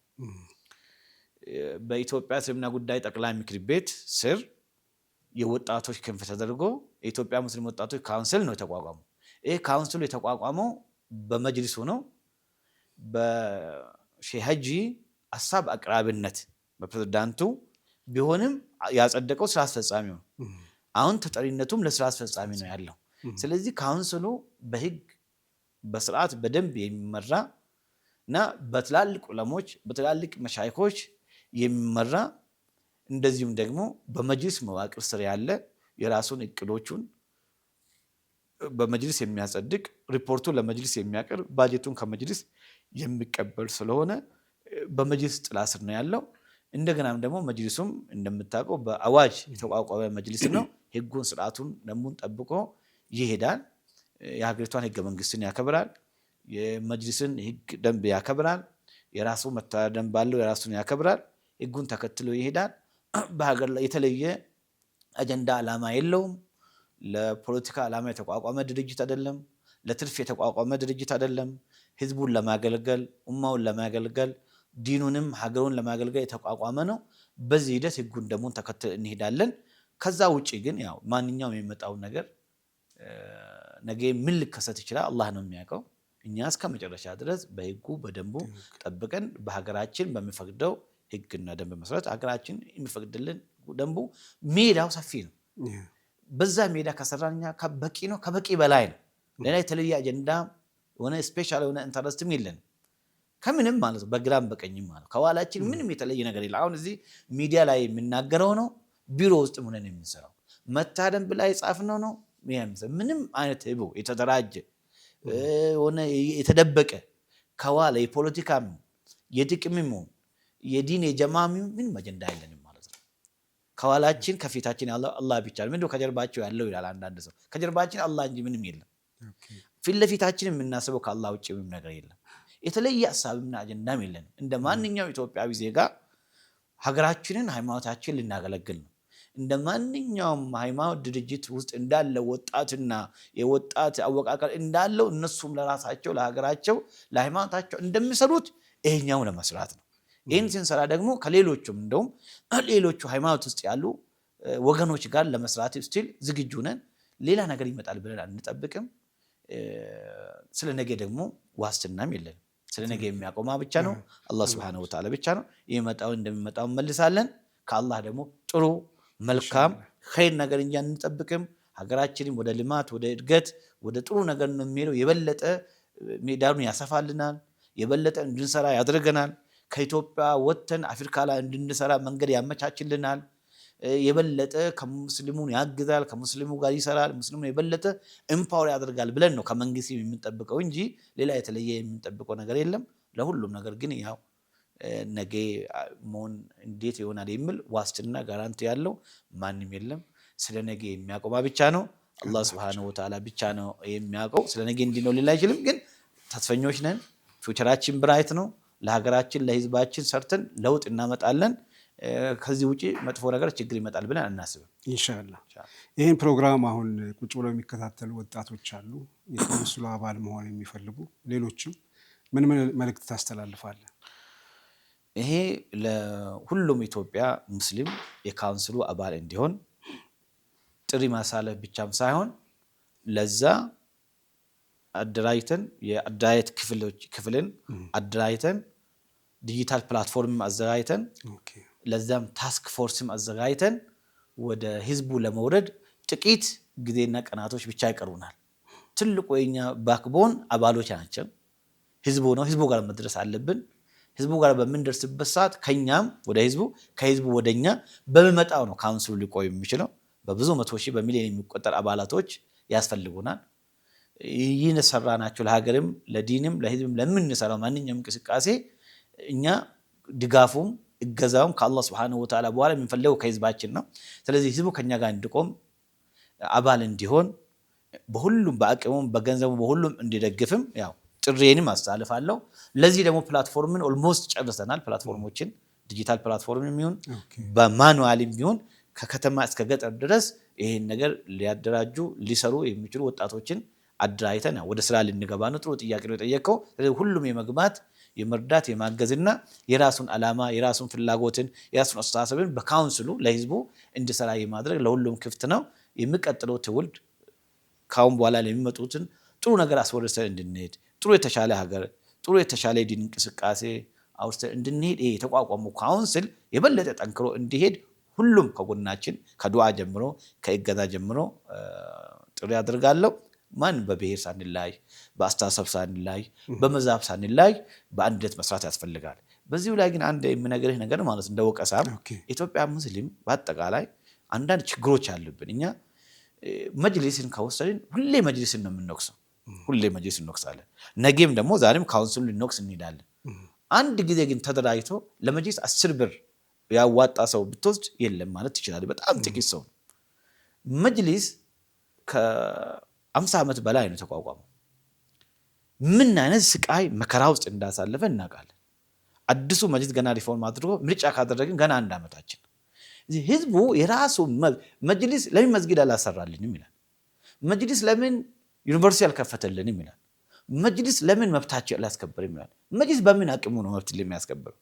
በኢትዮጵያ እስልምና ጉዳይ ጠቅላይ ምክር ቤት ስር የወጣቶች ክንፍ ተደርጎ የኢትዮጵያ ሙስሊም ወጣቶች ካውንስል ነው የተቋቋመው። ይህ ካውንስሉ የተቋቋመው በመጅሊስ ሆኖ በሼህ ሀጂ ሀሳብ አቅራቢነት በፕሬዝዳንቱ ቢሆንም ያጸደቀው ስራ አስፈጻሚ ነው። አሁን ተጠሪነቱም ለስራ አስፈጻሚ ነው ያለው። ስለዚህ ካውንስሉ በህግ በስርዓት በደንብ የሚመራ እና በትላልቅ ዑለሞች በትላልቅ መሻይኮች የሚመራ እንደዚሁም ደግሞ በመጅሊስ መዋቅር ስር ያለ የራሱን እቅዶቹን በመጅሊስ የሚያጸድቅ ሪፖርቱን ለመጅሊስ የሚያቀርብ ባጀቱን ከመጅሊስ የሚቀበል ስለሆነ በመጅሊስ ጥላ ስር ነው ያለው። እንደገናም ደግሞ መጅሊሱም እንደምታውቀው በአዋጅ የተቋቋመ መጅሊስ ነው። ህጉን ስርዓቱን ደንቡን ጠብቆ ይሄዳል። የሀገሪቷን ህገ መንግስትን ያከብራል። የመጅሊስን ህግ ደንብ ያከብራል። የራሱ መተዳደሪያ ደንብ አለው፣ የራሱን ያከብራል። ህጉን ተከትሎ ይሄዳል። በሀገር ላይ የተለየ አጀንዳ ዓላማ የለውም። ለፖለቲካ ዓላማ የተቋቋመ ድርጅት አይደለም። ለትርፍ የተቋቋመ ድርጅት አይደለም። ህዝቡን ለማገልገል ኡማውን ለማገልገል ዲኑንም ሀገሩን ለማገልገል የተቋቋመ ነው። በዚህ ሂደት ህጉን ደግሞ ተከትለን እንሄዳለን። ከዛ ውጪ ግን ያው ማንኛውም የሚመጣው ነገር ነገ ምን ሊከሰት ይችላል አላህ ነው የሚያውቀው። እኛ እስከ መጨረሻ ድረስ በህጉ በደንቡ ጠብቀን በሀገራችን በሚፈቅደው ህግና ደንብ መሰረት ሀገራችን የሚፈቅድልን ደንቡ ሜዳው ሰፊ ነው። በዛ ሜዳ ከሰራኛ በቂ ነው፣ ከበቂ በላይ ነው። ሌላ የተለየ አጀንዳ ሆነ ስፔሻል ሆነ ኢንተረስትም የለንም ከምንም ማለት ነው። በግራም በቀኝም ማለት ከኋላችን ምንም የተለየ ነገር የለም። አሁን እዚህ ሚዲያ ላይ የምናገረው ነው፣ ቢሮ ውስጥ ሆነን የምንሰራው መታደም ብላ የጻፍነው ነው። ምንም አይነት ህቡ የተደራጀ ሆነ የተደበቀ ከኋላ የፖለቲካም የጥቅምም የዲን የጀማም ምንም አጀንዳ የለንም ማለት ነው። ከኋላችን ከፊታችን ያለው አላህ ብቻ ነው። ምንድነው ከጀርባቸው ያለው ይላል አንዳንድ ሰው። ከጀርባችን አላህ እንጂ ምንም የለም። ፊት ለፊታችን የምናስበው ከአላህ ውጭ ምንም ነገር የለም። የተለየ ሐሳብና አጀንዳም የለንም። እንደ ማንኛውም ኢትዮጵያዊ ዜጋ ሀገራችንን ሃይማኖታችንን ልናገለግል ነው። እንደ ማንኛውም ሃይማኖት ድርጅት ውስጥ እንዳለ ወጣትና የወጣት አወቃቀር እንዳለው እነሱም ለራሳቸው ለሀገራቸው ለሃይማኖታቸው እንደሚሰሩት ይሄኛው ለመስራት ነው። ይህን ስንሰራ ደግሞ ከሌሎቹም እንደውም ሌሎቹ ሃይማኖት ውስጥ ያሉ ወገኖች ጋር ለመስራት ስቲል ዝግጁ ነን። ሌላ ነገር ይመጣል ብለን አንጠብቅም። ስለ ነገ ደግሞ ዋስትናም የለንም። ስለ ነገ የሚያቆማ ብቻ ነው አላህ Subhanahu Wa Ta'ala ብቻ ነው። ይመጣው እንደሚመጣው መልሳለን። ከአላህ ደግሞ ጥሩ መልካም ኸይር ነገር እንጂ አንጠብቅም። ሀገራችንን ወደ ልማት ወደ እድገት ወደ ጥሩ ነገር ነው የሚሄደው። የበለጠ ሜዳኑን ያሰፋልናል፣ የበለጠ እንድንሰራ ያደርገናል። ከኢትዮጵያ ወጥተን አፍሪካ ላይ እንድንሰራ መንገድ ያመቻችልናል። የበለጠ ከሙስሊሙን ያግዛል፣ ከሙስሊሙ ጋር ይሰራል፣ ሙስሊሙን የበለጠ ኤምፓወር ያደርጋል ብለን ነው ከመንግስት የምንጠብቀው እንጂ ሌላ የተለየ የምንጠብቀው ነገር የለም። ለሁሉም ነገር ግን ያው ነገ መሆን እንዴት ይሆናል የሚል ዋስትና ጋራንቲ ያለው ማንም የለም። ስለ ነገ የሚያቆማ ብቻ ነው አላህ Subhanahu Wa Ta'ala ብቻ ነው የሚያውቀው። ስለ ነገ እንዲህ ነው ሊል አይችልም። ግን ተስፈኞች ነን። ፊውቸራችን ብራይት ነው። ለሀገራችን ለህዝባችን ሰርተን ለውጥ እናመጣለን። ከዚህ ውጪ መጥፎ ነገር ችግር ይመጣል ብለን አናስብም ኢንሻአላህ። ይሄን ፕሮግራም አሁን ቁጭ ብለው የሚከታተሉ ወጣቶች አሉ፣ የካውንስሉ አባል መሆን የሚፈልጉ ሌሎችም ምን መልእክት ታስተላልፋለህ? ይሄ ለሁሉም ኢትዮጵያ ሙስሊም የካውንስሉ አባል እንዲሆን ጥሪ ማሳለፍ ብቻም ሳይሆን ለዛ አደራጅተን የአደራጀት ክፍልን አደራጅተን ዲጂታል ፕላትፎርም አዘጋጅተን ለዛም ታስክ ፎርስም አዘጋጅተን ወደ ህዝቡ ለመውረድ ጥቂት ጊዜና ቀናቶች ብቻ ይቀሩናል። ትልቁ የኛ ባክቦን አባሎች ናቸው። ህዝቡ ነው። ህዝቡ ጋር መድረስ አለብን። ህዝቡ ጋር በመንደርስበት ሰዓት ከኛም ወደ ህዝቡ ከህዝቡ ወደኛ በመመጣው ነው ካውንስሉ ሊቆይ የሚችለው። በብዙ መቶ ሺህ በሚሊዮን የሚቆጠር አባላቶች ያስፈልጉናል። ይህን ሰራናቸው ለሀገርም ለዲንም ለህዝብም ለምንሰራው ማንኛውም እንቅስቃሴ እኛ ድጋፉም እገዛውም ከአላህ Subhanahu Wa Ta'ala በኋላ የምንፈልገው ከህዝባችን ነው። ስለዚህ ህዝቡ ከኛ ጋር እንዲቆም አባል እንዲሆን በሁሉም በአቅሙም በገንዘቡ በሁሉም እንዲደግፍም ያው ጥሪዬንም አስተላልፋለሁ። ለዚህ ደግሞ ፕላትፎርምን ኦልሞስት ጨርሰናል። ፕላትፎርሞችን ዲጂታል ፕላትፎርም ይሁን በማኑዋልም ይሁን ከከተማ እስከ ገጠር ድረስ ይሄን ነገር ሊያደራጁ ሊሰሩ የሚችሉ ወጣቶችን አደራጅተን ወደ ስራ ልንገባ ነው። ጥሩ ጥያቄ ነው የጠየቀው። ስለዚህ ሁሉም የመግባት የመርዳት የማገዝና የራሱን አላማ የራሱን ፍላጎትን የራሱን አስተሳሰብን በካውንስሉ ለህዝቡ እንዲሰራ የማድረግ ለሁሉም ክፍት ነው። የሚቀጥለው ትውልድ ካሁን በኋላ ለሚመጡትን ጥሩ ነገር አስወርሰን እንድንሄድ ጥሩ የተሻለ ሀገር ጥሩ የተሻለ ዲን እንቅስቃሴ አውርሰን እንድንሄድ ይሄ የተቋቋመው ካውንስል የበለጠ ጠንክሮ እንዲሄድ ሁሉም ከጎናችን ከዱዓ ጀምሮ ከእገዛ ጀምሮ ጥሪ አድርጋለሁ። ማን በብሔር ሳንላይ በአስተሳሰብ ሳንላይ በመዛብ ሳንላይ በአንድነት መስራት ያስፈልጋል። በዚሁ ላይ ግን አንድ የምነግርህ ነገር ማለት እንደወቀሳ ኢትዮጵያ ሙስሊም በአጠቃላይ አንዳንድ ችግሮች አሉብን። እኛ መጅሊስን ከወሰድን ሁሌ መጅሊስን ነው የምንወቅሰው። ሁሌ መጅሊስ እንወቅሳለን። ነገም ደግሞ ዛሬም ካውንስሉን ልንወቅስ እንሄዳለን። አንድ ጊዜ ግን ተደራጅቶ ለመጅሊስ 10 ብር ያዋጣ ሰው ብትወስድ የለም ማለት ትችላለህ። በጣም ጥቂት ሰው ነው። መጅሊስ ከ50 ዓመት በላይ ነው ተቋቋመው። ምን አይነት ስቃይ መከራ ውስጥ እንዳሳለፈ እናውቃለን። አዲሱ መጅሊስ ገና ሪፎርም አድርጎ ምርጫ ካደረግን ገና 1 ዓመታችን። እዚህ ህዝቡ የራሱ መጅሊስ ለምን መስጊድ አላሰራልንም ይላል። መጅሊስ ለምን ዩኒቨርሲቲ አልከፈተልንም ይላል። መጅሊስ ለምን መብታቸው አላስከበረም ይላል። መጅሊስ በምን አቅሙ ነው መብት የሚያስከብረው?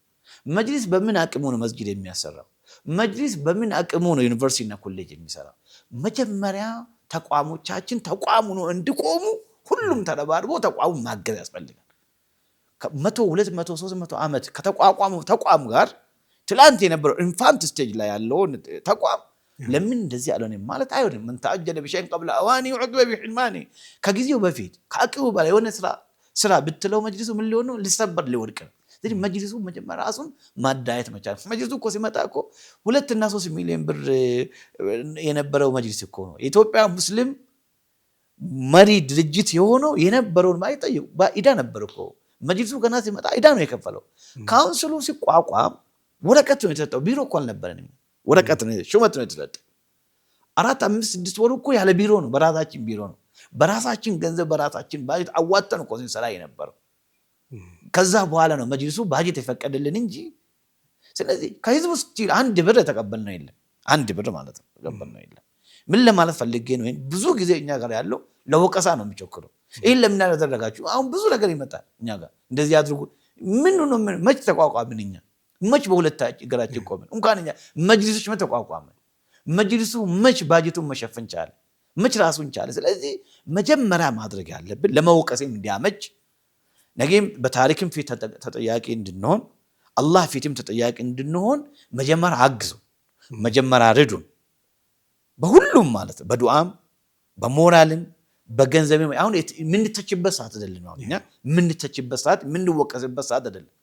መጅሊስ በምን አቅሙ ነው መስጊድ የሚያሰራው? መጅሊስ በምን አቅሙ ነው ዩኒቨርሲቲና ኮሌጅ የሚሰራው? መጀመሪያ ተቋሞቻችን ተቋሙ ነው እንዲቆሙ ሁሉም ተረባርቦ ተቋሙ ማገዝ ያስፈልጋል። ከ100 200 300 ዓመት ከተቋቋመው ተቋም ጋር ትላንት የነበረው ኢንፋንት ስቴጅ ላይ ያለው ተቋም ለምን እንደዚህ አልሆነም ማለት አይሆንም። ምን ተአጀለ بشيء قبل اواني وعقب بحرماني ከጊዜው በፊት ከአቅሙ በላይ የሆነ ስራ ብትለው መጅሊሱ ምን ሊሆን ነው? ሊሰበር ሊወድቅ ነው። ስለዚህ መጅሊሱ መጀመሪያ ራሱን ማዳየት መቻል። መጅሊሱ እኮ ሲመጣ እኮ 2 እና 3 ሚሊዮን ብር የነበረው መጅሊስ እኮ ነው። የኢትዮጵያ ሙስሊም መሪ ድርጅት የሆነው የነበረውን ማይጠየው ባኢዳ ነበር እኮ። መጅሊሱ ገና ሲመጣ ኢዳ ነው የከፈለው። ካውንስሉ ሲቋቋም ወረቀት ነው የተሰጠው። ቢሮ እኮ አልነበረንም። ወረቀት ነው ሹመት ነው የተሰጠው። 4 5 6 ወር እኮ ያለ ቢሮ ነው። በራሳችን ቢሮ ነው በራሳችን ገንዘብ በራሳችን ባጀት አዋጣን እኮ ሲሰራ የነበረው። ከዛ በኋላ ነው መጅሊሱ ባጀት የፈቀደልን እንጂ። ስለዚህ ከህዝቡ ስቲል 1 ብር ተቀበልነው የለም። 1 ብር ማለት ነው ተቀበልነው የለም። ምን ለማለት ፈልጌ ነው? ብዙ ጊዜ እኛ ጋር ያለው ለወቀሳ ነው የሚቸክረው። ይሄን ለምን ያደረጋችሁ? አሁን ብዙ ነገር ይመጣል እኛ ጋር እንደዚህ አድርጉ። ምን ነው መች ተቋቋምን እኛ? መች በሁለት እግራችን ቆመን? እንኳን እኛ መጅሊሶች ተቋቋመን። መጅሊሱ መች ባጀቱን መሸፈን ቻለ? መች ራሱን ቻለ? ስለዚህ መጀመሪያ ማድረግ ያለብን ለመወቀስም እንዲያመች ነገም በታሪክም ፊት ተጠያቂ እንድንሆን አላህ ፊትም ተጠያቂ እንድንሆን መጀመሪያ አግዙ፣ መጀመሪያ ረዱን። በሁሉም ማለት በዱዓም በሞራልም በገንዘብም። አሁን የምንተችበት ሰዓት አይደለም። አሁን እኛ የምንተችበት ሰዓት የምንወቀስበት ሰዓት አይደለም።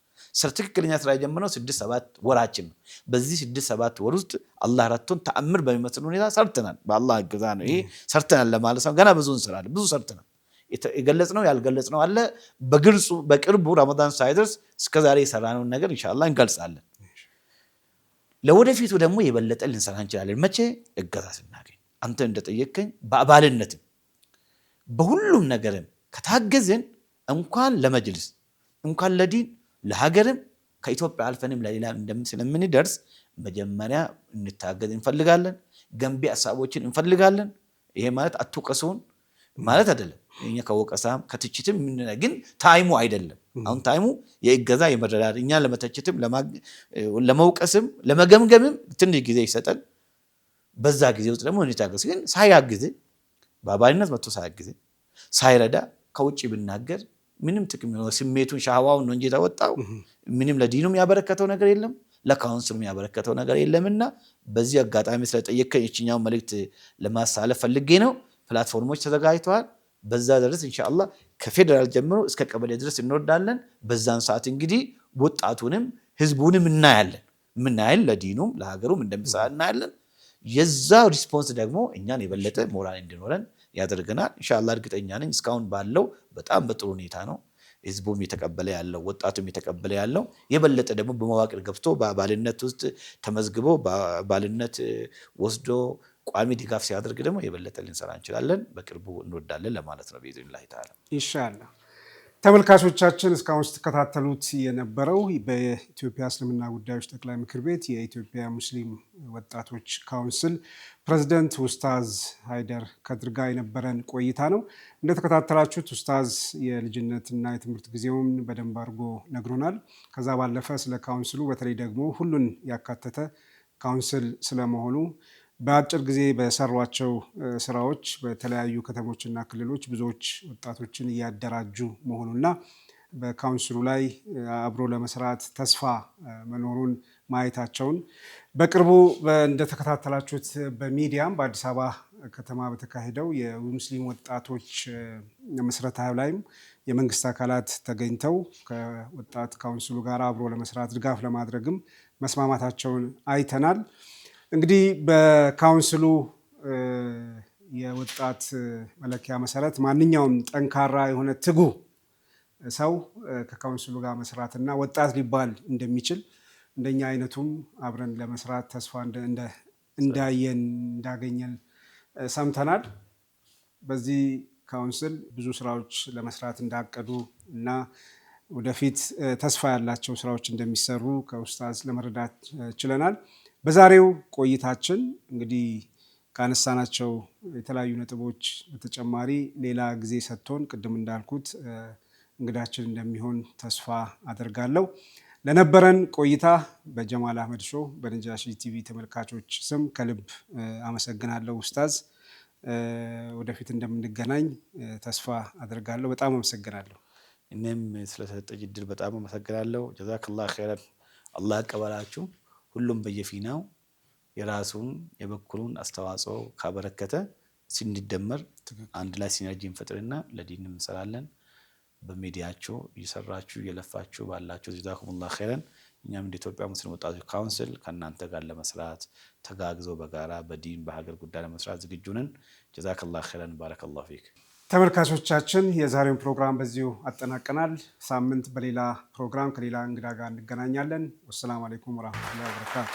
ትክክለኛ ስራ የጀመረው 6-7 ወራችን ነው። በዚህ 6-7 ወር ውስጥ አላህ ረድቶን ተአምር በሚመስል ሁኔታ ሰርተናል። በአላህ እገዛ ነው ይሄ ሰርተናል ለማለት ነው። ገና ብዙ እንሰራለን። ብዙ ሰርተናል። የገለጽነው ያልገለጽነው አለ። በግልጹ በቅርቡ ረመዳን ሳይደርስ እስከዛሬ የሰራነውን ነገር ኢንሻአላህ እንገልጻለን። ለወደፊቱ ደግሞ የበለጠ ልንሰራ እንችላለን። መቼ? እገዛ ስናገኝ። አንተ እንደጠየቀኝ በአባልነትም በሁሉም ነገርም ከታገዝን እንኳን ለመጅልስ እንኳን ለዲን ለሀገርም ከኢትዮጵያ አልፈንም ለሌላ ስለምንደርስ መጀመሪያ እንታገዝ እንፈልጋለን። ገንቢ ሐሳቦችን እንፈልጋለን። ይሄ ማለት አትውቀሱን ማለት አይደለም። እኛ ከወቀሳም ከትችትም ግን ታይሙ አይደለም። አሁን ታይሙ የእገዛ የመረዳት እኛ ለመተችትም ለመውቀስም ለመገምገምም ትንሽ ጊዜ ይሰጣል። በዛ ጊዜ ውስጥ ደግሞ እንታገዝ። ግን ሳያግዝ በአባልነት መጥቶ ሳያግዝ ሳይረዳ ከውጭ ብናገር ምንም ጥቅም ነው። ስሜቱን ሻዋውን ነው እንጂ ተወጣው ምንም ለዲኑም ያበረከተው ነገር የለም፣ ለካውንስሉም ያበረከተው ነገር የለምና በዚህ አጋጣሚ ስለጠየቀኝ እቺኛው መልእክት ለማሳለፍ ፈልጌ ነው። ፕላትፎርሞች ተዘጋጅተዋል። በዛ ድረስ ኢንሻአላህ ከፌደራል ጀምሮ እስከ ቀበሌ ድረስ እንወርዳለን። በዛን ሰዓት እንግዲህ ወጣቱንም ህዝቡንም እናያለን ለዲኑም ለሀገሩም እንደምሰራ እናያለን። የዛ ሪስፖንስ ደግሞ እኛን የበለጠ ሞራል እንዲኖረን ያደርገናል። ኢንሻአላህ እርግጠኛ ነኝ እስካሁን ባለው በጣም በጥሩ ሁኔታ ነው ህዝቡም የተቀበለ ያለው ወጣቱም የተቀበለ ያለው። የበለጠ ደግሞ በመዋቅር ገብቶ በአባልነት ውስጥ ተመዝግቦ በአባልነት ወስዶ ቋሚ ድጋፍ ሲያደርግ ደግሞ የበለጠ ልንሰራ እንችላለን። በቅርቡ እንወዳለን ለማለት ነው በኢዝኒላህ ተዓላ ኢንሻአላህ። ተመልካቾቻችን እስካሁን ስትከታተሉት የነበረው በኢትዮጵያ እስልምና ጉዳዮች ጠቅላይ ምክር ቤት የኢትዮጵያ ሙስሊም ወጣቶች ካውንስል ፕሬዝዳንት ኡስታዝ ሃይደር ከድር ጋር የነበረን ቆይታ ነው። እንደተከታተላችሁት ኡስታዝ የልጅነትና የትምህርት ጊዜውን በደንብ አድርጎ ነግሮናል። ከዛ ባለፈ ስለ ካውንስሉ በተለይ ደግሞ ሁሉን ያካተተ ካውንስል ስለመሆኑ በአጭር ጊዜ በሰሯቸው ስራዎች በተለያዩ ከተሞችና ክልሎች ብዙዎች ወጣቶችን እያደራጁ መሆኑና በካውንስሉ ላይ አብሮ ለመስራት ተስፋ መኖሩን ማየታቸውን በቅርቡ እንደተከታተላችሁት በሚዲያም በአዲስ አበባ ከተማ በተካሄደው የሙስሊም ወጣቶች ምስረታ ላይም የመንግስት አካላት ተገኝተው ከወጣት ካውንስሉ ጋር አብሮ ለመስራት ድጋፍ ለማድረግም መስማማታቸውን አይተናል። እንግዲህ በካውንስሉ የወጣት መለኪያ መሰረት ማንኛውም ጠንካራ የሆነ ትጉ ሰው ከካውንስሉ ጋር መስራትና ወጣት ሊባል እንደሚችል እንደኛ አይነቱም አብረን ለመስራት ተስፋ እንዳገኘን ሰምተናል። በዚህ ካውንስል ብዙ ስራዎች ለመስራት እንዳቀዱ እና ወደፊት ተስፋ ያላቸው ስራዎች እንደሚሰሩ ከኡስታዝ ለመረዳት ችለናል። በዛሬው ቆይታችን እንግዲህ ካነሳናቸው የተለያዩ ነጥቦች በተጨማሪ ሌላ ጊዜ ሰጥቶን ቅድም እንዳልኩት እንግዳችን እንደሚሆን ተስፋ አደርጋለሁ። ለነበረን ቆይታ በጀማል አህመድ ሾው በነጃሺ ቲቪ ተመልካቾች ስም ከልብ አመሰግናለሁ ኡስታዝ። ወደፊት እንደምንገናኝ ተስፋ አደርጋለሁ። በጣም አመሰግናለሁ። እኔም ስለተሰጠኝ እድል በጣም አመሰግናለሁ። ጀዛከላህ ኸይረን። አላህ ያቀበላችሁ። ሁሉም በየፊናው የራሱን የበኩሉን አስተዋጽኦ ካበረከተ ሲንደመር አንድ ላይ ሲነርጂ እንፈጥርና ለዲን እንሰራለን። በሚዲያችሁ እየሰራችሁ እየለፋችሁ ባላችሁ ጀዛኩሙላህ ኸይረን። እኛም እንደ ኢትዮጵያ ሙስሊም ወጣቶች ካውንስል ከእናንተ ጋር ለመስራት ተጋግዞ በጋራ በዲን በሀገር ጉዳይ ለመስራት ዝግጁ ነን። ጀዛከላህ ኸይረን። ባረከላሁ ፊክ። ተመልካቾቻችን የዛሬውን ፕሮግራም በዚሁ አጠናቀናል። ሳምንት በሌላ ፕሮግራም ከሌላ እንግዳ ጋር እንገናኛለን። ወሰላሙ አለይኩም ወራህመቱላሂ ወበረካቱ።